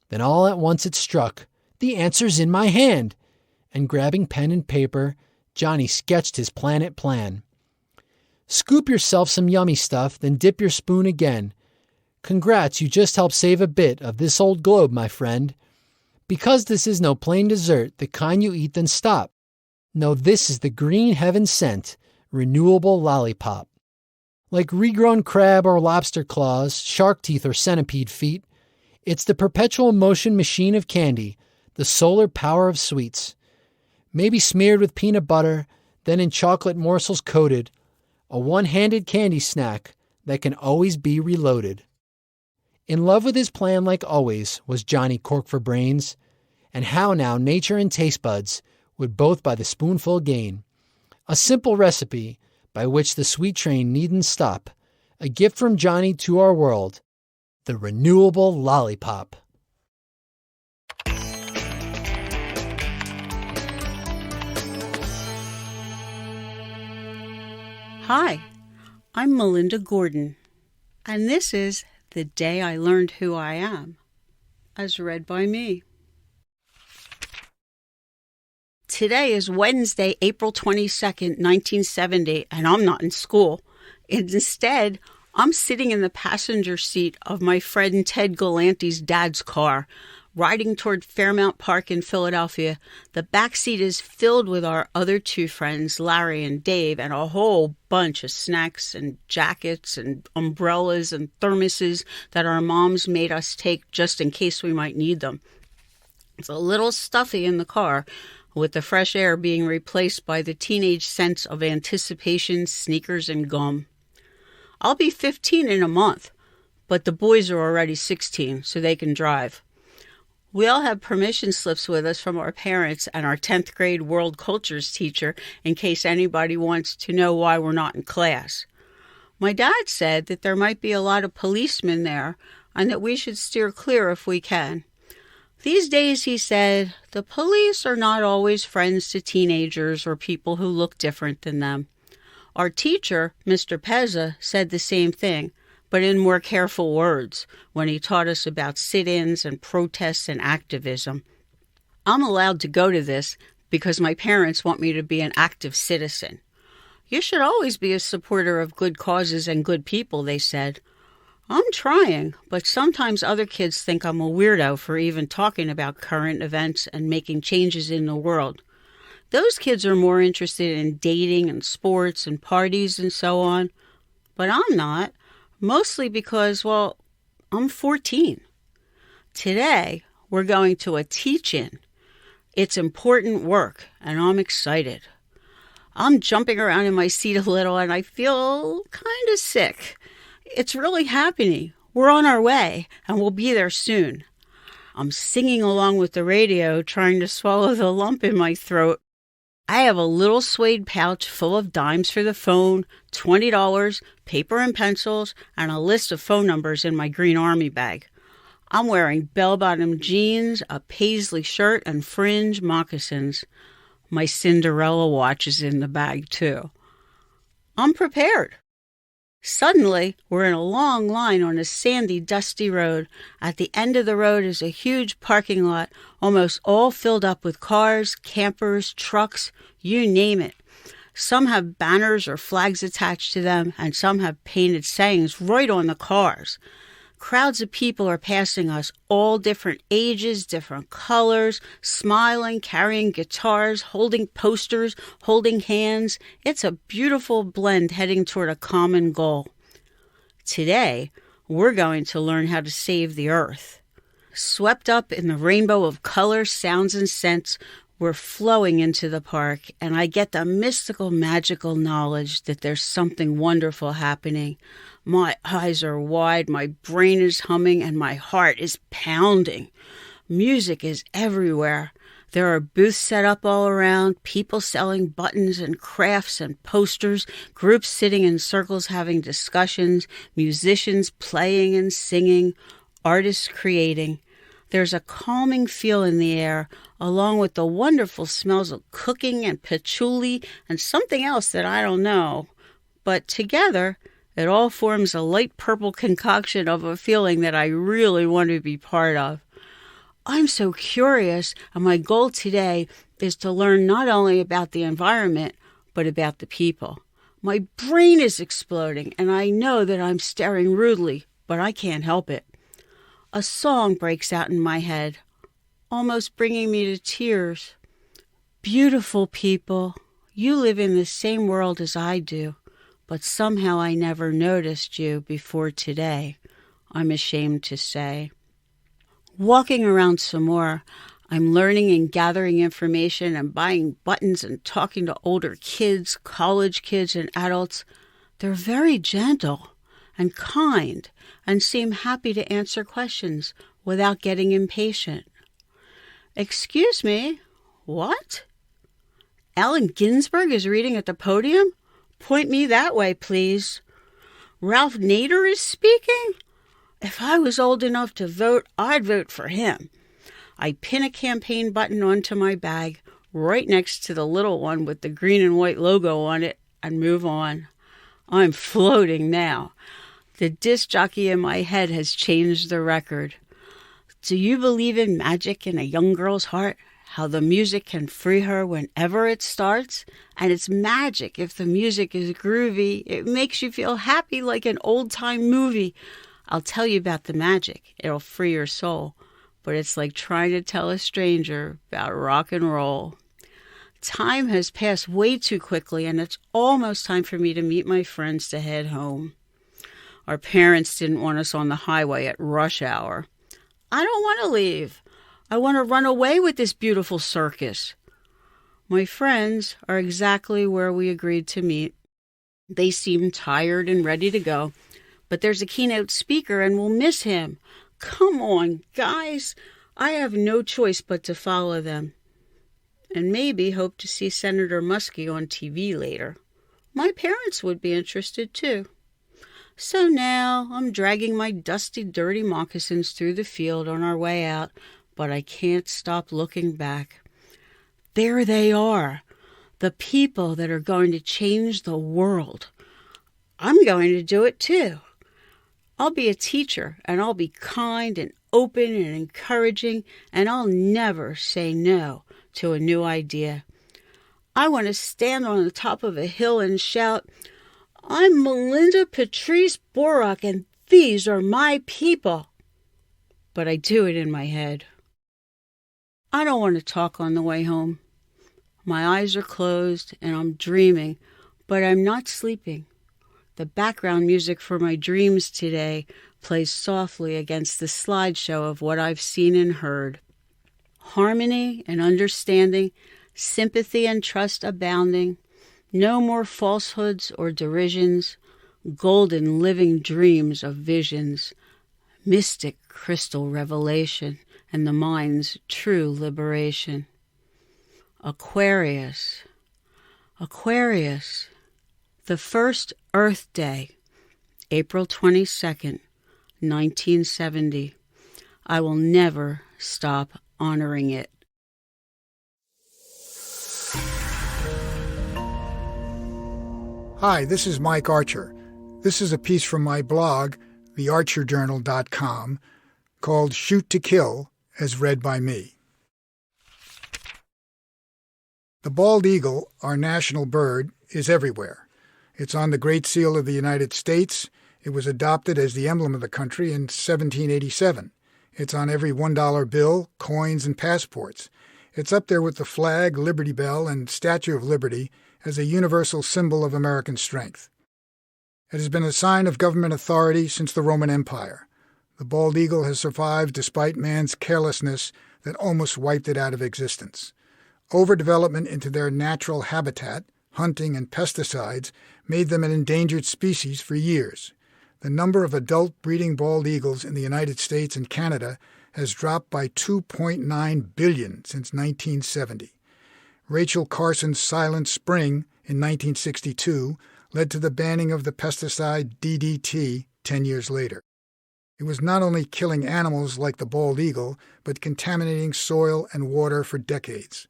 Then all at once it struck, the answer's in my hand. And grabbing pen and paper, Johnny sketched his planet plan. Scoop yourself some yummy stuff, then dip your spoon again. Congrats, you just helped save a bit of this old globe, my friend. Because this is no plain dessert, the kind you eat then stop. No, this is the green heaven sent, renewable lollipop. Like regrown crab or lobster claws, shark teeth or centipede feet, it's the perpetual motion machine of candy, the solar power of sweets. Maybe smeared with peanut butter, then in chocolate morsels coated, a one-handed candy snack that can always be reloaded. In love with his plan like always was Johnny Cork for Brains, and how now nature and taste buds would both by the spoonful gain. A simple recipe by which the sweet train needn't stop, a gift from Johnny to our world, the renewable lollipop. Hi, I'm Melinda Gordon, and this is The Day I Learned Who I Am, as read by me. Today is Wednesday, April 22nd, 1970, and I'm not in school. Instead, I'm sitting in the passenger seat of my friend Ted Galante's dad's car, riding toward Fairmount Park in Philadelphia. The back seat is filled with our other two friends, Larry and Dave, and a whole bunch of snacks and jackets and umbrellas and thermoses that our moms made us take just in case we might need them. It's a little stuffy in the car, with the fresh air being replaced by the teenage sense of anticipation, sneakers, and gum. I'll be 15 in a month, but the boys are already 16, so they can drive. We all have permission slips with us from our parents and our 10th grade world cultures teacher in case anybody wants to know why we're not in class. My dad said that there might be a lot of policemen there and that we should steer clear if we can. These days, he said, the police are not always friends to teenagers or people who look different than them. Our teacher, Mr. Pezza, said the same thing, but in more careful words, when he taught us about sit-ins and protests and activism. I'm allowed to go to this because my parents want me to be an active citizen. You should always be a supporter of good causes and good people, they said. I'm trying, but sometimes other kids think I'm a weirdo for even talking about current events and making changes in the world. Those kids are more interested in dating and sports and parties and so on, but I'm not. Mostly because, well, I'm 14. Today, we're going to a teach-in. It's important work, and I'm excited. I'm jumping around in my seat a little, and I feel kind of sick. It's really happening. We're on our way, and we'll be there soon. I'm singing along with the radio, trying to swallow the lump in my throat. I have a little suede pouch full of dimes for the phone, $20, paper and pencils, and a list of phone numbers in my green army bag. I'm wearing bell-bottom jeans, a paisley shirt, and fringe moccasins. My Cinderella watch is in the bag, too. I'm prepared. Suddenly, we're in a long line on a sandy, dusty road. At the end of the road is a huge parking lot, almost all filled up with cars, campers, trucks, you name it. Some have banners or flags attached to them, and some have painted sayings right on the cars. Crowds of people are passing us, all different ages, different colors, smiling, carrying guitars, holding posters, holding hands. It's a beautiful blend heading toward a common goal. Today, we're going to learn how to save the earth. Swept up in the rainbow of colors, sounds, and scents, we're flowing into the park, and I get the mystical, magical knowledge that there's something wonderful happening. My eyes are wide, my brain is humming, and my heart is pounding. Music is everywhere. There are booths set up all around, people selling buttons and crafts and posters, groups sitting in circles having discussions, musicians playing and singing, artists creating. There's a calming feel in the air, along with the wonderful smells of cooking and patchouli and something else that I don't know. But together, it all forms a light purple concoction of a feeling that I really want to be part of. I'm so curious, and my goal today is to learn not only about the environment, but about the people. My brain is exploding, and I know that I'm staring rudely, but I can't help it. A song breaks out in my head, almost bringing me to tears. Beautiful people, you live in the same world as I do, but somehow I never noticed you before today, I'm ashamed to say. Walking around some more, I'm learning and gathering information and buying buttons and talking to older kids, college kids, and adults. They're very gentle and kind and seem happy to answer questions without getting impatient. Excuse me, what? Allen Ginsberg is reading at the podium? Point me that way, please. Ralph Nader is speaking? If I was old enough to vote, I'd vote for him. I pin a campaign button onto my bag, right next to the little one with the green and white logo on it, and move on. I'm floating now. The disc jockey in my head has changed the record. Do you believe in magic in a young girl's heart? How the music can free her whenever it starts? And it's magic. If the music is groovy, it makes you feel happy like an old-time movie. I'll tell you about the magic. It'll free your soul. But it's like trying to tell a stranger about rock and roll. Time has passed way too quickly, and it's almost time for me to meet my friends to head home. Our parents didn't want us on the highway at rush hour. I don't want to leave. I want to run away with this beautiful circus. My friends are exactly where we agreed to meet. They seem tired and ready to go, but there's a keynote speaker and we'll miss him. Come on, guys. I have no choice but to follow them. And maybe hope to see Senator Muskie on TV later. My parents would be interested too. So now I'm dragging my dusty, dirty moccasins through the field on our way out, but I can't stop looking back. There they are, the people that are going to change the world. I'm going to do it too. I'll be a teacher, and I'll be kind and open and encouraging, and I'll never say no to a new idea. I want to stand on the top of a hill and shout, I'm Melinda Patrice Borak, and these are my people. But I do it in my head. I don't want to talk on the way home. My eyes are closed and I'm dreaming, but I'm not sleeping. The background music for my dreams today plays softly against the slideshow of what I've seen and heard. Harmony and understanding, sympathy and trust abounding, no more falsehoods or derisions, golden living dreams of visions, mystic crystal revelation, and the mind's true liberation. Aquarius, Aquarius, the first Earth Day, April 22nd, 1970. I will never stop honoring it. Hi, this is Mike Archer. This is a piece from my blog, thearcherjournal.com, called Shoot to Kill, as read by me. The bald eagle, our national bird, is everywhere. It's on the Great Seal of the United States. It was adopted as the emblem of the country in 1787. It's on every $1 bill, coins, and passports. It's up there with the flag, Liberty Bell, and Statue of Liberty as a universal symbol of American strength. It has been a sign of government authority since the Roman Empire. The bald eagle has survived despite man's carelessness that almost wiped it out of existence. Overdevelopment into their natural habitat, hunting and pesticides, made them an endangered species for years. The number of adult breeding bald eagles in the United States and Canada has dropped by 2.9 billion since 1970. Rachel Carson's Silent Spring in 1962 led to the banning of the pesticide DDT 10 years later. It was not only killing animals like the bald eagle, but contaminating soil and water for decades.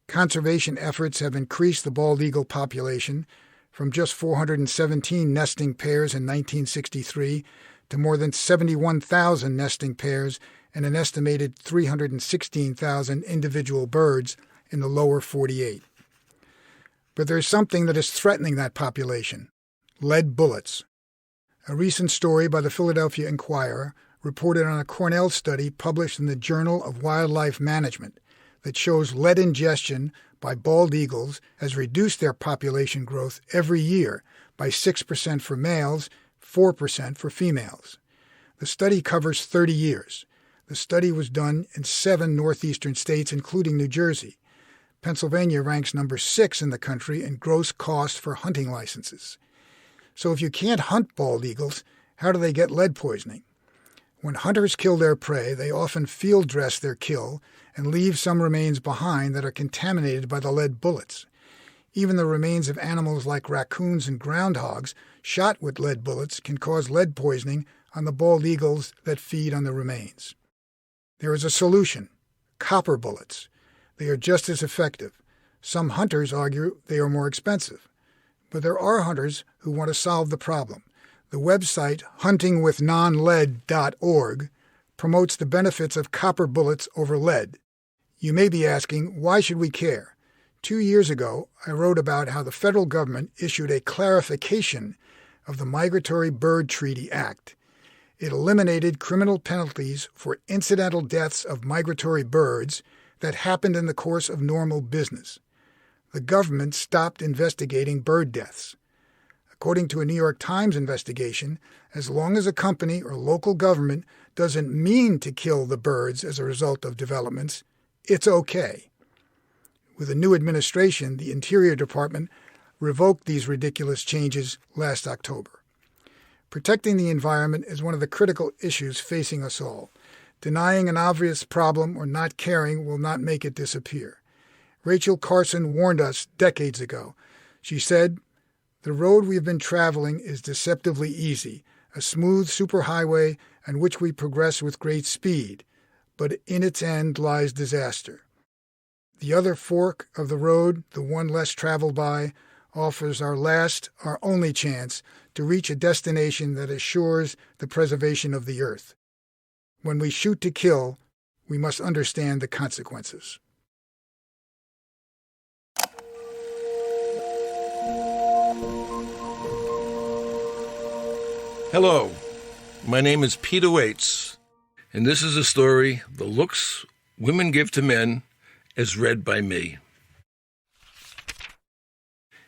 Conservation efforts have increased the bald eagle population from just 417 nesting pairs in 1963 to more than 71,000 nesting pairs and an estimated 316,000 individual birds in the lower 48. But there's something that is threatening that population: lead bullets. A recent story by the Philadelphia Inquirer reported on a Cornell study published in the Journal of Wildlife Management that shows lead ingestion by bald eagles has reduced their population growth every year by 6% for males, 4% for females. The study covers 30 years. The study was done in 7 northeastern states, including New Jersey. Pennsylvania ranks number 6 in the country in gross cost for hunting licenses. So if you can't hunt bald eagles, how do they get lead poisoning? When hunters kill their prey, they often field dress their kill and leave some remains behind that are contaminated by the lead bullets. Even the remains of animals like raccoons and groundhogs shot with lead bullets can cause lead poisoning on the bald eagles that feed on the remains. There is a solution: copper bullets. They are just as effective. Some hunters argue they are more expensive. But there are hunters who want to solve the problem. The website huntingwithnonlead.org promotes the benefits of copper bullets over lead. You may be asking, why should we care? 2 years ago, I wrote about how the federal government issued a clarification of the Migratory Bird Treaty Act. It eliminated criminal penalties for incidental deaths of migratory birds that happened in the course of normal business. The government stopped investigating bird deaths. According to a New York Times investigation, as long as a company or local government doesn't mean to kill the birds as a result of developments, it's okay. With a new administration, the Interior Department revoked these ridiculous changes last October. Protecting the environment is one of the critical issues facing us all. Denying an obvious problem or not caring will not make it disappear. Rachel Carson warned us decades ago. She said, "The road we've been traveling is deceptively easy, a smooth superhighway on which we progress with great speed, but in its end lies disaster. The other fork of the road, the one less traveled by, offers our only chance to reach a destination that assures the preservation of the earth. When we shoot to kill, we must understand the consequences." Hello, my name is Peter Waits, and this is a story, The Looks Women Give to Men, as read by me.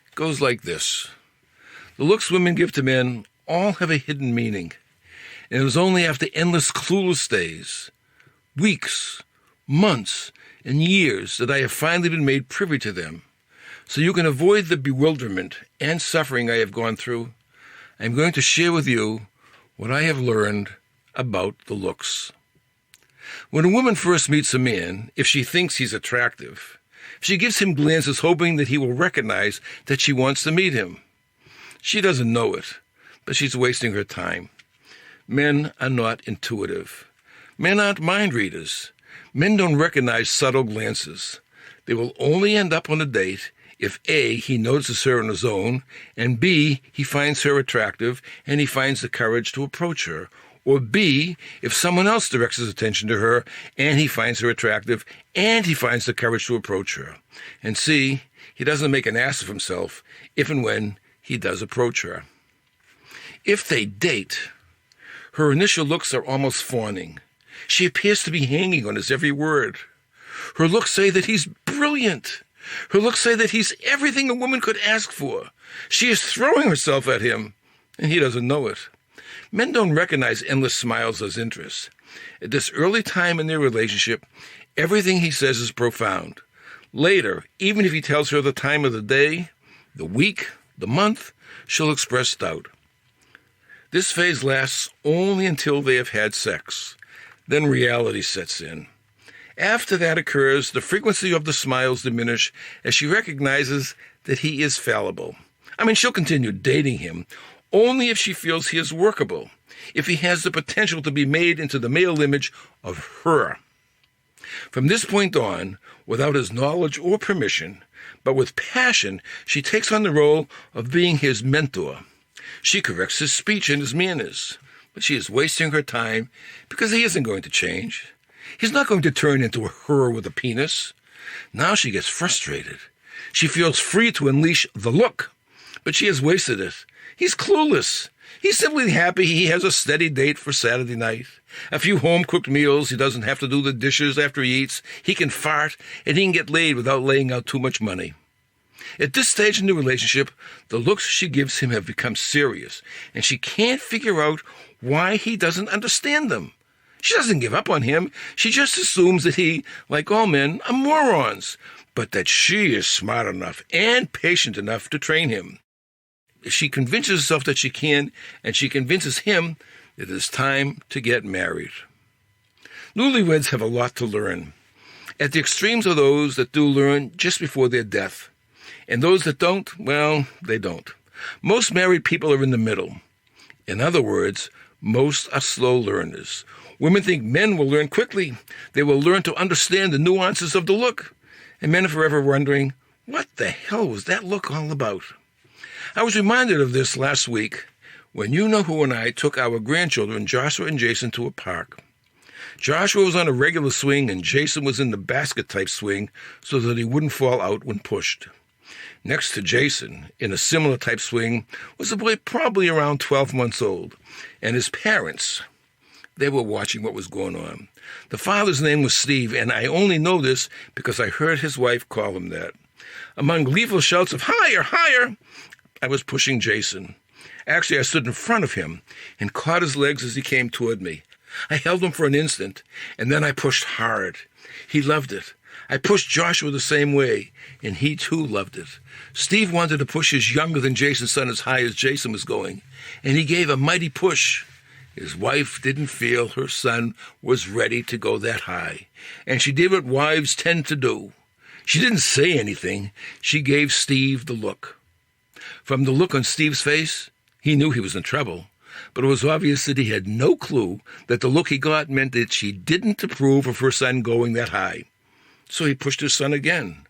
It goes like this. The looks women give to men all have a hidden meaning, And it was only after endless clueless days, weeks, months, and years that I have finally been made privy to them. So you can avoid the bewilderment and suffering I have gone through, I'm going to share with you what I have learned about the looks. When a woman first meets a man, if she thinks he's attractive, she gives him glances hoping that he will recognize that she wants to meet him. She doesn't know it, but she's wasting her time. Men are not intuitive. Men aren't mind readers. Men don't recognize subtle glances. They will only end up on a date if A, he notices her on his own, and B, he finds her attractive and he finds the courage to approach her, or B, if someone else directs his attention to her and he finds her attractive and he finds the courage to approach her, and C, he doesn't make an ass of himself if and when he does approach her. If they date, her initial looks are almost fawning. She appears to be hanging on his every word. Her looks say that he's brilliant. Her looks say that he's everything a woman could ask for. She is throwing herself at him, and he doesn't know it. Men don't recognize endless smiles as interest. At this early time in their relationship, everything he says is profound. Later, even if he tells her the time of the day, the week, the month, she'll express doubt. This phase lasts only until they have had sex. Then reality sets in. After that occurs, the frequency of the smiles diminish as she recognizes that he is fallible. She'll continue dating him only if she feels he is workable, if he has the potential to be made into the male image of her. From this point on, without his knowledge or permission, but with passion, she takes on the role of being his mentor. She corrects his speech and his manners, but she is wasting her time because he isn't going to change. He's not going to turn into a her with a penis. Now she gets frustrated. She feels free to unleash the look, but she has wasted it. He's clueless. He's simply happy he has a steady date for Saturday night. A few home-cooked meals. He doesn't have to do the dishes after he eats. He can fart, and he can get laid without laying out too much money. At this stage in the relationship, the looks she gives him have become serious, and she can't figure out why he doesn't understand them. She doesn't give up on him. She just assumes that he, like all men, are morons, but that she is smart enough and patient enough to train him. She convinces herself that she can, and she convinces him that it is time to get married. Newlyweds have a lot to learn. At the extremes are those that do learn just before their death, and those that don't, well, they don't. Most married people are in the middle. In other words, most are slow learners. Women think men will learn quickly. They will learn to understand the nuances of the look. And men are forever wondering, what the hell was that look all about? I was reminded of this last week when You-Know-Who and I took our grandchildren, Joshua and Jason, to a park. Joshua was on a regular swing and Jason was in the basket-type swing so that he wouldn't fall out when pushed. Next to Jason, in a similar type swing, was a boy probably around 12 months old, and his parents. They were watching what was going on. The father's name was Steve, and I only know this because I heard his wife call him that. Among gleeful shouts of, "Higher, higher!" I was pushing Jason. Actually, I stood in front of him and caught his legs as he came toward me. I held him for an instant, and then I pushed hard. He loved it. I pushed Joshua the same way, and he too loved it. Steve wanted to push his younger-than-Jason son as high as Jason was going, and he gave a mighty push. His wife didn't feel her son was ready to go that high, and she did what wives tend to do. She didn't say anything. She gave Steve the look. From the look on Steve's face, he knew he was in trouble, but it was obvious that he had no clue that the look he got meant that she didn't approve of her son going that high. So he pushed his son again.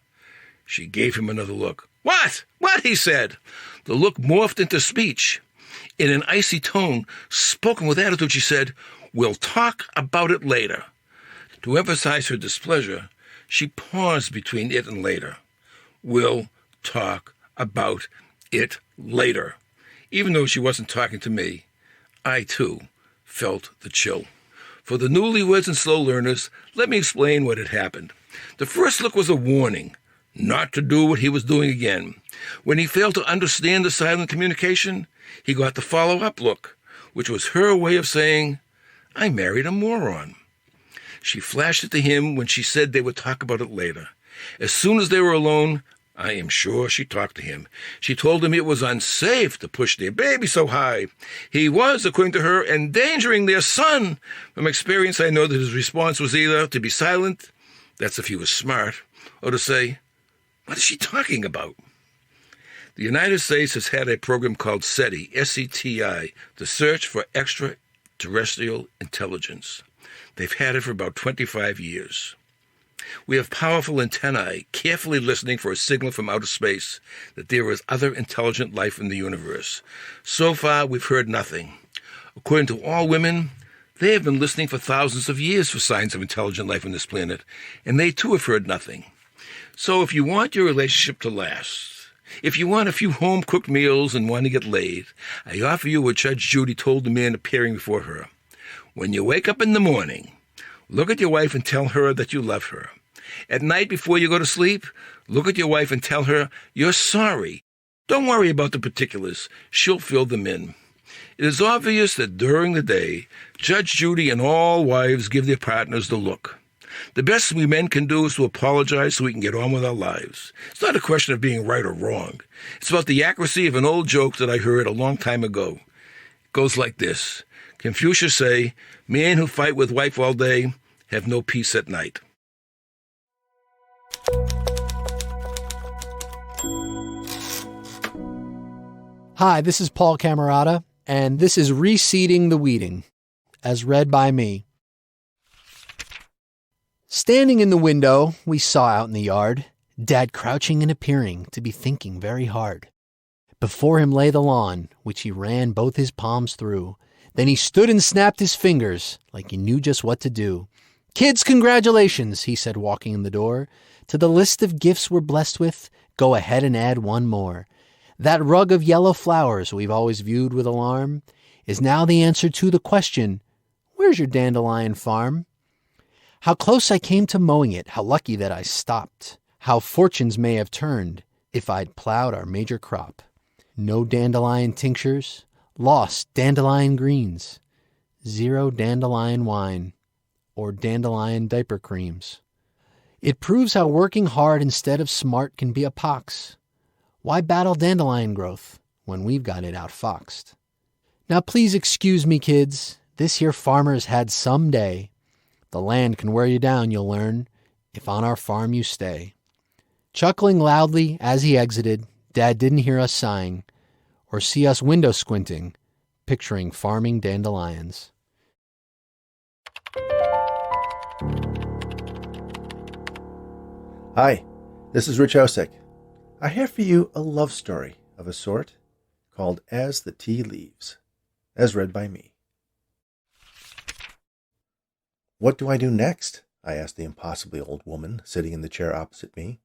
She gave him another look. "What? What?" he said. The look morphed into speech. In an icy tone, spoken with attitude, she said, "We'll talk about it later." To emphasize her displeasure, she paused between it and later. "We'll talk about it later." Even though she wasn't talking to me, I, too, felt the chill. For the newlyweds and slow learners, let me explain what had happened. The first look was a warning not to do what he was doing again. When he failed to understand the silent communication, he got the follow-up look, which was her way of saying, I married a moron. She flashed it to him when she said they would talk about it later. As soon as they were alone, I am sure she talked to him. She told him it was unsafe to push their baby so high. He was, according to her, endangering their son. From experience, I know that his response was either to be silent, that's if he was smart, or to say, what is she talking about? The United States has had a program called SETI, S-E-T-I, the Search for Extraterrestrial Intelligence. They've had it for about 25 years. We have powerful antennae carefully listening for a signal from outer space that there is other intelligent life in the universe. So far, we've heard nothing. According to all women, they have been listening for thousands of years for signs of intelligent life on this planet, and they too have heard nothing. So if you want your relationship to last, if you want a few home-cooked meals and want to get laid, I offer you what Judge Judy told the man appearing before her. When you wake up in the morning, look at your wife and tell her that you love her. At night before you go to sleep, look at your wife and tell her you're sorry. Don't worry about the particulars. She'll fill them in. It is obvious that during the day, Judge Judy and all wives give their partners the look. The best we men can do is to apologize so we can get on with our lives. It's not a question of being right or wrong. It's about the accuracy of an old joke that I heard a long time ago. It goes like this. Confucius say, men who fight with wife all day have no peace at night. Hi, this is Paul Camerata, and this is Reseeding the Weeding, as read by me. Standing in the window, we saw out in the yard, Dad crouching and appearing to be thinking very hard. Before him lay the lawn, which he ran both his palms through. Then he stood and snapped his fingers, like he knew just what to do. Kids, congratulations, he said, walking in the door. To the list of gifts we're blessed with, go ahead and add one more. That rug of yellow flowers we've always viewed with alarm is now the answer to the question, where's your dandelion farm? How close I came to mowing it, how lucky that I stopped. How fortunes may have turned if I'd plowed our major crop. No dandelion tinctures, lost dandelion greens, 0 dandelion wine, or dandelion diaper creams. It proves how working hard instead of smart can be a pox. Why battle dandelion growth when we've got it outfoxed? Now please excuse me, kids, this here farmer's had some day. The land can wear you down, you'll learn, if on our farm you stay. Chuckling loudly as he exited, Dad didn't hear us sighing, or see us window squinting, picturing farming dandelions. Hi, this is Rich Osek. I have for you a love story of a sort called As the Tea Leaves, as read by me. What do I do next? I asked the impossibly old woman sitting in the chair opposite me.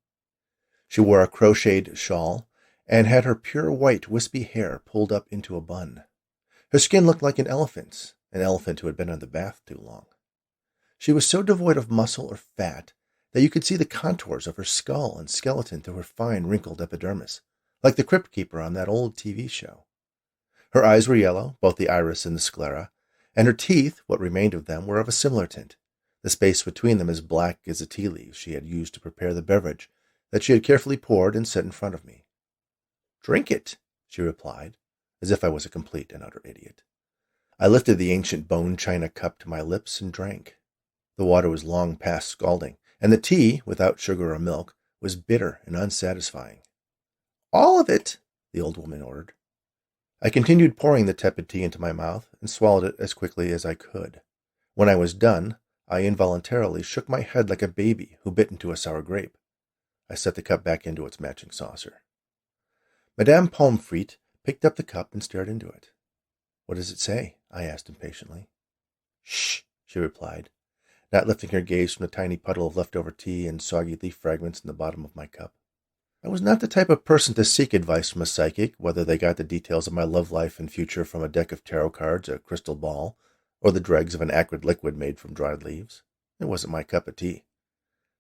She wore a crocheted shawl and had her pure white wispy hair pulled up into a bun. Her skin looked like an elephant's, an elephant who had been in the bath too long. She was so devoid of muscle or fat that you could see the contours of her skull and skeleton through her fine, wrinkled epidermis, like the Crypt Keeper on that old TV show. Her eyes were yellow, both the iris and the sclera, and her teeth, what remained of them, were of a similar tint, the space between them as black as the tea leaves she had used to prepare the beverage that she had carefully poured and set in front of me. "Drink it," she replied, as if I was a complete and utter idiot. I lifted the ancient bone china cup to my lips and drank. The water was long past scalding, and the tea, without sugar or milk, was bitter and unsatisfying. "All of it," the old woman ordered. I continued pouring the tepid tea into my mouth and swallowed it as quickly as I could. When I was done, I involuntarily shook my head like a baby who bit into a sour grape. I set the cup back into its matching saucer. Madame Pomfret picked up the cup and stared into it. "What does it say?" I asked impatiently. "Shh," she replied, not lifting her gaze from the tiny puddle of leftover tea and soggy leaf fragments in the bottom of my cup. I was not the type of person to seek advice from a psychic, whether they got the details of my love life and future from a deck of tarot cards, a crystal ball, or the dregs of an acrid liquid made from dried leaves. It wasn't my cup of tea.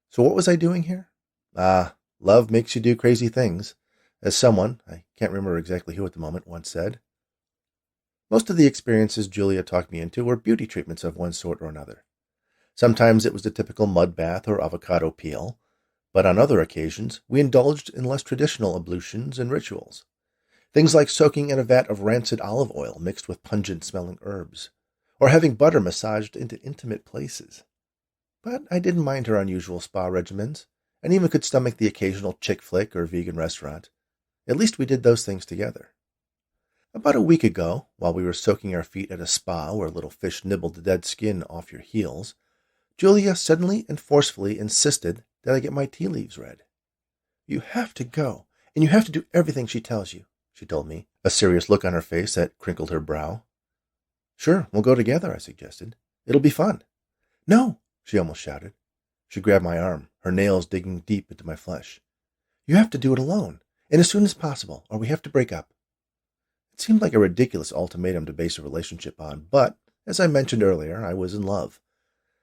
So what was I doing here? Love makes you do crazy things, as someone, I can't remember exactly who at the moment, once said. Most of the experiences Julia talked me into were beauty treatments of one sort or another. Sometimes it was the typical mud bath or avocado peel, but on other occasions we indulged in less traditional ablutions and rituals. Things like soaking in a vat of rancid olive oil mixed with pungent-smelling herbs, or having butter massaged into intimate places. But I didn't mind her unusual spa regimens, and even could stomach the occasional chick flick or vegan restaurant. At least we did those things together. About a week ago, while we were soaking our feet at a spa where little fish nibbled the dead skin off your heels, Julia suddenly and forcefully insisted that I get my tea leaves read. "You have to go, and you have to do everything she tells you," she told me, a serious look on her face that crinkled her brow. "Sure, we'll go together," I suggested. "It'll be fun." "No," she almost shouted. She grabbed my arm, her nails digging deep into my flesh. "You have to do it alone, and as soon as possible, or we have to break up." It seemed like a ridiculous ultimatum to base a relationship on, but, as I mentioned earlier, I was in love.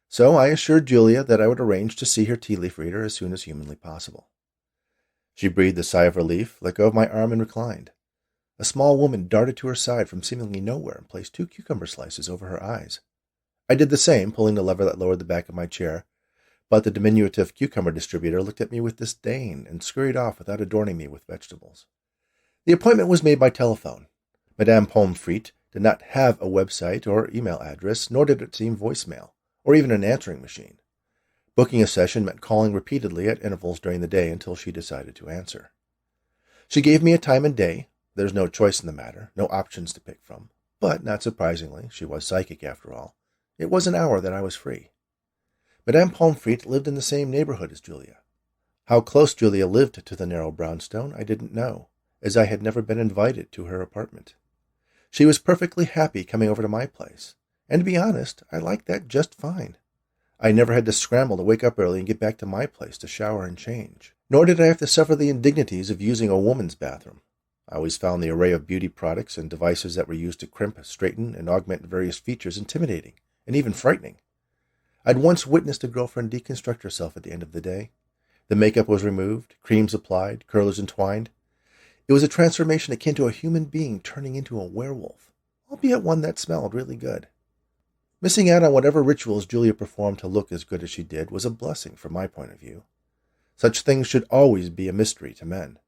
So I assured Julia that I would arrange to see her tea leaf reader as soon as humanly possible. She breathed a sigh of relief, let go of my arm, and reclined. A small woman darted to her side from seemingly nowhere and placed 2 cucumber slices over her eyes. I did the same, pulling the lever that lowered the back of my chair, but the diminutive cucumber distributor looked at me with disdain and scurried off without adorning me with vegetables. The appointment was made by telephone. Madame Pomfret did not have a website or email address, nor did it seem voicemail, or even an answering machine. Booking a session meant calling repeatedly at intervals during the day until she decided to answer. She gave me a time and day. There's no choice in the matter, no options to pick from. But, not surprisingly, she was psychic after all. It was an hour that I was free. Madame Pomfret lived in the same neighborhood as Julia. How close Julia lived to the narrow brownstone I didn't know, as I had never been invited to her apartment. She was perfectly happy coming over to my place, and to be honest, I liked that just fine. I never had to scramble to wake up early and get back to my place to shower and change, nor did I have to suffer the indignities of using a woman's bathroom. I always found the array of beauty products and devices that were used to crimp, straighten, and augment various features intimidating, and even frightening. I'd once witnessed a girlfriend deconstruct herself at the end of the day. The makeup was removed, creams applied, curlers entwined. It was a transformation akin to a human being turning into a werewolf, albeit one that smelled really good. Missing out on whatever rituals Julia performed to look as good as she did was a blessing from my point of view. Such things should always be a mystery to men.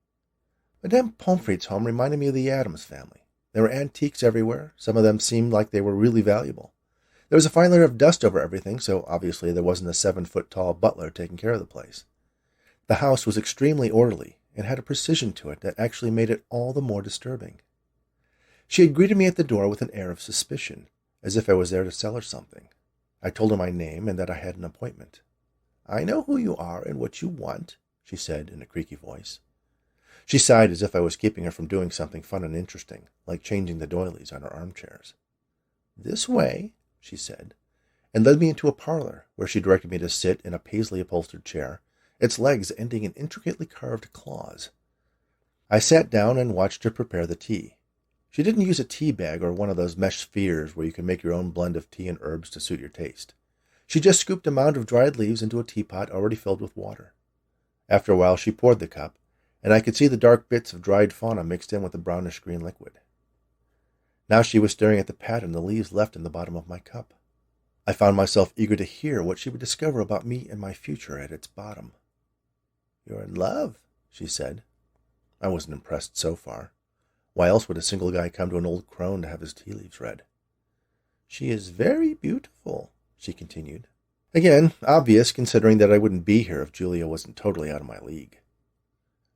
Madame Pomfret's home reminded me of the Addams family. There were antiques everywhere. Some of them seemed like they were really valuable. There was a fine layer of dust over everything, so obviously there wasn't a 7-foot-tall butler taking care of the place. The house was extremely orderly and had a precision to it that actually made it all the more disturbing. She had greeted me at the door with an air of suspicion, as if I was there to sell her something. I told her my name and that I had an appointment. "I know who you are and what you want," she said in a creaky voice. She sighed as if I was keeping her from doing something fun and interesting, like changing the doilies on her armchairs. "This way," she said, and led me into a parlor where she directed me to sit in a paisley-upholstered chair, its legs ending in intricately carved claws. I sat down and watched her prepare the tea. She didn't use a tea bag or one of those mesh spheres where you can make your own blend of tea and herbs to suit your taste. She just scooped a mound of dried leaves into a teapot already filled with water. After a while she poured the cup, and I could see the dark bits of dried fauna mixed in with the brownish-green liquid. Now she was staring at the pattern the leaves left in the bottom of my cup. I found myself eager to hear what she would discover about me and my future at its bottom. "You're in love," she said. I wasn't impressed so far. Why else would a single guy come to an old crone to have his tea leaves read? "She is very beautiful," she continued. Again, obvious considering that I wouldn't be here if Julia wasn't totally out of my league.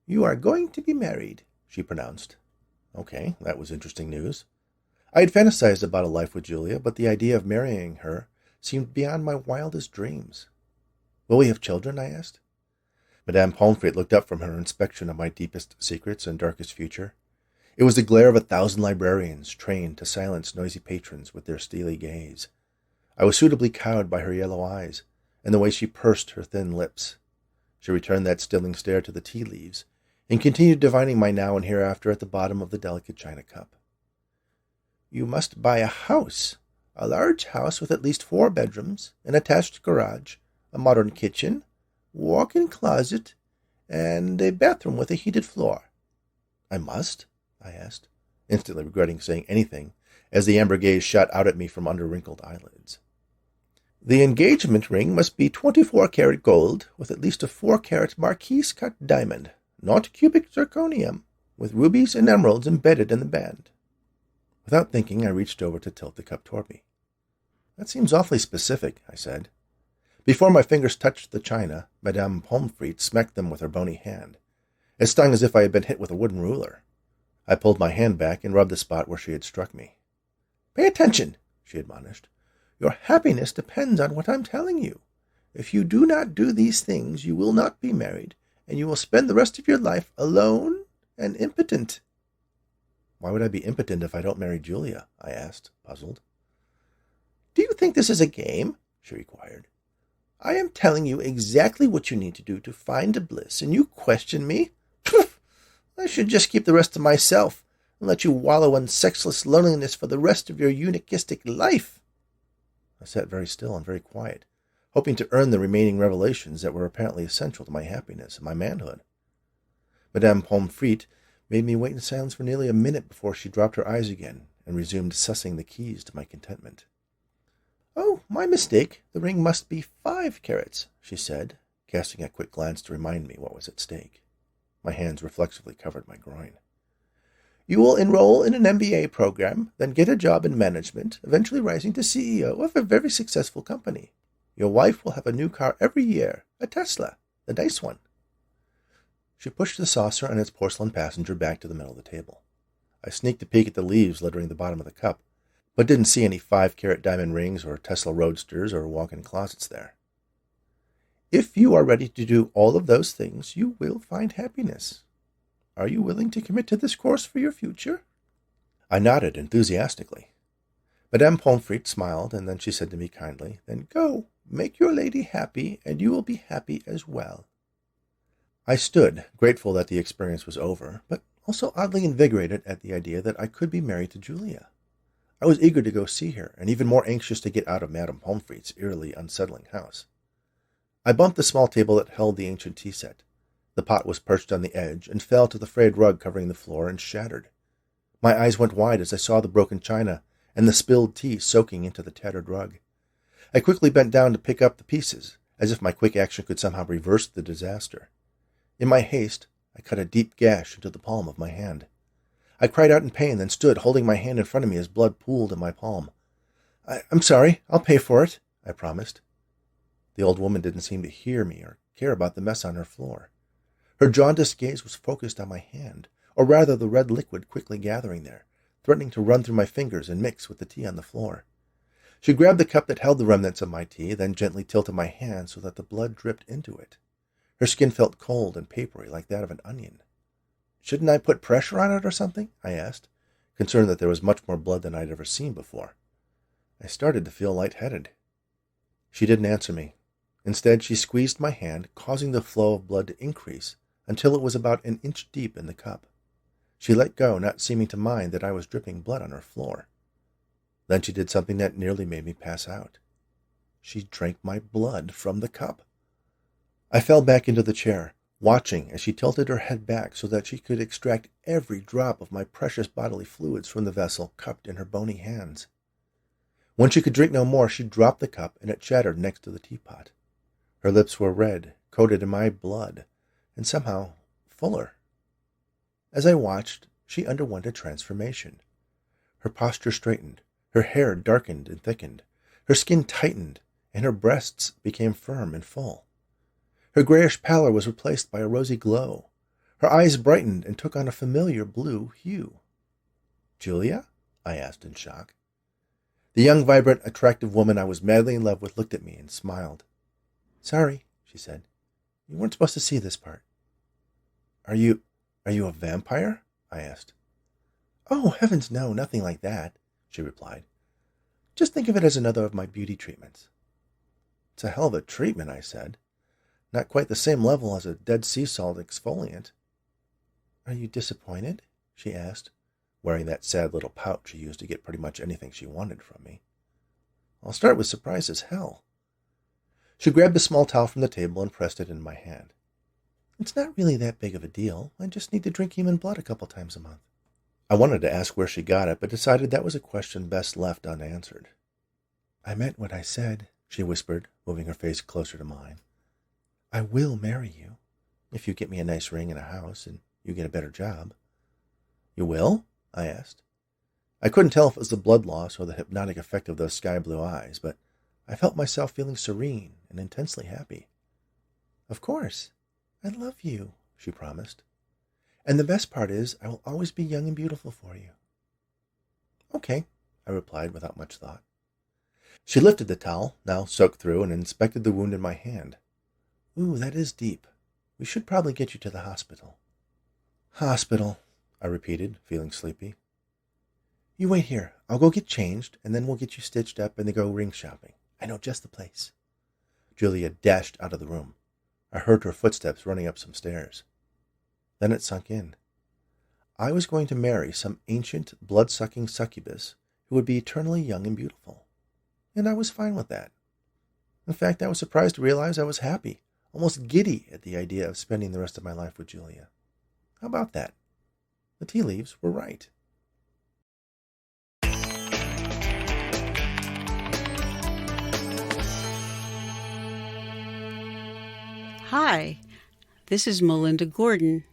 "You are going to be married," she pronounced. Okay, that was interesting news. I had fantasized about a life with Julia, but the idea of marrying her seemed beyond my wildest dreams. "Will we have children?" I asked. Madame Pomfret looked up from her inspection of my deepest secrets and darkest future. It was the glare of 1,000 librarians trained to silence noisy patrons with their steely gaze. I was suitably cowed by her yellow eyes and the way she pursed her thin lips. She returned that stilling stare to the tea leaves and continued divining my now and hereafter at the bottom of the delicate china cup. "You must buy a house, a large house with at least 4 bedrooms, an attached garage, a modern kitchen, walk-in closet, and a bathroom with a heated floor." "I must?" I asked, instantly regretting saying anything as the amber gaze shot out at me from under wrinkled eyelids. The engagement ring must be 24-karat gold with at least a 4-karat marquise-cut diamond, not cubic zirconium, with rubies and emeralds embedded in the band. Without thinking, I reached over to tilt the cup toward me. That seems awfully specific, I said. Before my fingers touched the china, Madame Pomfret smacked them with her bony hand. It stung as if I had been hit with a wooden ruler. I pulled my hand back and rubbed the spot where she had struck me. "Pay attention," she admonished. "Your happiness depends on what I'm telling you. If you do not do these things, you will not be married, and you will spend the rest of your life alone and impotent." "Why would I be impotent if I don't marry Julia?" I asked, puzzled. "Do you think this is a game?" she required. "I am telling you exactly what you need to do to find bliss, and you question me? Poof! I should just keep the rest to myself and let you wallow in sexless loneliness for the rest of your eunuchistic life." I sat very still and very quiet, hoping to earn the remaining revelations that were apparently essential to my happiness and my manhood. Madame Pomfret made me wait in silence for nearly a minute before she dropped her eyes again and resumed sussing the keys to my contentment. "Oh, my mistake. The ring must be 5 carats, she said, casting a quick glance to remind me what was at stake. My hands reflexively covered my groin. "You will enroll in an MBA program, then get a job in management, eventually rising to CEO of a very successful company. Your wife will have a new car every year, a Tesla, the nice one." She pushed the saucer and its porcelain passenger back to the middle of the table. I sneaked a peek at the leaves littering the bottom of the cup, but didn't see any 5-carat diamond rings or Tesla roadsters or walk-in closets there. "If you are ready to do all of those things, you will find happiness. Are you willing to commit to this course for your future?" I nodded enthusiastically. Madame Pomfret smiled, and then she said to me kindly, "Then go, make your lady happy, and you will be happy as well." I stood, grateful that the experience was over, but also oddly invigorated at the idea that I could be married to Julia. I was eager to go see her, and even more anxious to get out of Madame Pomfret's eerily unsettling house. I bumped the small table that held the ancient tea set. The pot was perched on the edge and fell to the frayed rug covering the floor and shattered. My eyes went wide as I saw the broken china and the spilled tea soaking into the tattered rug. I quickly bent down to pick up the pieces, as if my quick action could somehow reverse the disaster. In my haste, I cut a deep gash into the palm of my hand. I cried out in pain, then stood holding my hand in front of me as blood pooled in my palm. I'm sorry, I'll pay for it," I promised. The old woman didn't seem to hear me or care about the mess on her floor. Her jaundiced gaze was focused on my hand, or rather the red liquid quickly gathering there, threatening to run through my fingers and mix with the tea on the floor. She grabbed the cup that held the remnants of my tea, then gently tilted my hand so that the blood dripped into it. Her skin felt cold and papery like that of an onion. "Shouldn't I put pressure on it or something?" I asked, concerned that there was much more blood than I'd ever seen before. I started to feel lightheaded. She didn't answer me. Instead, she squeezed my hand, causing the flow of blood to increase until it was about an inch deep in the cup. She let go, not seeming to mind that I was dripping blood on her floor. Then she did something that nearly made me pass out. She drank my blood from the cup. I fell back into the chair, watching as she tilted her head back so that she could extract every drop of my precious bodily fluids from the vessel cupped in her bony hands. When she could drink no more, she dropped the cup, and it shattered next to the teapot. Her lips were red, coated in my blood, and somehow fuller. As I watched, she underwent a transformation. Her posture straightened, her hair darkened and thickened, her skin tightened, and her breasts became firm and full. Her grayish pallor was replaced by a rosy glow. Her eyes brightened and took on a familiar blue hue. "Julia?" I asked in shock. The young, vibrant, attractive woman I was madly in love with looked at me and smiled. "Sorry," she said. "You weren't supposed to see this part." Are you a vampire?" I asked. "Oh, heavens no, nothing like that," she replied. "Just think of it as another of my beauty treatments." "It's a hell of a treatment," I said. "Not quite the same level as a Dead Sea salt exfoliant." "Are you disappointed?" she asked, wearing that sad little pout she used to get pretty much anything she wanted from me. "I'll start with surprise as hell." She grabbed a small towel from the table and pressed it in my hand. "It's not really that big of a deal. I just need to drink human blood a couple times a month." I wanted to ask where she got it, but decided that was a question best left unanswered. I meant what I said, she whispered, moving her face closer to mine. I will marry you, if you get me a nice ring and a house, and you get a better job. You will? I asked. I couldn't tell if it was the blood loss or the hypnotic effect of those sky-blue eyes, but I felt myself feeling serene and intensely happy. Of course. I love you, she promised. And the best part is I will always be young and beautiful for you. Okay, I replied without much thought. She lifted the towel, now soaked through, and inspected the wound in my hand. Ooh, that is deep. We should probably get you to the hospital. Hospital, I repeated, feeling sleepy. You wait here. I'll go get changed, and then we'll get you stitched up and then go ring shopping. I know just the place. Julia dashed out of the room. I heard her footsteps running up some stairs. Then it sunk in. I was going to marry some ancient, blood-sucking succubus who would be eternally young and beautiful. And I was fine with that. In fact, I was surprised to realize I was happy, almost giddy at the idea of spending the rest of my life with Julia. How about that? The tea leaves were right. Hi, this is Melinda Gordon,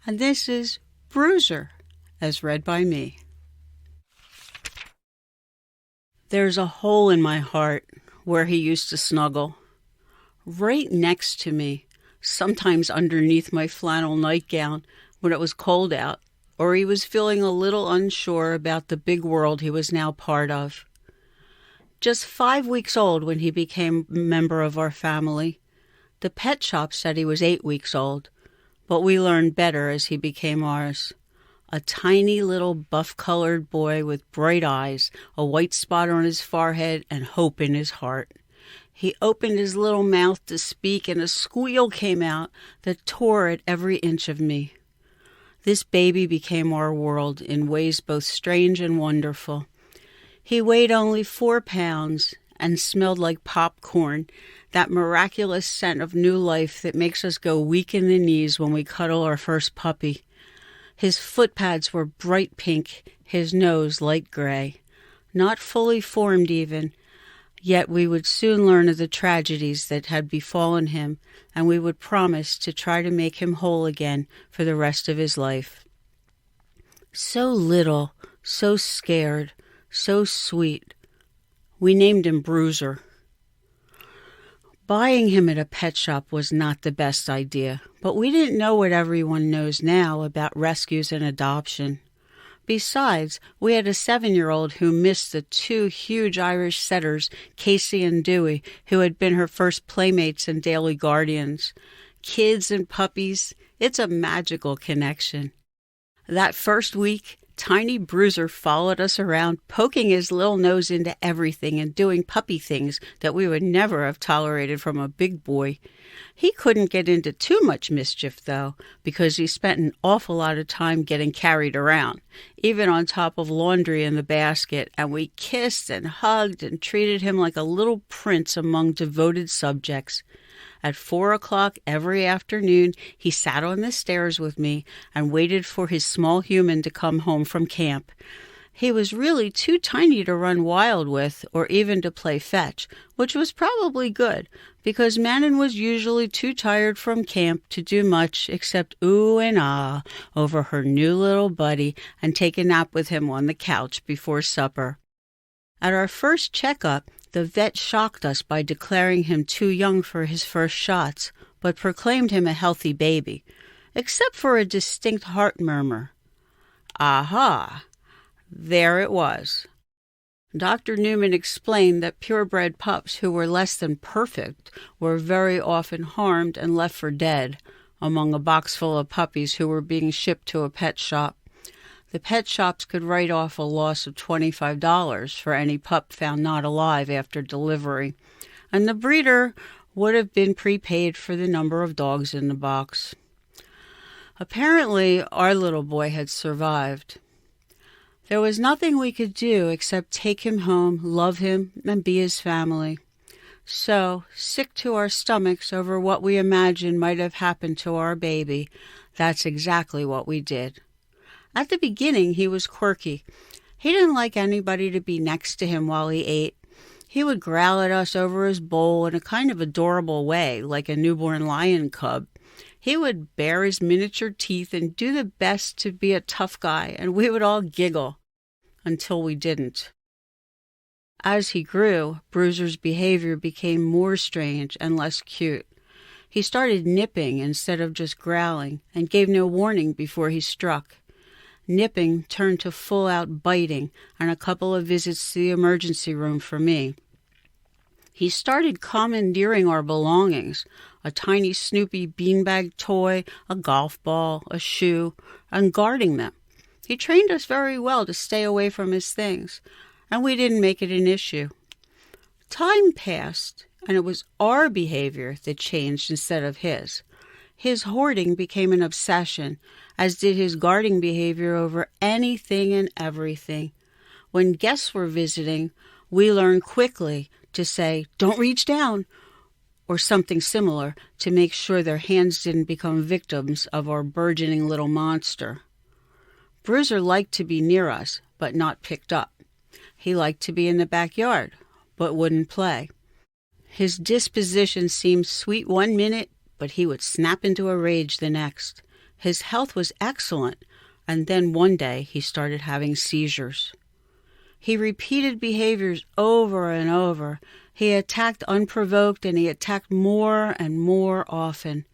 and this is Bruiser, as read by me. There's a hole in my heart where he used to snuggle, right next to me, sometimes underneath my flannel nightgown when it was cold out, or he was feeling a little unsure about the big world he was now part of. Just 5 weeks old when he became a member of our family. The pet shop said he was 8 weeks old, but we learned better as he became ours. A tiny little buff-colored boy with bright eyes, a white spot on his forehead, and hope in his heart. He opened his little mouth to speak, and a squeal came out that tore at every inch of me. This baby became our world in ways both strange and wonderful. He weighed only 4 pounds and smelled like popcorn, that miraculous scent of new life that makes us go weak in the knees when we cuddle our first puppy. His foot pads were bright pink, his nose light gray. Not fully formed even, yet we would soon learn of the tragedies that had befallen him, and we would promise to try to make him whole again for the rest of his life. So little, so scared, so sweet. We named him Bruiser. Buying him at a pet shop was not the best idea, but we didn't know what everyone knows now about rescues and adoption. Besides, we had a 7-year-old who missed the 2 huge Irish setters, Casey and Dewey, who had been her first playmates and daily guardians. Kids and puppies, it's a magical connection. That first week, tiny Bruiser followed us around, poking his little nose into everything and doing puppy things that we would never have tolerated from a big boy. He couldn't get into too much mischief, though, because he spent an awful lot of time getting carried around, even on top of laundry in the basket, and we kissed and hugged and treated him like a little prince among devoted subjects. At 4 o'clock every afternoon, he sat on the stairs with me and waited for his small human to come home from camp. He was really too tiny to run wild with or even to play fetch, which was probably good, because Manon was usually too tired from camp to do much except ooh and ah over her new little buddy and take a nap with him on the couch before supper. At our first checkup, the vet shocked us by declaring him too young for his first shots, but proclaimed him a healthy baby, except for a distinct heart murmur. Aha! There it was. Dr. Newman explained that purebred pups who were less than perfect were very often harmed and left for dead, among a box full of puppies who were being shipped to a pet shop. The pet shops could write off a loss of $25 for any pup found not alive after delivery, and the breeder would have been prepaid for the number of dogs in the box. Apparently, our little boy had survived. There was nothing we could do except take him home, love him, and be his family. So, sick to our stomachs over what we imagined might have happened to our baby, that's exactly what we did. At the beginning, he was quirky. He didn't like anybody to be next to him while he ate. He would growl at us over his bowl in a kind of adorable way, like a newborn lion cub. He would bare his miniature teeth and do the best to be a tough guy, and we would all giggle until we didn't. As he grew, Bruiser's behavior became more strange and less cute. He started nipping instead of just growling and gave no warning before he struck. Nipping turned to full-out biting and a couple of visits to the emergency room for me. He started commandeering our belongings, a tiny Snoopy beanbag toy, a golf ball, a shoe, and guarding them. He trained us very well to stay away from his things, and we didn't make it an issue. Time passed, and it was our behavior that changed instead of his. His hoarding became an obsession, as did his guarding behavior over anything and everything. When guests were visiting, we learned quickly to say, "Don't reach down," or something similar to make sure their hands didn't become victims of our burgeoning little monster. Bruiser liked to be near us, but not picked up. He liked to be in the backyard, but wouldn't play. His disposition seemed sweet one minute, but he would snap into a rage the next. His health was excellent, and then one day he started having seizures. He repeated behaviors over and over. He attacked unprovoked, and he attacked more and more often.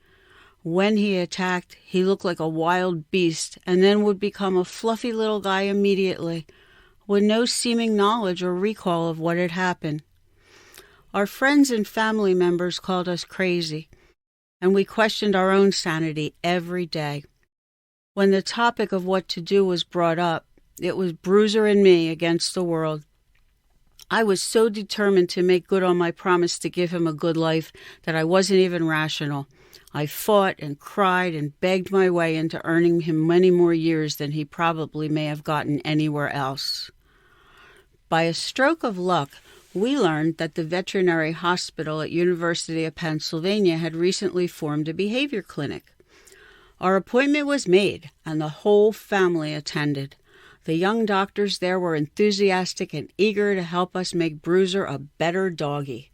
When he attacked, he looked like a wild beast, and then would become a fluffy little guy immediately, with no seeming knowledge or recall of what had happened. Our friends and family members called us crazy, and we questioned our own sanity every day. When the topic of what to do was brought up, it was Bruiser and me against the world. I was so determined to make good on my promise to give him a good life that I wasn't even rational. I fought and cried and begged my way into earning him many more years than he probably may have gotten anywhere else. By a stroke of luck, we learned that the veterinary hospital at University of Pennsylvania had recently formed a behavior clinic. Our appointment was made, and the whole family attended. The young doctors there were enthusiastic and eager to help us make Bruiser a better doggy.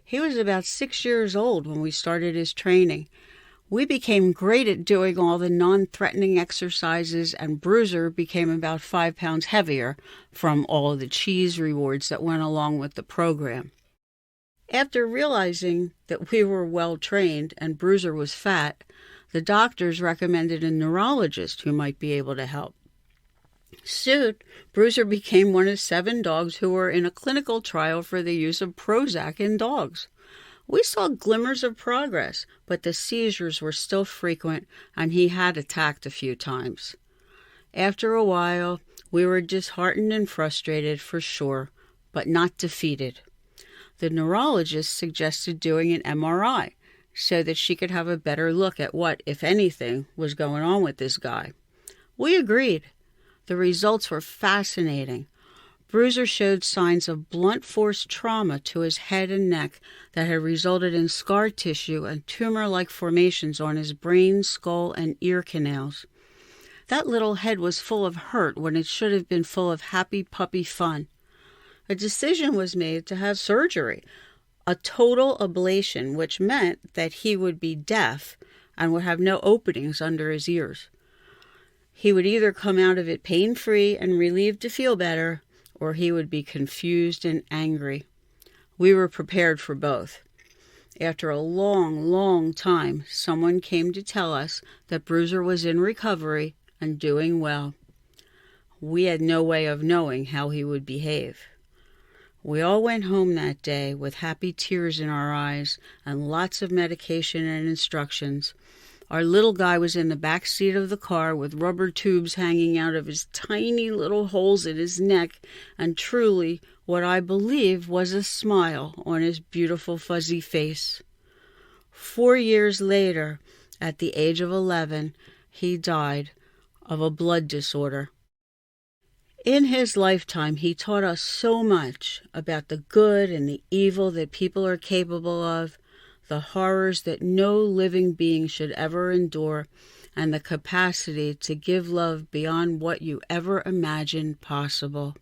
He was about 6 years old when we started his training. We became great at doing all the non-threatening exercises, and Bruiser became about 5 pounds heavier from all of the cheese rewards that went along with the program. After realizing that we were well trained and Bruiser was fat, the doctors recommended a neurologist who might be able to help. Soon, Bruiser became one of 7 dogs who were in a clinical trial for the use of Prozac in dogs. We saw glimmers of progress, but the seizures were still frequent, and he had attacked a few times. After a while, we were disheartened and frustrated for sure, but not defeated. The neurologist suggested doing an MRI so that she could have a better look at what, if anything, was going on with this guy. We agreed. The results were fascinating. Bruiser showed signs of blunt force trauma to his head and neck that had resulted in scar tissue and tumor-like formations on his brain, skull, and ear canals. That little head was full of hurt when it should have been full of happy puppy fun. A decision was made to have surgery, a total ablation, which meant that he would be deaf and would have no openings under his ears. He would either come out of it pain-free and relieved to feel better, or he would be confused and angry. We were prepared for both. After a long, long time, someone came to tell us that Bruiser was in recovery and doing well. We had no way of knowing how he would behave. We all went home that day with happy tears in our eyes and lots of medication and instructions. Our little guy was in the back seat of the car with rubber tubes hanging out of his tiny little holes in his neck, and truly what I believe was a smile on his beautiful fuzzy face. 4 years later, at the age of 11, he died of a blood disorder. In his lifetime, he taught us so much about the good and the evil that people are capable of, the horrors that no living being should ever endure, and the capacity to give love beyond what you ever imagined possible.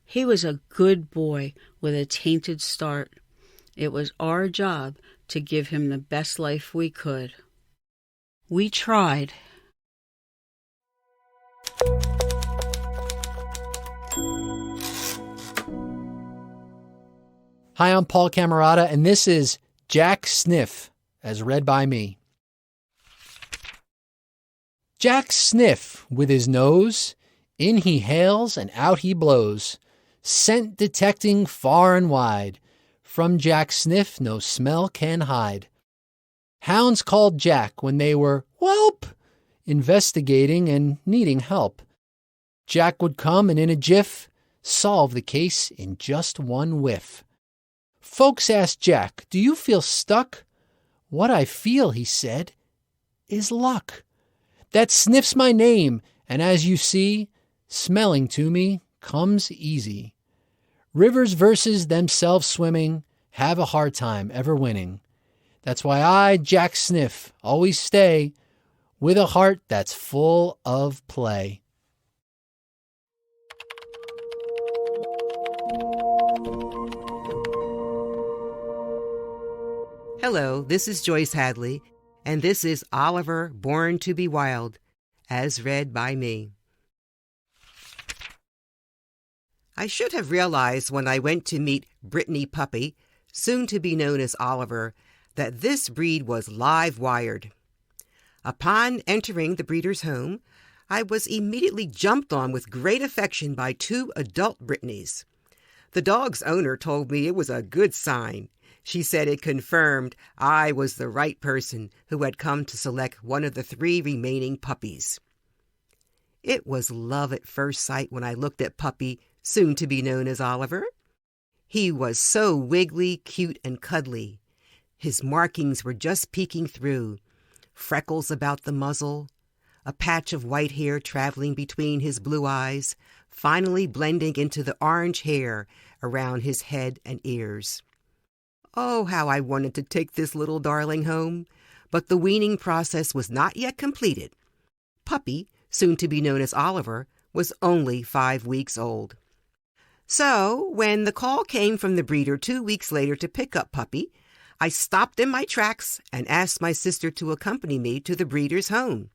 He was a good boy with a tainted start. It was our job to give him the best life we could. We tried. Hi, I'm Paul Camerata, and this is Jack Sniff, as read by me. Jack Sniff, with his nose, in he hails and out he blows, scent detecting far and wide. From Jack Sniff no smell can hide. Hounds called Jack when they were, whelp, investigating and needing help. Jack would come and in a jiff solve the case in just one whiff. Folks asked Jack, "Do you feel stuck?" "What I feel," he said, "is luck. That Sniff's my name, and as you see, smelling to me comes easy. Rivers versus themselves swimming have a hard time ever winning. That's why I, Jack Sniff, always stay with a heart that's full of play." Hello, this is Joyce Hadley, and this is Oliver, Born to be Wild, as read by me. I should have realized when I went to meet Brittany Puppy, soon to be known as Oliver, that this breed was live-wired. Upon entering the breeder's home, I was immediately jumped on with great affection by two adult Brittany's. The dog's owner told me it was a good sign. She said it confirmed I was the right person who had come to select one of the 3 remaining puppies. It was love at first sight when I looked at Puppy, soon to be known as Oliver. He was so wiggly, cute, and cuddly. His markings were just peeking through. Freckles about the muzzle, a patch of white hair traveling between his blue eyes, finally blending into the orange hair around his head and ears. Oh, how I wanted to take this little darling home, but the weaning process was not yet completed. Puppy, soon to be known as Oliver, was only 5 weeks old. So, when the call came from the breeder 2 weeks later to pick up Puppy, I stopped in my tracks and asked my sister to accompany me to the breeder's home.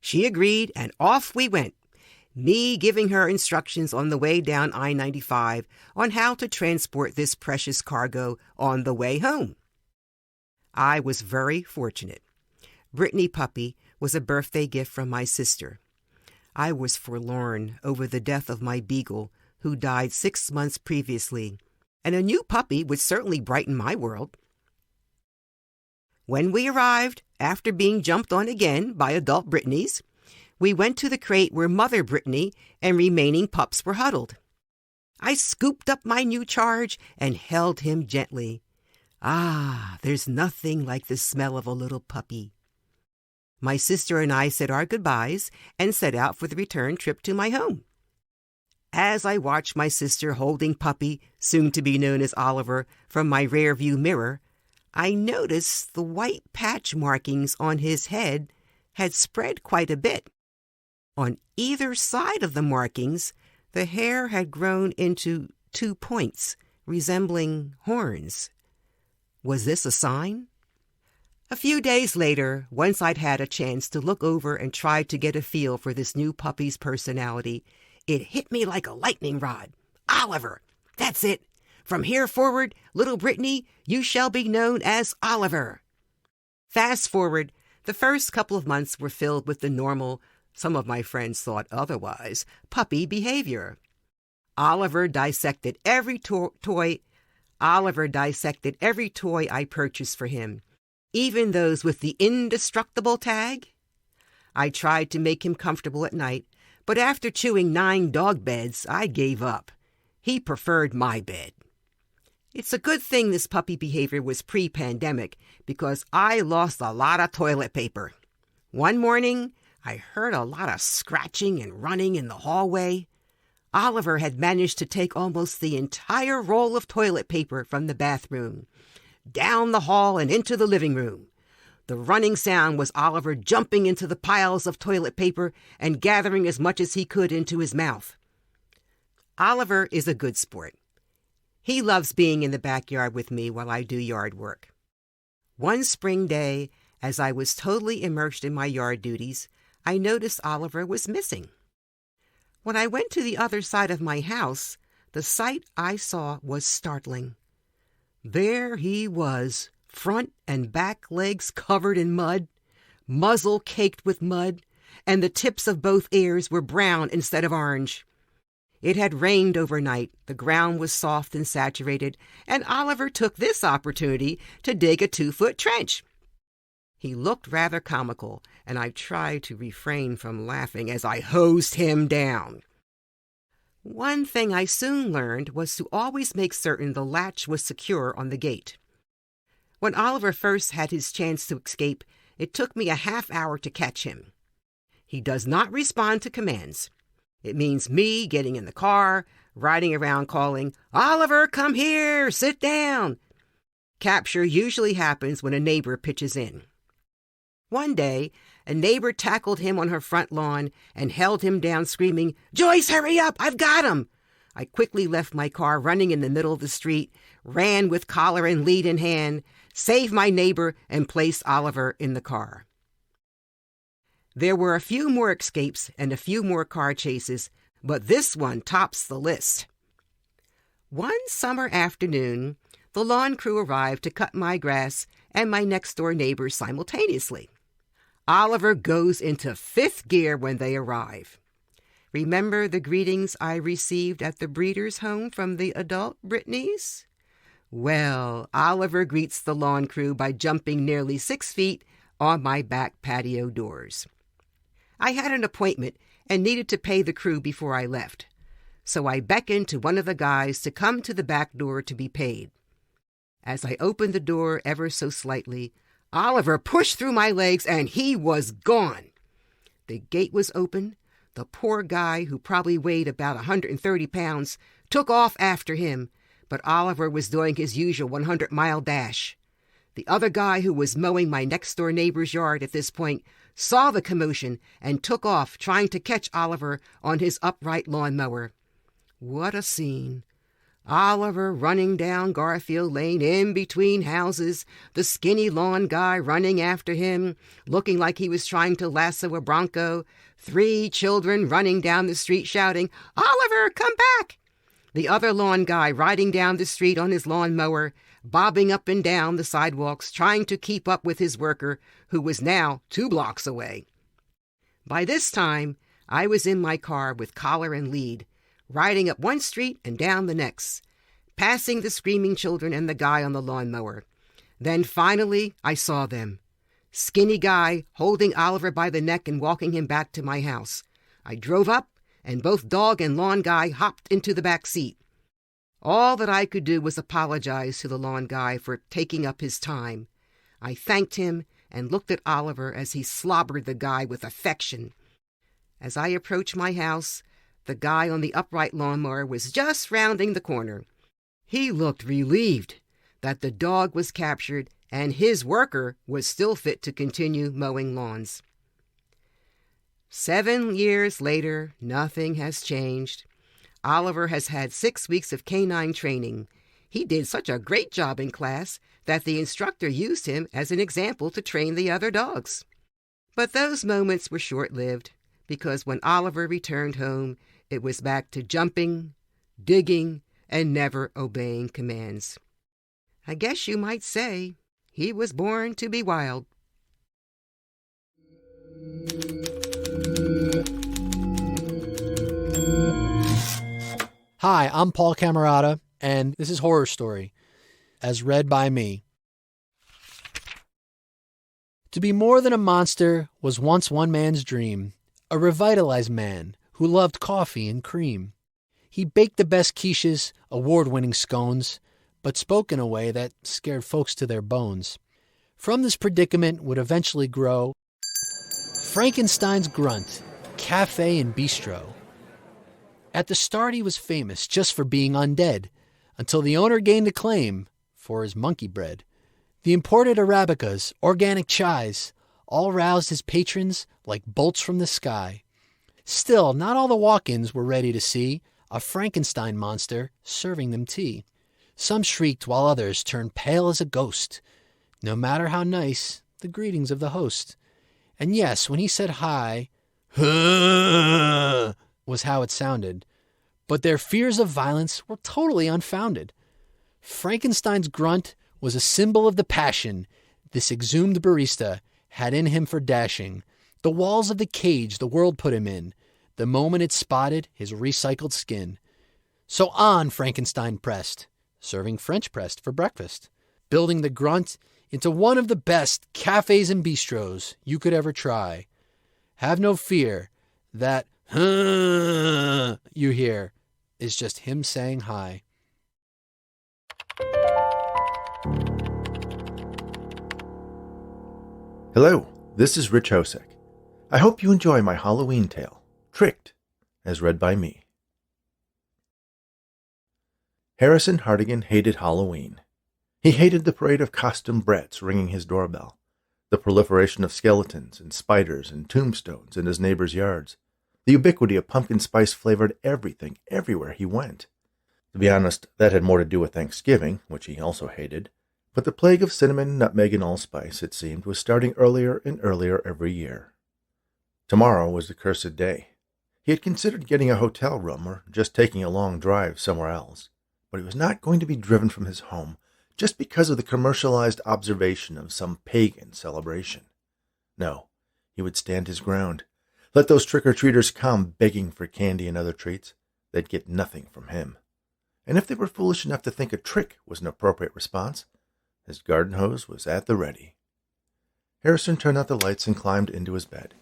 She agreed, and off we went, me giving her instructions on the way down I-95 on how to transport this precious cargo on the way home. I was very fortunate. Brittany Puppy was a birthday gift from my sister. I was forlorn over the death of my beagle, who died 6 months previously, and a new puppy would certainly brighten my world. When we arrived, after being jumped on again by adult Brittany's, we went to the crate where Mother Brittany and remaining pups were huddled. I scooped up my new charge and held him gently. Ah, there's nothing like the smell of a little puppy. My sister and I said our goodbyes and set out for the return trip to my home. As I watched my sister holding Puppy, soon to be known as Oliver, from my rearview mirror, I noticed the white patch markings on his head had spread quite a bit. On either side of the markings, the hair had grown into 2 points, resembling horns. Was this a sign? A few days later, once I'd had a chance to look over and try to get a feel for this new puppy's personality, it hit me like a lightning rod. Oliver! That's it! From here forward, little Brittany, you shall be known as Oliver. Fast forward, the first couple of months were filled with the normal, some of my friends thought otherwise, puppy behavior. Oliver dissected every toy I purchased for him, even those with the indestructible tag. I tried to make him comfortable at night, but after chewing 9 dog beds, I gave up. He preferred my bed. It's a good thing this puppy behavior was pre-pandemic, because I lost a lot of toilet paper. One morning, I heard a lot of scratching and running in the hallway. Oliver had managed to take almost the entire roll of toilet paper from the bathroom, down the hall and into the living room. The running sound was Oliver jumping into the piles of toilet paper and gathering as much as he could into his mouth. Oliver is a good sport. He loves being in the backyard with me while I do yard work. One spring day, as I was totally immersed in my yard duties, I noticed Oliver was missing. When I went to the other side of my house, the sight I saw was startling. There he was, front and back legs covered in mud, muzzle caked with mud, and the tips of both ears were brown instead of orange. It had rained overnight, the ground was soft and saturated, and Oliver took this opportunity to dig a 2-foot trench. He looked rather comical, and I tried to refrain from laughing as I hosed him down. One thing I soon learned was to always make certain the latch was secure on the gate. When Oliver first had his chance to escape, it took me a half-hour to catch him. He does not respond to commands. It means me getting in the car, riding around calling, "Oliver, come here, sit down." Capture usually happens when a neighbor pitches in. One day, a neighbor tackled him on her front lawn and held him down screaming, "Joyce, hurry up, I've got him!" I quickly left my car running in the middle of the street, ran with collar and lead in hand, saved my neighbor, and placed Oliver in the car. There were a few more escapes and a few more car chases, but this one tops the list. One summer afternoon, the lawn crew arrived to cut my grass and my next-door neighbors simultaneously. Oliver goes into 5th gear when they arrive. Remember the greetings I received at the breeder's home from the adult Brittnys? Well, Oliver greets the lawn crew by jumping nearly 6 feet on my back patio doors. I had an appointment and needed to pay the crew before I left, so I beckoned to one of the guys to come to the back door to be paid. As I opened the door ever so slightly, Oliver pushed through my legs and he was gone. The gate was open. The poor guy, who probably weighed about 130 pounds, took off after him, but Oliver was doing his usual 100-mile dash. The other guy, who was mowing my next-door neighbor's yard at this point, saw the commotion and took off trying to catch Oliver on his upright lawnmower. What a scene! Oliver running down Garfield Lane in between houses, the skinny lawn guy running after him, looking like he was trying to lasso a bronco, 3 children running down the street shouting, "Oliver, come back!" The other lawn guy riding down the street on his lawnmower, bobbing up and down the sidewalks, trying to keep up with his worker, who was now 2 blocks away. By this time, I was in my car with collar and lead, riding up one street and down the next, passing the screaming children and the guy on the lawnmower. Then finally, I saw them. Skinny guy holding Oliver by the neck and walking him back to my house. I drove up, and both dog and lawn guy hopped into the back seat. All that I could do was apologize to the lawn guy for taking up his time. I thanked him and looked at Oliver as he slobbered the guy with affection. As I approached my house, the guy on the upright lawnmower was just rounding the corner. He looked relieved that the dog was captured and his worker was still fit to continue mowing lawns. 7 years later, nothing has changed. Oliver has had 6 weeks of canine training. He did such a great job in class that the instructor used him as an example to train the other dogs. But those moments were short-lived, because when Oliver returned home, it was back to jumping, digging, and never obeying commands. I guess you might say he was born to be wild. Hi, I'm Paul Camerata, and this is Horror Story, as read by me. To be more than a monster was once one man's dream, a revitalized man who loved coffee and cream. He baked the best quiches, award-winning scones, but spoke in a way that scared folks to their bones. From this predicament would eventually grow Frankenstein's Grunt, Cafe and Bistro. At the start, he was famous just for being undead, until the owner gained a claim for his monkey bread. The imported Arabicas, organic chais, all roused his patrons like bolts from the sky. Still, not all the walk-ins were ready to see a Frankenstein monster serving them tea. Some shrieked while others turned pale as a ghost. No matter how nice, the greetings of the host. And yes, when he said hi, was how it sounded. But their fears of violence were totally unfounded. Frankenstein's grunt was a symbol of the passion this exhumed barista had in him for dashing the walls of the cage the world put him in, the moment it spotted his recycled skin. So on Frankenstein pressed, serving French pressed for breakfast, building the grunt into one of the best cafes and bistros you could ever try. Have no fear, that you hear is just him saying hi. Hello, this is Rich Hosek. I hope you enjoy my Halloween tale, Tricked, as read by me. Harrison Hartigan hated Halloween. He hated the parade of costume brats ringing his doorbell, the proliferation of skeletons and spiders and tombstones in his neighbors' yards, the ubiquity of pumpkin spice-flavored everything everywhere he went. To be honest, that had more to do with Thanksgiving, which he also hated, but the plague of cinnamon, nutmeg, and allspice, it seemed, was starting earlier and earlier every year. Tomorrow was the cursed day. He had considered getting a hotel room or just taking a long drive somewhere else, but he was not going to be driven from his home just because of the commercialized observation of some pagan celebration. No, he would stand his ground. Let those trick-or-treaters come begging for candy and other treats. They'd get nothing from him. And if they were foolish enough to think a trick was an appropriate response, his garden hose was at the ready. Harrison turned out the lights and climbed into his bed.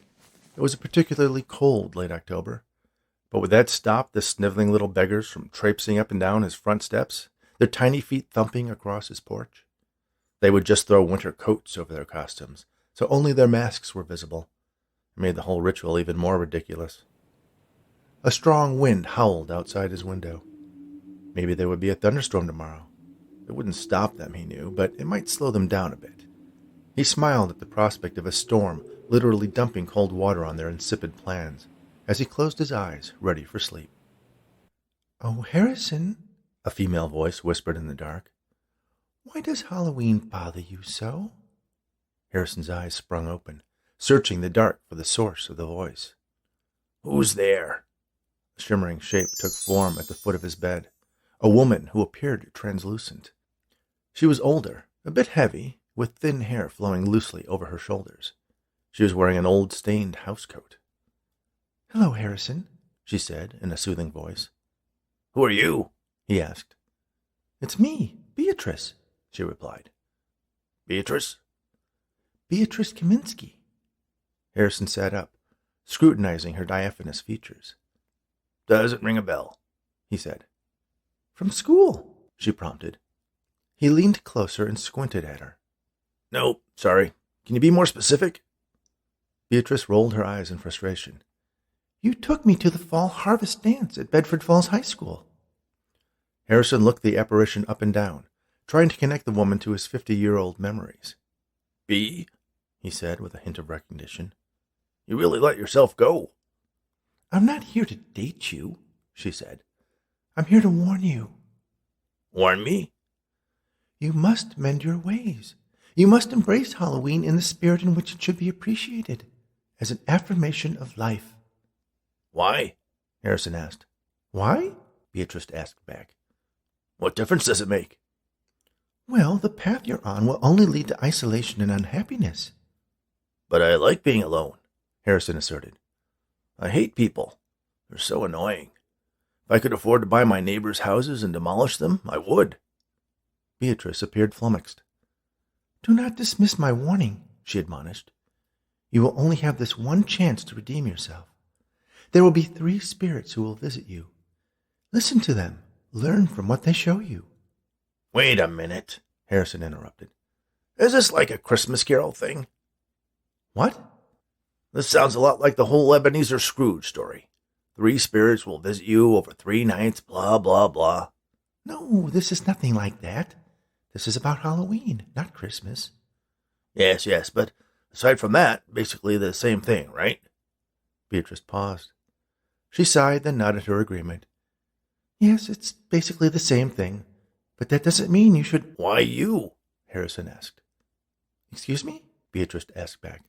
It was a particularly cold late October, but would that stop the sniveling little beggars from traipsing up and down his front steps, their tiny feet thumping across his porch? They would just throw winter coats over their costumes, so only their masks were visible. It made the whole ritual even more ridiculous. A strong wind howled outside his window. Maybe there would be a thunderstorm tomorrow. It wouldn't stop them, he knew, but it might slow them down a bit. He smiled at the prospect of a storm literally dumping cold water on their insipid plans as he closed his eyes, ready for sleep. "Oh, Harrison," a female voice whispered in the dark, "why does Halloween bother you so?" Harrison's eyes sprung open, searching the dark for the source of the voice. "Who's there?" A shimmering shape took form at the foot of his bed, a woman who appeared translucent. She was older, a bit heavy, with thin hair flowing loosely over her shoulders. She was wearing an old stained housecoat. "Hello, Harrison," she said in a soothing voice. "Who are you?" he asked. "It's me, Beatrice," she replied. "Beatrice?" "Beatrice Kaminsky." Harrison sat up, scrutinizing her diaphanous features. "Doesn't ring a bell," he said. "From school," she prompted. He leaned closer and squinted at her. "Nope, sorry. Can you be more specific?" Beatrice rolled her eyes in frustration. "You took me to the fall harvest dance at Bedford Falls High School." Harrison looked the apparition up and down, trying to connect the woman to his 50-year-old memories. "Bea," he said with a hint of recognition, "you really let yourself go." "I'm not here to date you," she said. "I'm here to warn you." "Warn me?" "You must mend your ways. You must embrace Halloween in the spirit in which it should be appreciated, as an affirmation of life." "Why?" Harrison asked. "Why?" Beatrice asked back. "What difference does it make?" "Well, the path you're on will only lead to isolation and unhappiness." "But I like being alone," Harrison asserted. "I hate people. They're so annoying. If I could afford to buy my neighbors' houses and demolish them, I would." Beatrice appeared flummoxed. "Do not dismiss my warning," she admonished. "You will only have this one chance to redeem yourself. There will be 3 spirits who will visit you. Listen to them. Learn from what they show you." "Wait a minute," Harrison interrupted. "Is this like a Christmas Carol thing?" "What?" "This sounds a lot like the whole Ebenezer Scrooge story. 3 spirits will visit you over 3 nights, blah, blah, blah." "No, this is nothing like that. This is about Halloween, not Christmas. Yes, but aside from that, basically the same thing, right? Beatrice paused. She sighed, then nodded her agreement. Yes, it's basically the same thing, but that doesn't mean you should... Why you? Harrison asked. Excuse me? Beatrice asked back.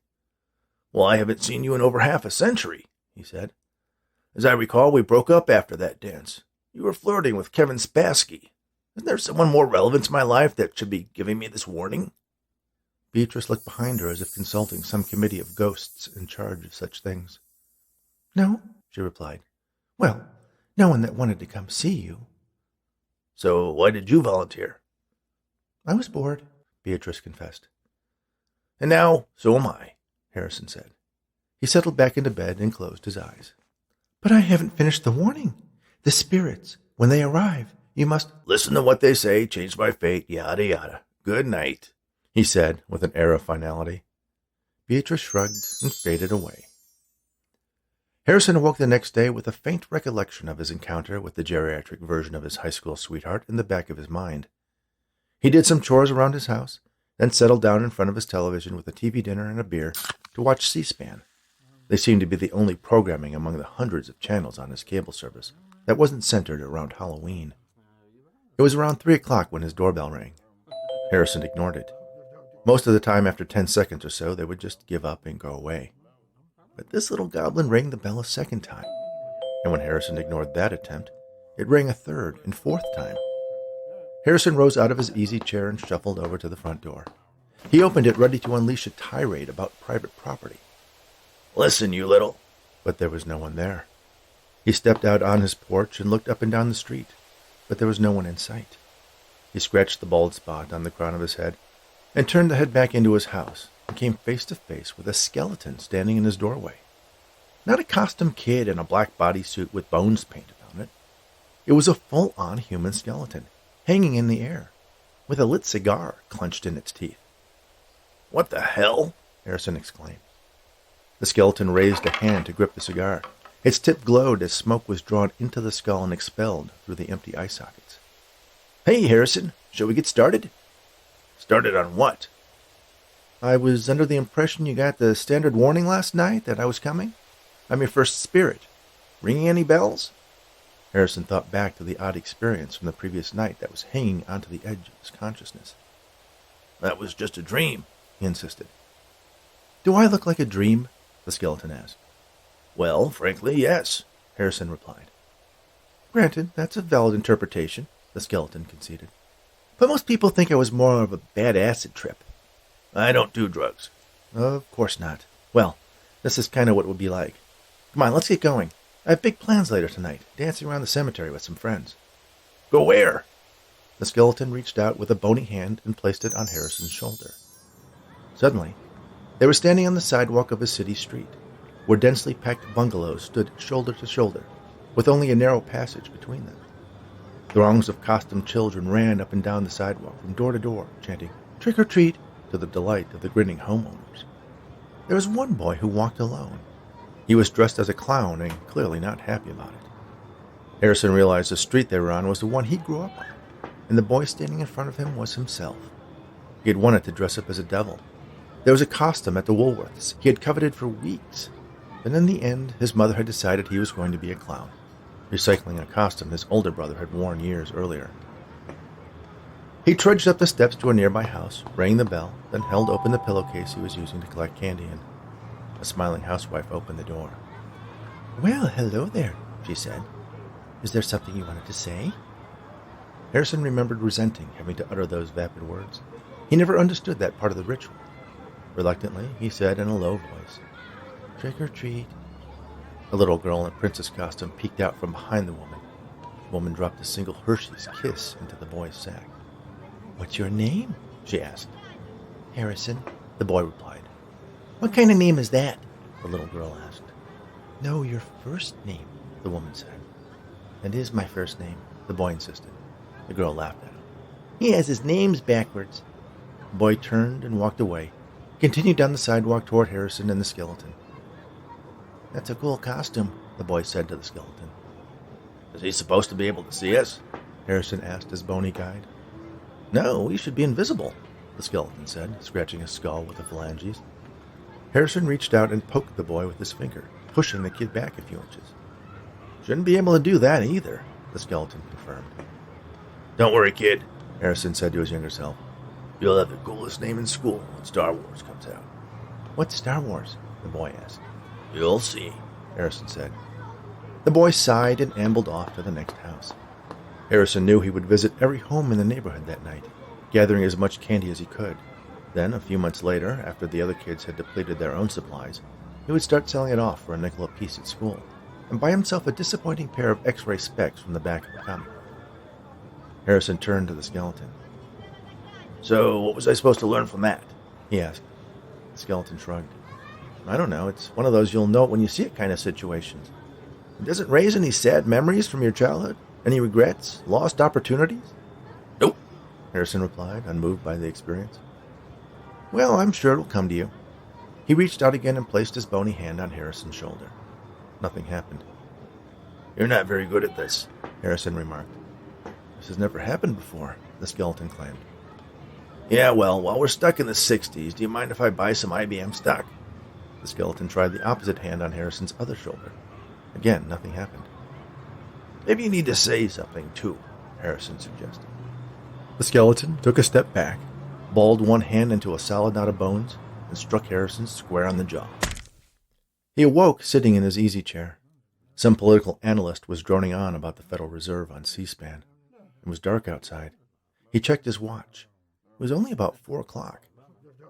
Well, I haven't seen you in over half a century, he said. As I recall, we broke up after that dance. You were flirting with Kevin Spassky. Isn't there someone more relevant to my life that should be giving me this warning? Beatrice looked behind her as if consulting some committee of ghosts in charge of such things. No, she replied. Well, no one that wanted to come see you. So why did you volunteer? I was bored, Beatrice confessed. And now, so am I, Harrison said. He settled back into bed and closed his eyes. But I haven't finished the warning. The spirits, when they arrive, you must... Listen to what they say, change my fate, yada yada. Good night, he said with an air of finality. Beatrice shrugged and faded away. Harrison awoke the next day with a faint recollection of his encounter with the geriatric version of his high school sweetheart in the back of his mind. He did some chores around his house, then settled down in front of his television with a TV dinner and a beer to watch C-SPAN. They seemed to be the only programming among the hundreds of channels on his cable service that wasn't centered around Halloween. It was around 3 o'clock when his doorbell rang. Harrison ignored it. Most of the time, after 10 seconds or so, they would just give up and go away. But this little goblin rang the bell a second time, and when Harrison ignored that attempt, it rang a third and fourth time. Harrison rose out of his easy chair and shuffled over to the front door. He opened it, ready to unleash a tirade about private property. Listen, you little... But there was no one there. He stepped out on his porch and looked up and down the street, but there was no one in sight. He scratched the bald spot on the crown of his head and turned the head back into his house and came face to face with a skeleton standing in his doorway. Not a costume kid in a black bodysuit with bones painted on it. It was a full-on human skeleton, hanging in the air, with a lit cigar clenched in its teeth. What the hell? Harrison exclaimed. The skeleton raised a hand to grip the cigar. Its tip glowed as smoke was drawn into the skull and expelled through the empty eye sockets. Hey, Harrison, shall we get started? Started on what? I was under the impression you got the standard warning last night that I was coming. I'm your first spirit. Ringing any bells? Harrison thought back to the odd experience from the previous night that was hanging onto the edge of his consciousness. That was just a dream, he insisted. Do I look like a dream? The skeleton asked. Well, frankly, yes, Harrison replied. Granted, that's a valid interpretation, the skeleton conceded. But most people think I was more of a bad acid trip. I don't do drugs. Of course not. Well, this is kind of what it would be like. Come on, let's get going. I have big plans later tonight, dancing around the cemetery with some friends. Go where? The skeleton reached out with a bony hand and placed it on Harrison's shoulder. Suddenly, they were standing on the sidewalk of a city street, where densely packed bungalows stood shoulder to shoulder, with only a narrow passage between them. Throngs of costumed children ran up and down the sidewalk from door to door, chanting, "Trick or treat," to the delight of the grinning homeowners. There was one boy who walked alone. He was dressed as a clown and clearly not happy about it. Harrison realized the street they were on was the one he grew up on, and the boy standing in front of him was himself. He had wanted to dress up as a devil. There was a costume at the Woolworths he had coveted for weeks, but in the end his mother had decided he was going to be a clown, recycling a costume his older brother had worn years earlier. He trudged up the steps to a nearby house, rang the bell, then held open the pillowcase he was using to collect candy in. A smiling housewife opened the door. "Well, hello there," she said. "Is there something you wanted to say?" Harrison remembered resenting having to utter those vapid words. He never understood that part of the ritual. Reluctantly, he said in a low voice, "Trick or treat." A little girl in a princess costume peeked out from behind the woman. The woman dropped a single Hershey's Kiss into the boy's sack. "What's your name?" she asked. "Harrison," the boy replied. "What kind of name is that?" the little girl asked. "No, your first name," the woman said. "That is my first name," the boy insisted. The girl laughed at him. "He has his names backwards." The boy turned and walked away, continued down the sidewalk toward Harrison and the skeleton. "That's a cool costume," the boy said to the skeleton. "Is he supposed to be able to see us?" Harrison asked his bony guide. No, we should be invisible, the skeleton said, scratching his skull with the phalanges. Harrison reached out and poked the boy with his finger, pushing the kid back a few inches. Shouldn't be able to do that either, the skeleton confirmed. Don't worry, kid, Harrison said to his younger self. You'll have the coolest name in school when Star Wars comes out. What's Star Wars? The boy asked. You'll see, Harrison said. The boy sighed and ambled off to the next house. Harrison knew he would visit every home in the neighborhood that night, gathering as much candy as he could. Then, a few months later, after the other kids had depleted their own supplies, he would start selling it off for a nickel apiece at school, and buy himself a disappointing pair of X-ray specs from the back of the comic. Harrison turned to the skeleton. So, what was I supposed to learn from that? He asked. The skeleton shrugged. I don't know. It's one of those you'll know it when you see it kind of situations. It doesn't raise any sad memories from your childhood? Any regrets? Lost opportunities? Nope, Harrison replied, unmoved by the experience. Well, I'm sure it'll come to you. He reached out again and placed his bony hand on Harrison's shoulder. Nothing happened. You're not very good at this, Harrison remarked. This has never happened before, the skeleton claimed. Yeah, well, while we're stuck in the 60s, do you mind if I buy some IBM stock? The skeleton tried the opposite hand on Harrison's other shoulder. Again, nothing happened. Maybe you need to say something, too, Harrison suggested. The skeleton took a step back, balled one hand into a solid knot of bones, and struck Harrison square on the jaw. He awoke sitting in his easy chair. Some political analyst was droning on about the Federal Reserve on C-SPAN. It was dark outside. He checked his watch. It was only about 4 o'clock.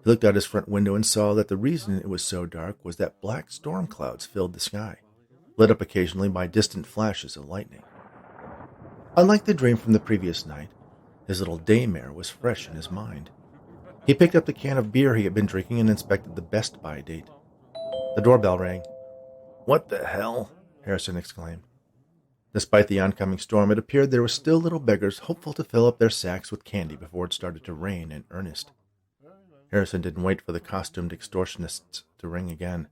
He looked out his front window and saw that the reason it was so dark was that black storm clouds filled the sky, lit up occasionally by distant flashes of lightning. Unlike the dream from the previous night, his little daymare was fresh in his mind. He picked up the can of beer he had been drinking and inspected the Best Buy date. The doorbell rang. What the hell? Harrison exclaimed. Despite the oncoming storm, it appeared there were still little beggars hopeful to fill up their sacks with candy before it started to rain in earnest. Harrison didn't wait for the costumed extortionists to ring again.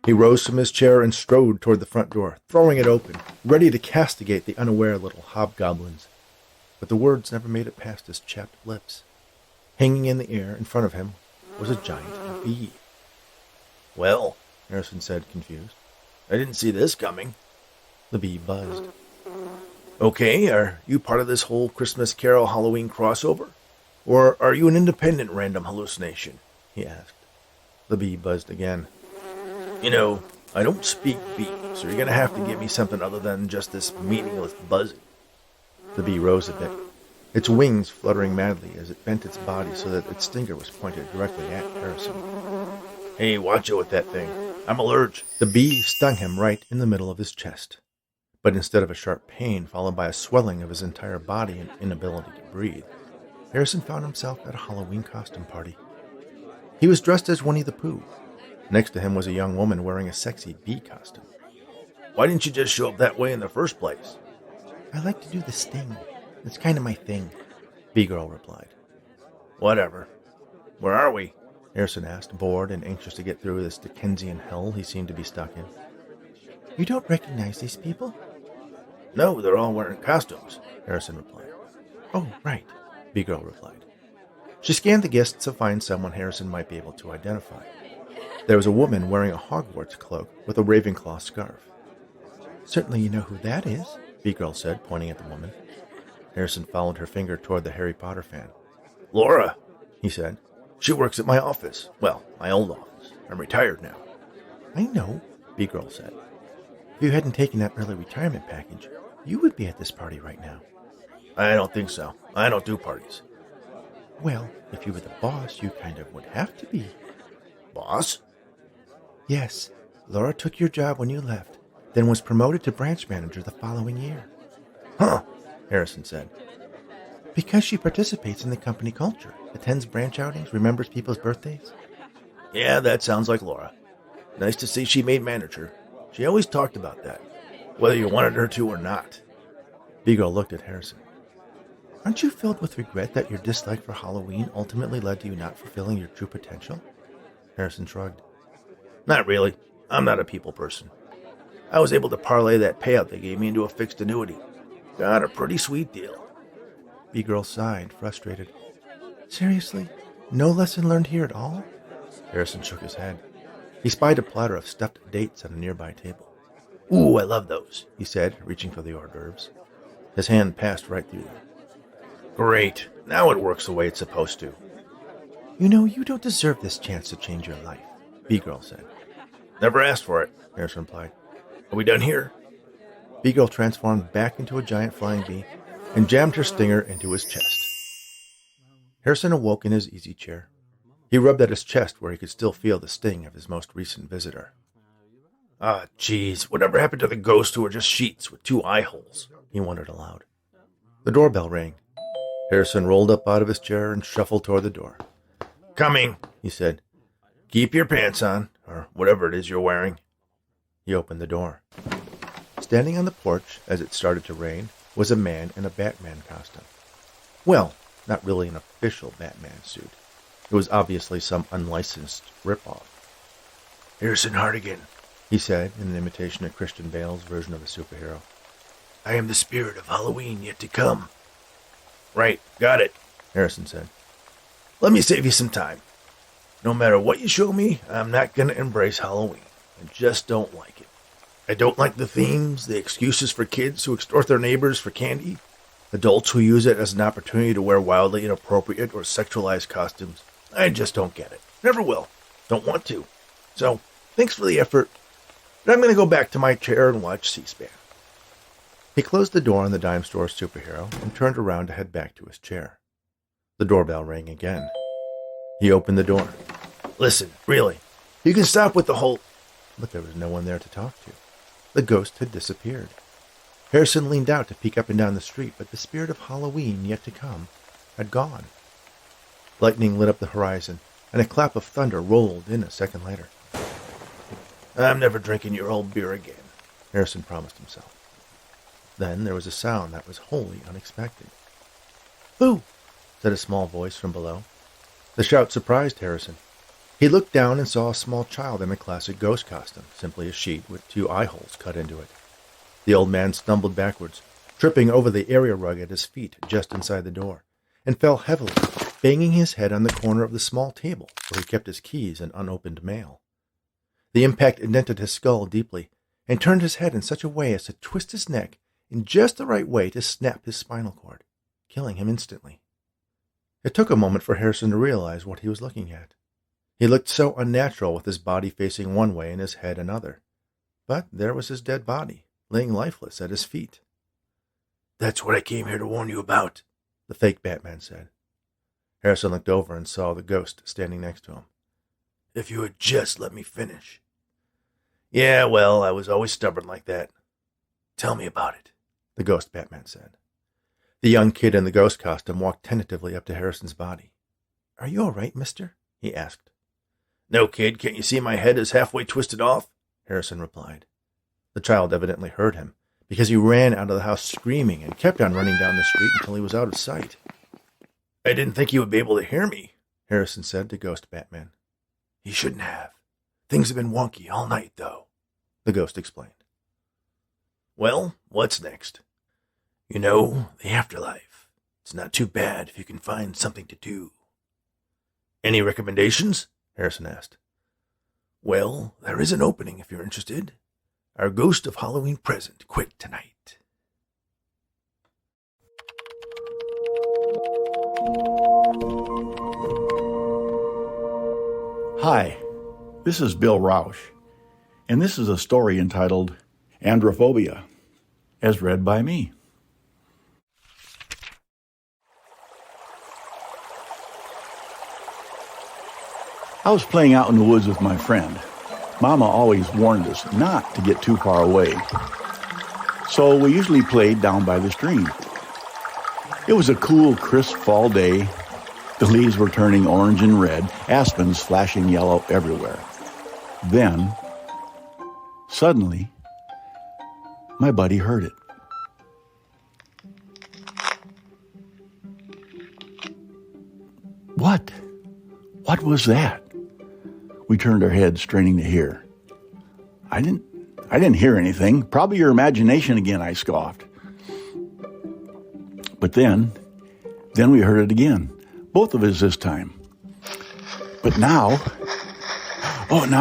He rose from his chair and strode toward the front door, throwing it open, ready to castigate the unaware little hobgoblins. But the words never made it past his chapped lips. Hanging in the air in front of him was a giant bee. Well, Harrison said, confused. I didn't see this coming. The bee buzzed. Okay, are you part of this whole Christmas Carol Halloween crossover? Or are you an independent random hallucination? He asked. The bee buzzed again. You know, I don't speak bee, so you're going to have to give me something other than just this meaningless buzzing. The bee rose a bit, its wings fluttering madly as it bent its body so that its stinger was pointed directly at Harrison. Hey, watch out with that thing. I'm allergic. The bee stung him right in the middle of his chest. But instead of a sharp pain followed by a swelling of his entire body and inability to breathe, Harrison found himself at a Halloween costume party. He was dressed as Winnie the Pooh. Next to him was a young woman wearing a sexy bee costume. Why didn't you just show up that way in the first place? I like to do the sting. It's kind of my thing, Bee Girl replied. Whatever. Where are we? Harrison asked, bored and anxious to get through this Dickensian hell he seemed to be stuck in. You don't recognize these people? No, they're all wearing costumes, Harrison replied. Oh, right, Bee Girl replied. She scanned the guests to find someone Harrison might be able to identify. There was a woman wearing a Hogwarts cloak with a Ravenclaw scarf. Certainly you know who that is, Bee Girl said, pointing at the woman. Harrison followed her finger toward the Harry Potter fan. Laura, he said. She works at my office. Well, my old office. I'm retired now. I know, Bee Girl said. If you hadn't taken that early retirement package, you would be at this party right now. I don't think so. I don't do parties. Well, if you were the boss, you kind of would have to be. Boss? Yes. Laura took your job when you left, then was promoted to branch manager the following year. Huh, Harrison said. Because she participates in the company culture, attends branch outings, remembers people's birthdays. Yeah, that sounds like Laura. Nice to see she made manager. She always talked about that, whether you wanted her to or not. Bee Girl looked at Harrison. Aren't you filled with regret that your dislike for Halloween ultimately led to you not fulfilling your true potential? Harrison shrugged. Not really. I'm not a people person. I was able to parlay that payout they gave me into a fixed annuity. Got a pretty sweet deal. B-Girl sighed, frustrated. Seriously? No lesson learned here at all? Harrison shook his head. He spied a platter of stuffed dates on a nearby table. Ooh, I love those, he said, reaching for the hors d'oeuvres. His hand passed right through them. Great. Now it works the way it's supposed to. You know, you don't deserve this chance to change your life, B-Girl said. Never asked for it, Harrison replied. Are we done here? B-Girl transformed back into a giant flying bee and jammed her stinger into his chest. Harrison awoke in his easy chair. He rubbed at his chest where he could still feel the sting of his most recent visitor. Ah, geez, whatever happened to the ghosts who were just sheets with 2 eye holes? He wondered aloud. The doorbell rang. Harrison rolled up out of his chair and shuffled toward the door. Coming, he said. Keep your pants on, or whatever it is you're wearing. He opened the door. Standing on the porch as it started to rain was a man in a Batman costume. Well, not really an official Batman suit. It was obviously some unlicensed ripoff. Harrison Hartigan, he said in an imitation of Christian Bale's version of a superhero. I am the spirit of Halloween yet to come. Right, got it, Harrison said. Let me save you some time. No matter what you show me, I'm not going to embrace Halloween. I just don't like it. I don't like the themes, the excuses for kids who extort their neighbors for candy, adults who use it as an opportunity to wear wildly inappropriate or sexualized costumes. I just don't get it. Never will. Don't want to. So, thanks for the effort, but I'm going to go back to my chair and watch C-SPAN. He closed the door on the dime store superhero and turned around to head back to his chair. The doorbell rang again. He opened the door. Listen, really, you can stop with the whole... But there was no one there to talk to. The ghost had disappeared. Harrison leaned out to peek up and down the street, but the spirit of Halloween yet to come had gone. Lightning lit up the horizon, and a clap of thunder rolled in a second later. I'm never drinking your old beer again, Harrison promised himself. Then there was a sound that was wholly unexpected. Boo! Said a small voice from below. The shout surprised Harrison. He looked down and saw a small child in a classic ghost costume, simply a sheet with 2 eye holes cut into it. The old man stumbled backwards, tripping over the area rug at his feet just inside the door, and fell heavily, banging his head on the corner of the small table where he kept his keys and unopened mail. The impact indented his skull deeply, and turned his head in such a way as to twist his neck in just the right way to snap his spinal cord, killing him instantly. It took a moment for Harrison to realize what he was looking at. He looked so unnatural with his body facing one way and his head another. But there was his dead body, laying lifeless at his feet. That's what I came here to warn you about, the fake Batman said. Harrison looked over and saw the ghost standing next to him. If you had just let me finish. Yeah, well, I was always stubborn like that. Tell me about it, the ghost Batman said. The young kid in the ghost costume walked tentatively up to Harrison's body. Are you all right, mister? He asked. No, kid, can't you see my head is halfway twisted off? Harrison replied. The child evidently heard him, because he ran out of the house screaming and kept on running down the street until he was out of sight. I didn't think you would be able to hear me, Harrison said to Ghost Batman. You shouldn't have. Things have been wonky all night, though, the ghost explained. Well, what's next? You know, the afterlife. It's not too bad if you can find something to do. Any recommendations? Harrison asked. Well, there is an opening if you're interested. Our Ghost of Halloween Present quit tonight. Hi, this is Bill Rausch, and this is a story entitled Androphobia, as read by me. I was playing out in the woods with my friend. Mama always warned us not to get too far away, so we usually played down by the stream. It was a cool, crisp fall day. The leaves were turning orange and red, aspens flashing yellow everywhere. Then, suddenly, my buddy heard it. What? What was that? We turned our heads, straining to hear. I didn't hear anything. Probably your imagination again, I scoffed. But then, Then we heard it again, both of us this time. But now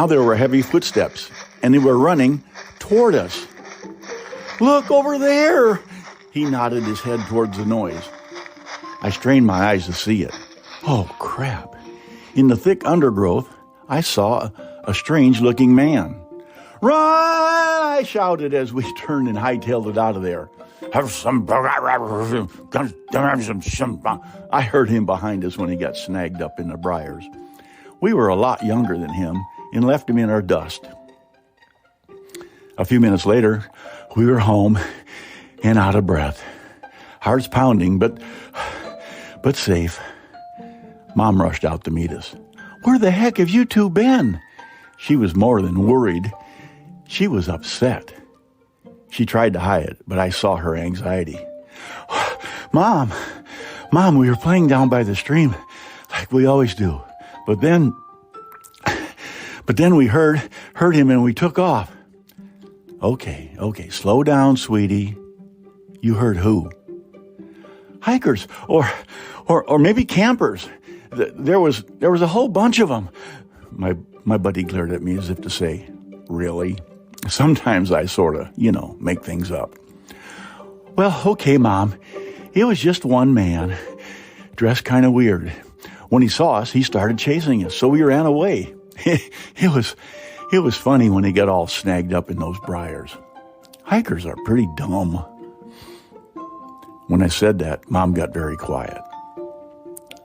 there were heavy footsteps, and they were running toward us. "Look over there!" He nodded his head towards the noise. I strained my eyes to see it. Oh, crap. In the thick undergrowth, I saw a strange-looking man. "Run!" I shouted as we turned and hightailed it out of there. I heard him behind us when he got snagged up in the briars. We were a lot younger than him and left him in our dust. A few minutes later, we were home and out of breath. Hearts pounding, but safe. Mom rushed out to meet us. "Where the heck have you two been?" She was more than worried. She was upset. She tried to hide it, but I saw her anxiety. Mom, we were playing down by the stream like we always do. But then we heard him and we took off." Okay, slow down, sweetie. You heard who? Hikers or maybe campers. There was a whole bunch of them. My buddy glared at me as if to say, "Really?" Sometimes I sort of, make things up. "Well, okay, Mom. It was just one man, dressed kind of weird. When he saw us, he started chasing us, so we ran away. It was funny when he got all snagged up in those briars. Hikers are pretty dumb." When I said that, Mom got very quiet.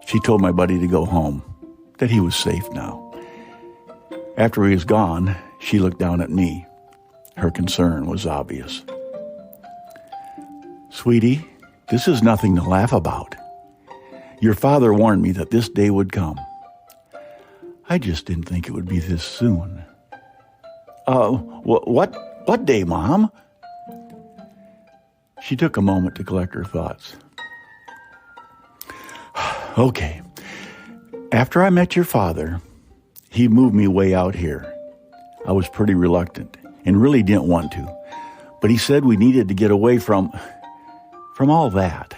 She told my buddy to go home, that he was safe now. After he was gone, she looked down at me. Her concern was obvious. "Sweetie, this is nothing to laugh about. Your father warned me that this day would come. I just didn't think it would be this soon." What day, Mom?" She took a moment to collect her thoughts. "Okay. After I met your father, he moved me way out here. I was pretty reluctant and really didn't want to, but he said we needed to get away from all that."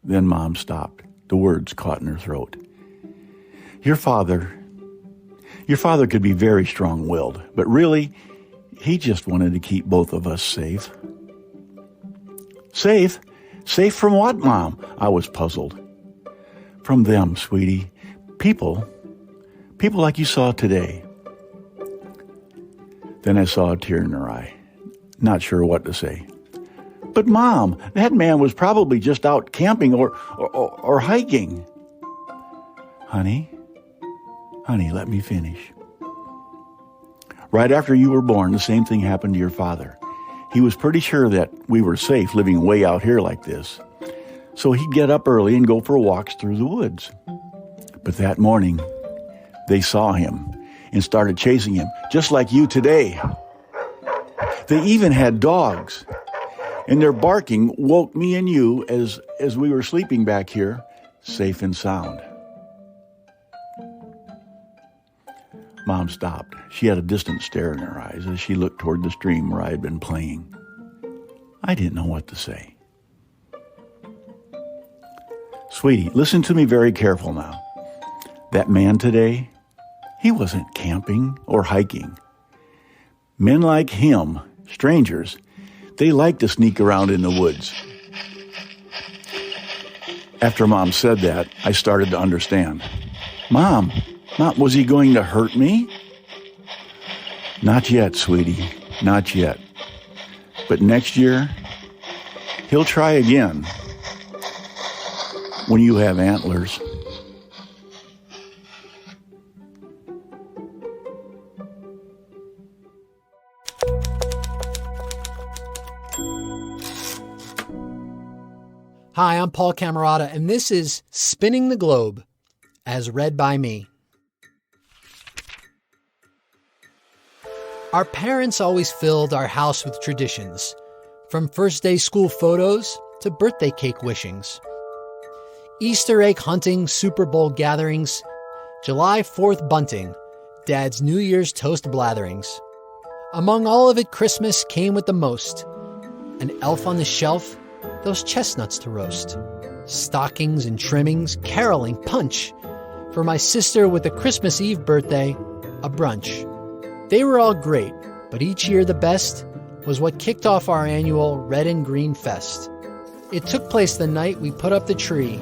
Then Mom stopped. The words caught in her throat. Your father could be very strong-willed, but really, he just wanted to keep both of us safe." "Safe? Safe from what, Mom?" I was puzzled. "From them, sweetie. People like you saw today." Then I saw a tear in her eye, not sure what to say. "But Mom, that man was probably just out camping or hiking." Honey, let me finish. Right after you were born, the same thing happened to your father. He was pretty sure that we were safe living way out here like this. So he'd get up early and go for walks through the woods. But that morning, they saw him and started chasing him, just like you today. They even had dogs, and their barking woke me and you as we were sleeping back here, safe and sound. Mom stopped. She had a distant stare in her eyes as she looked toward the stream where I had been playing. I didn't know what to say. "Sweetie, listen to me very careful now. That man today, he wasn't camping or hiking. Men like him, strangers, they like to sneak around in the woods." After Mom said that, I started to understand. Mom, was he going to hurt me?" "Not yet, sweetie, not yet. But next year, he'll try again. When you have antlers." Hi, I'm Paul Camerata, and this is Spinning the Globe, as read by me. Our parents always filled our house with traditions, from first day school photos to birthday cake wishings. Easter egg hunting, Super Bowl gatherings, July 4th bunting, Dad's New Year's toast blatherings. Among all of it, Christmas came with the most. An elf on the shelf, those chestnuts to roast. stockings and trimmings, caroling, punch. For my sister with a Christmas Eve birthday, a brunch. They were all great, but each year the best was what kicked off our annual Red and Green Fest. It took place the night we put up the tree,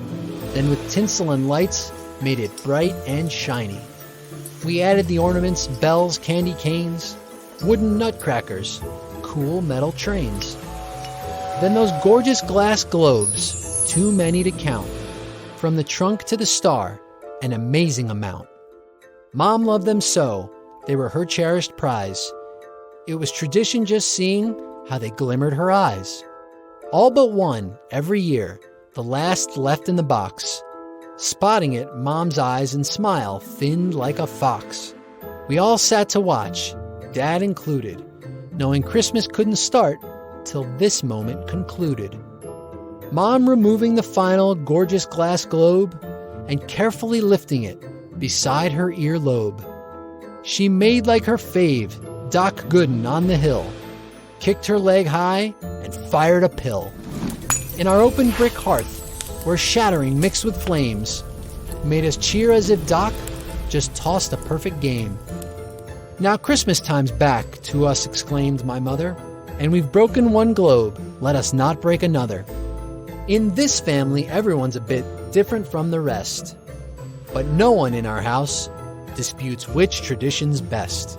then with tinsel and lights, made it bright and shiny. We added the ornaments, bells, candy canes, wooden nutcrackers, cool metal trains. Then those gorgeous glass globes, too many to count. From the trunk to the star, an amazing amount. Mom loved them so, they were her cherished prize. It was tradition just seeing how they glimmered her eyes. All but one, every year, the last left in the box. Spotting it, Mom's eyes and smile thinned like a fox. We all sat to watch, Dad included, knowing Christmas couldn't start till this moment concluded. Mom removing the final gorgeous glass globe and carefully lifting it beside her earlobe. She made like her fave, Doc Gooden on the hill, kicked her leg high and fired a pill. In our open brick hearth, where shattering mixed with flames made us cheer as if Doc just tossed a perfect game. Now Christmas time's back, to us exclaimed my mother, and we've broken one globe, let us not break another. In this family, everyone's a bit different from the rest, but no one in our house disputes which tradition's best.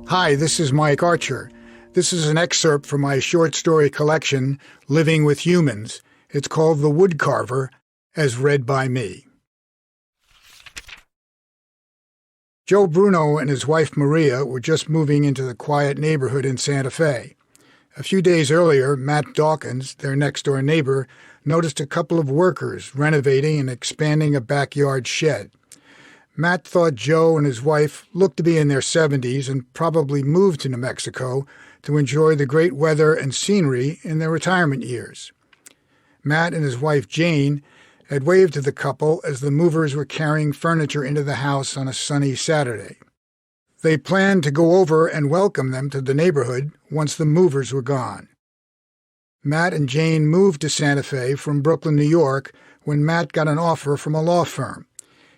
Hi, this is Mike Archer. This is an excerpt from my short story collection, Living with Humans. It's called The Woodcarver, as read by me. Joe Bruno and his wife Maria were just moving into the quiet neighborhood in Santa Fe. A few days earlier, Matt Dawkins, their next-door neighbor, noticed a couple of workers renovating and expanding a backyard shed. Matt thought Joe and his wife looked to be in their 70s and probably moved to New Mexico to enjoy the great weather and scenery in their retirement years. Matt and his wife Jane had waved to the couple as the movers were carrying furniture into the house on a sunny Saturday. They planned to go over and welcome them to the neighborhood once the movers were gone. Matt and Jane moved to Santa Fe from Brooklyn, New York, when Matt got an offer from a law firm.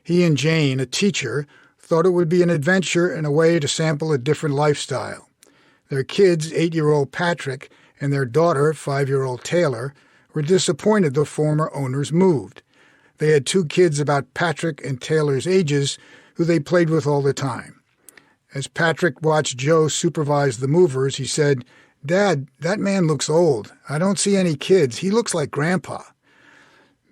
He and Jane, a teacher, thought it would be an adventure and a way to sample a different lifestyle. Their kids, 8-year-old Patrick, and their daughter, 5-year-old Taylor, were disappointed the former owners moved. They had 2 kids about Patrick and Taylor's ages who they played with all the time. As Patrick watched Joe supervise the movers, he said, "Dad, that man looks old. I don't see any kids. He looks like Grandpa."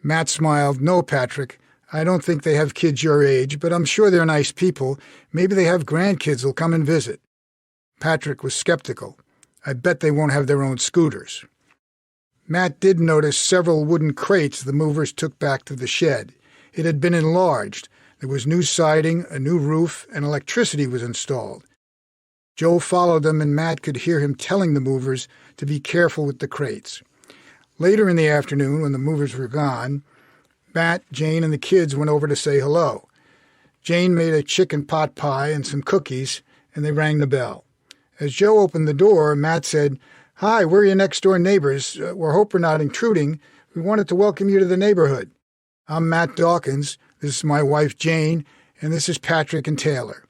Matt smiled. "No, Patrick. I don't think they have kids your age, but I'm sure they're nice people. Maybe they have grandkids who'll come and visit." Patrick was skeptical. "I bet they won't have their own scooters." Matt did notice several wooden crates the movers took back to the shed. It had been enlarged. There was new siding, a new roof, and electricity was installed. Joe followed them, and Matt could hear him telling the movers to be careful with the crates. Later in the afternoon, when the movers were gone, Matt, Jane, and the kids went over to say hello. Jane made a chicken pot pie and some cookies, and they rang the bell. As Joe opened the door, Matt said, "Hi, we're your next-door neighbors. We hope we're not intruding. We wanted to welcome you to the neighborhood. I'm Matt Dawkins. This is my wife, Jane, and this is Patrick and Taylor."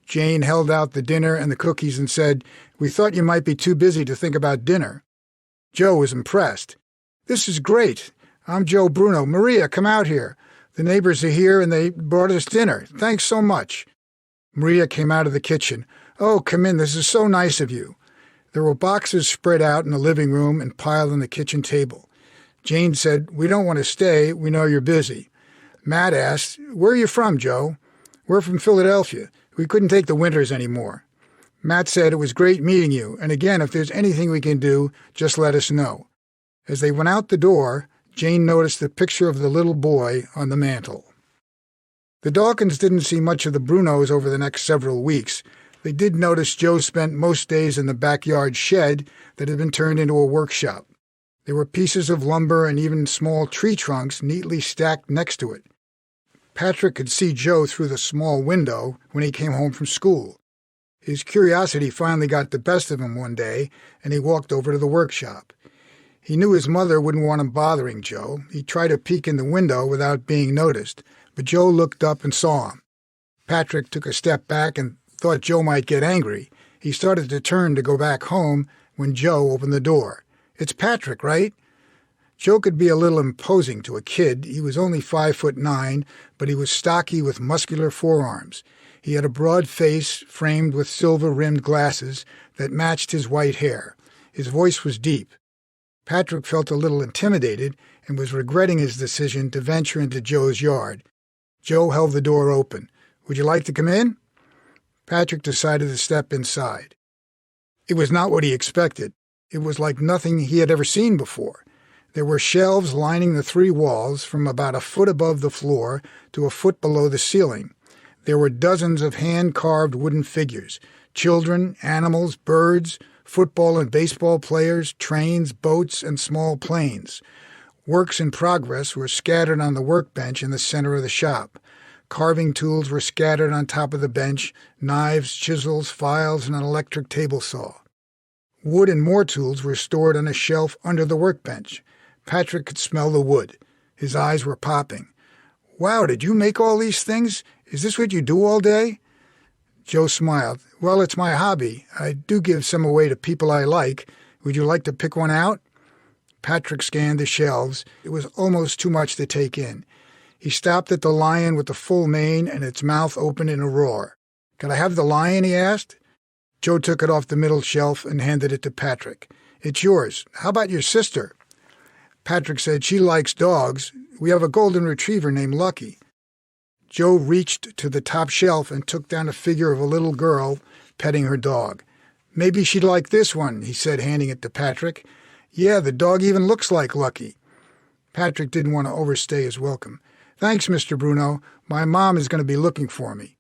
Jane held out the dinner and the cookies and said, "We thought you might be too busy to think about dinner." Joe was impressed. "This is great. I'm Joe Bruno. Maria, come out here. The neighbors are here and they brought us dinner. Thanks so much." Maria came out of the kitchen. "Oh, come in. This is so nice of you." There were boxes spread out in the living room and piled on the kitchen table. Jane said, "We don't want to stay. We know you're busy." Matt asked, "Where are you from, Joe?" "We're from Philadelphia. We couldn't take the winters anymore." Matt said, "It was great meeting you, and again, if there's anything we can do, just let us know." As they went out the door, Jane noticed the picture of the little boy on the mantel. The Dawkins didn't see much of the Brunos over the next several weeks. They did notice Joe spent most days in the backyard shed that had been turned into a workshop. There were pieces of lumber and even small tree trunks neatly stacked next to it. Patrick could see Joe through the small window when he came home from school. His curiosity finally got the best of him one day, and he walked over to the workshop. He knew his mother wouldn't want him bothering Joe. He tried to peek in the window without being noticed, but Joe looked up and saw him. Patrick took a step back and thought Joe might get angry. He started to turn to go back home when Joe opened the door. "It's Patrick, right?" Joe could be a little imposing to a kid. He was only 5'9", but he was stocky with muscular forearms. He had a broad face framed with silver-rimmed glasses that matched his white hair. His voice was deep. Patrick felt a little intimidated and was regretting his decision to venture into Joe's yard. Joe held the door open. "Would you like to come in?" Patrick decided to step inside. It was not what he expected. It was like nothing he had ever seen before. There were shelves lining the 3 walls from about a foot above the floor to a foot below the ceiling. There were dozens of hand-carved wooden figures, children, animals, birds, football and baseball players, trains, boats, and small planes. Works in progress were scattered on the workbench in the center of the shop. Carving tools were scattered on top of the bench, knives, chisels, files, and an electric table saw. Wood and more tools were stored on a shelf under the workbench. Patrick could smell the wood. His eyes were popping. "Wow, did you make all these things? Is this what you do all day?" Joe smiled. "Well, it's my hobby. I do give some away to people I like. Would you like to pick one out?" Patrick scanned the shelves. It was almost too much to take in. He stopped at the lion with the full mane and its mouth open in a roar. "Could I have the lion?" he asked. Joe took it off the middle shelf and handed it to Patrick. "It's yours. How about your sister?" Patrick said she likes dogs. We have a golden retriever named Lucky. Joe reached to the top shelf and took down a figure of a little girl petting her dog. "Maybe she'd like this one," he said, handing it to Patrick. "Yeah, the dog even looks like Lucky." Patrick didn't want to overstay his welcome. "Thanks, Mr. Bruno. My mom is going to be looking for me."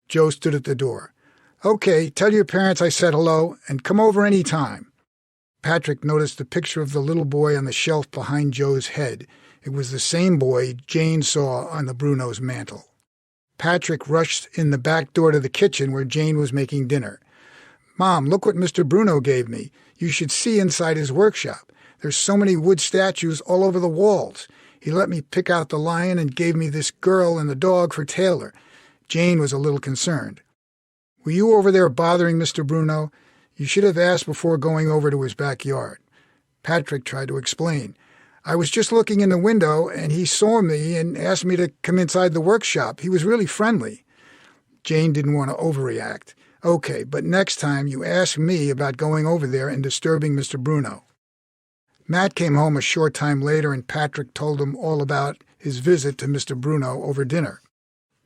Joe stood at the door. "Okay, tell your parents I said hello, and come over any time." Patrick noticed the picture of the little boy on the shelf behind Joe's head. It was the same boy Jane saw on the Bruno's mantel. Patrick rushed in the back door to the kitchen where Jane was making dinner. "Mom, look what Mr. Bruno gave me. You should see inside his workshop. There's so many wood statues all over the walls. He let me pick out the lion and gave me this girl and the dog for Taylor." Jane was a little concerned. "Were you over there bothering Mr. Bruno? You should have asked before going over to his backyard." Patrick tried to explain. "I was just looking in the window, and he saw me and asked me to come inside the workshop. He was really friendly." Jane didn't want to overreact. "Okay, but next time you ask me about going over there and disturbing Mr. Bruno." Matt came home a short time later, and Patrick told him all about his visit to Mr. Bruno over dinner.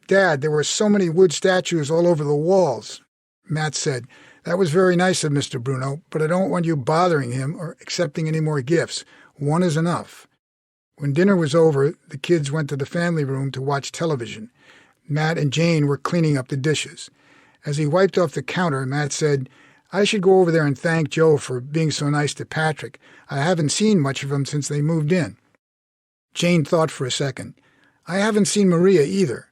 "Dad, there were so many wood statues all over the walls." Matt said, "That was very nice of Mr. Bruno, but I don't want you bothering him or accepting any more gifts. One is enough." When dinner was over, the kids went to the family room to watch television. Matt and Jane were cleaning up the dishes. As he wiped off the counter, Matt said, "I should go over there and thank Joe for being so nice to Patrick. I haven't seen much of him since they moved in." Jane thought for a second. "I haven't seen Maria either.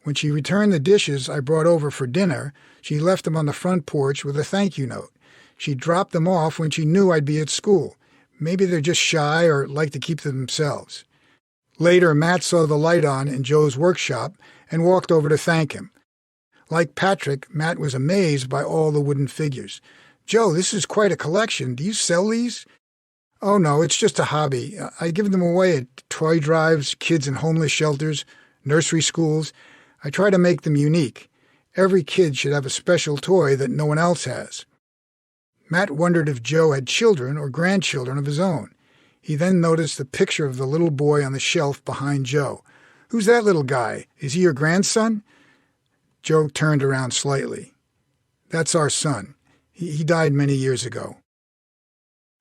When she returned the dishes I brought over for dinner, she left them on the front porch with a thank you note. She dropped them off when she knew I'd be at school. Maybe they're just shy or like to keep to themselves." Later, Matt saw the light on in Joe's workshop and walked over to thank him. Like Patrick, Matt was amazed by all the wooden figures. "Joe, this is quite a collection. Do you sell these?" "Oh, no, it's just a hobby. I give them away at toy drives, kids in homeless shelters, nursery schools. I try to make them unique. Every kid should have a special toy that no one else has." Matt wondered if Joe had children or grandchildren of his own. He then noticed the picture of the little boy on the shelf behind Joe. "Who's that little guy? Is he your grandson?" Joe turned around slightly. "That's our son. He died many years ago."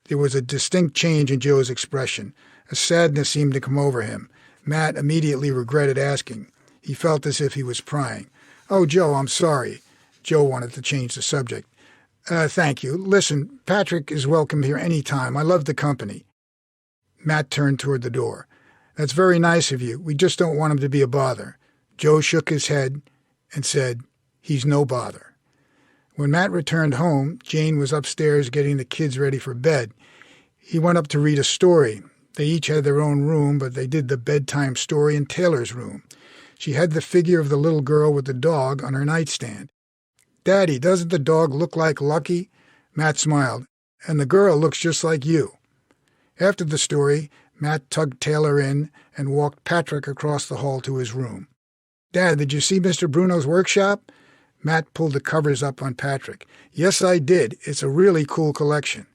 There was a distinct change in Joe's expression. A sadness seemed to come over him. Matt immediately regretted asking. He felt as if he was prying. "Oh, Joe, I'm sorry." Joe wanted to change the subject. Thank you. Listen, Patrick is welcome here any time. I love the company." Matt turned toward the door. "That's very nice of you. We just don't want him to be a bother." Joe shook his head and said, "He's no bother." When Matt returned home, Jane was upstairs getting the kids ready for bed. He went up to read a story. They each had their own room, but they did the bedtime story in Taylor's room. She had the figure of the little girl with the dog on her nightstand. "Daddy, doesn't the dog look like Lucky?" Matt smiled. "And the girl looks just like you." After the story, Matt tugged Taylor in and walked Patrick across the hall to his room. "Dad, did you see Mr. Bruno's workshop?" Matt pulled the covers up on Patrick. "Yes, I did. It's a really cool collection."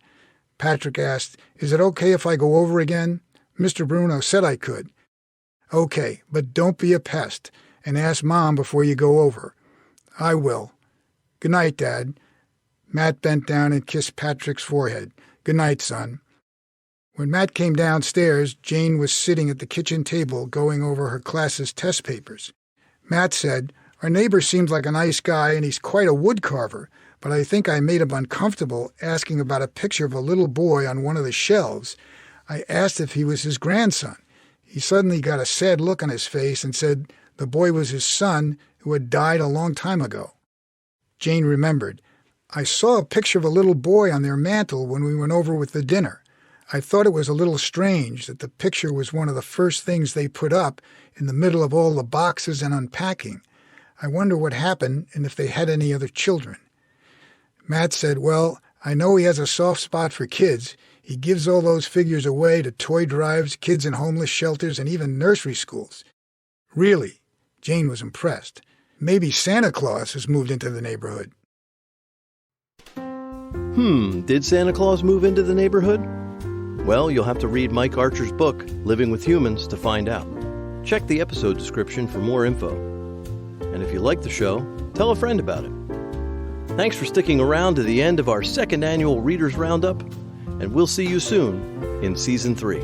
Patrick asked, "Is it okay if I go over again? Mr. Bruno said I could." "Okay, but don't be a pest, and ask Mom before you go over." "I will." "Good night, Dad." Matt bent down and kissed Patrick's forehead. "Good night, son." When Matt came downstairs, Jane was sitting at the kitchen table going over her class's test papers. Matt said, "Our neighbor seems like a nice guy, and he's quite a wood carver, but I think I made him uncomfortable asking about a picture of a little boy on one of the shelves. I asked if he was his grandson. He suddenly got a sad look on his face and said the boy was his son who had died a long time ago." Jane remembered. "I saw a picture of a little boy on their mantel when we went over with the dinner. I thought it was a little strange that the picture was one of the first things they put up in the middle of all the boxes and unpacking. I wonder what happened and if they had any other children." Matt said, "Well, I know he has a soft spot for kids. He gives all those figures away to toy drives, kids in homeless shelters, and even nursery schools." "Really?" Jane was impressed. "Maybe Santa Claus has moved into the neighborhood." Did Santa Claus move into the neighborhood? Well, you'll have to read Mike Archer's book, Living with Humans, to find out. Check the episode description for more info. And if you like the show, tell a friend about it. Thanks for sticking around to the end of our second annual Readers Roundup, and we'll see you soon in Season 3.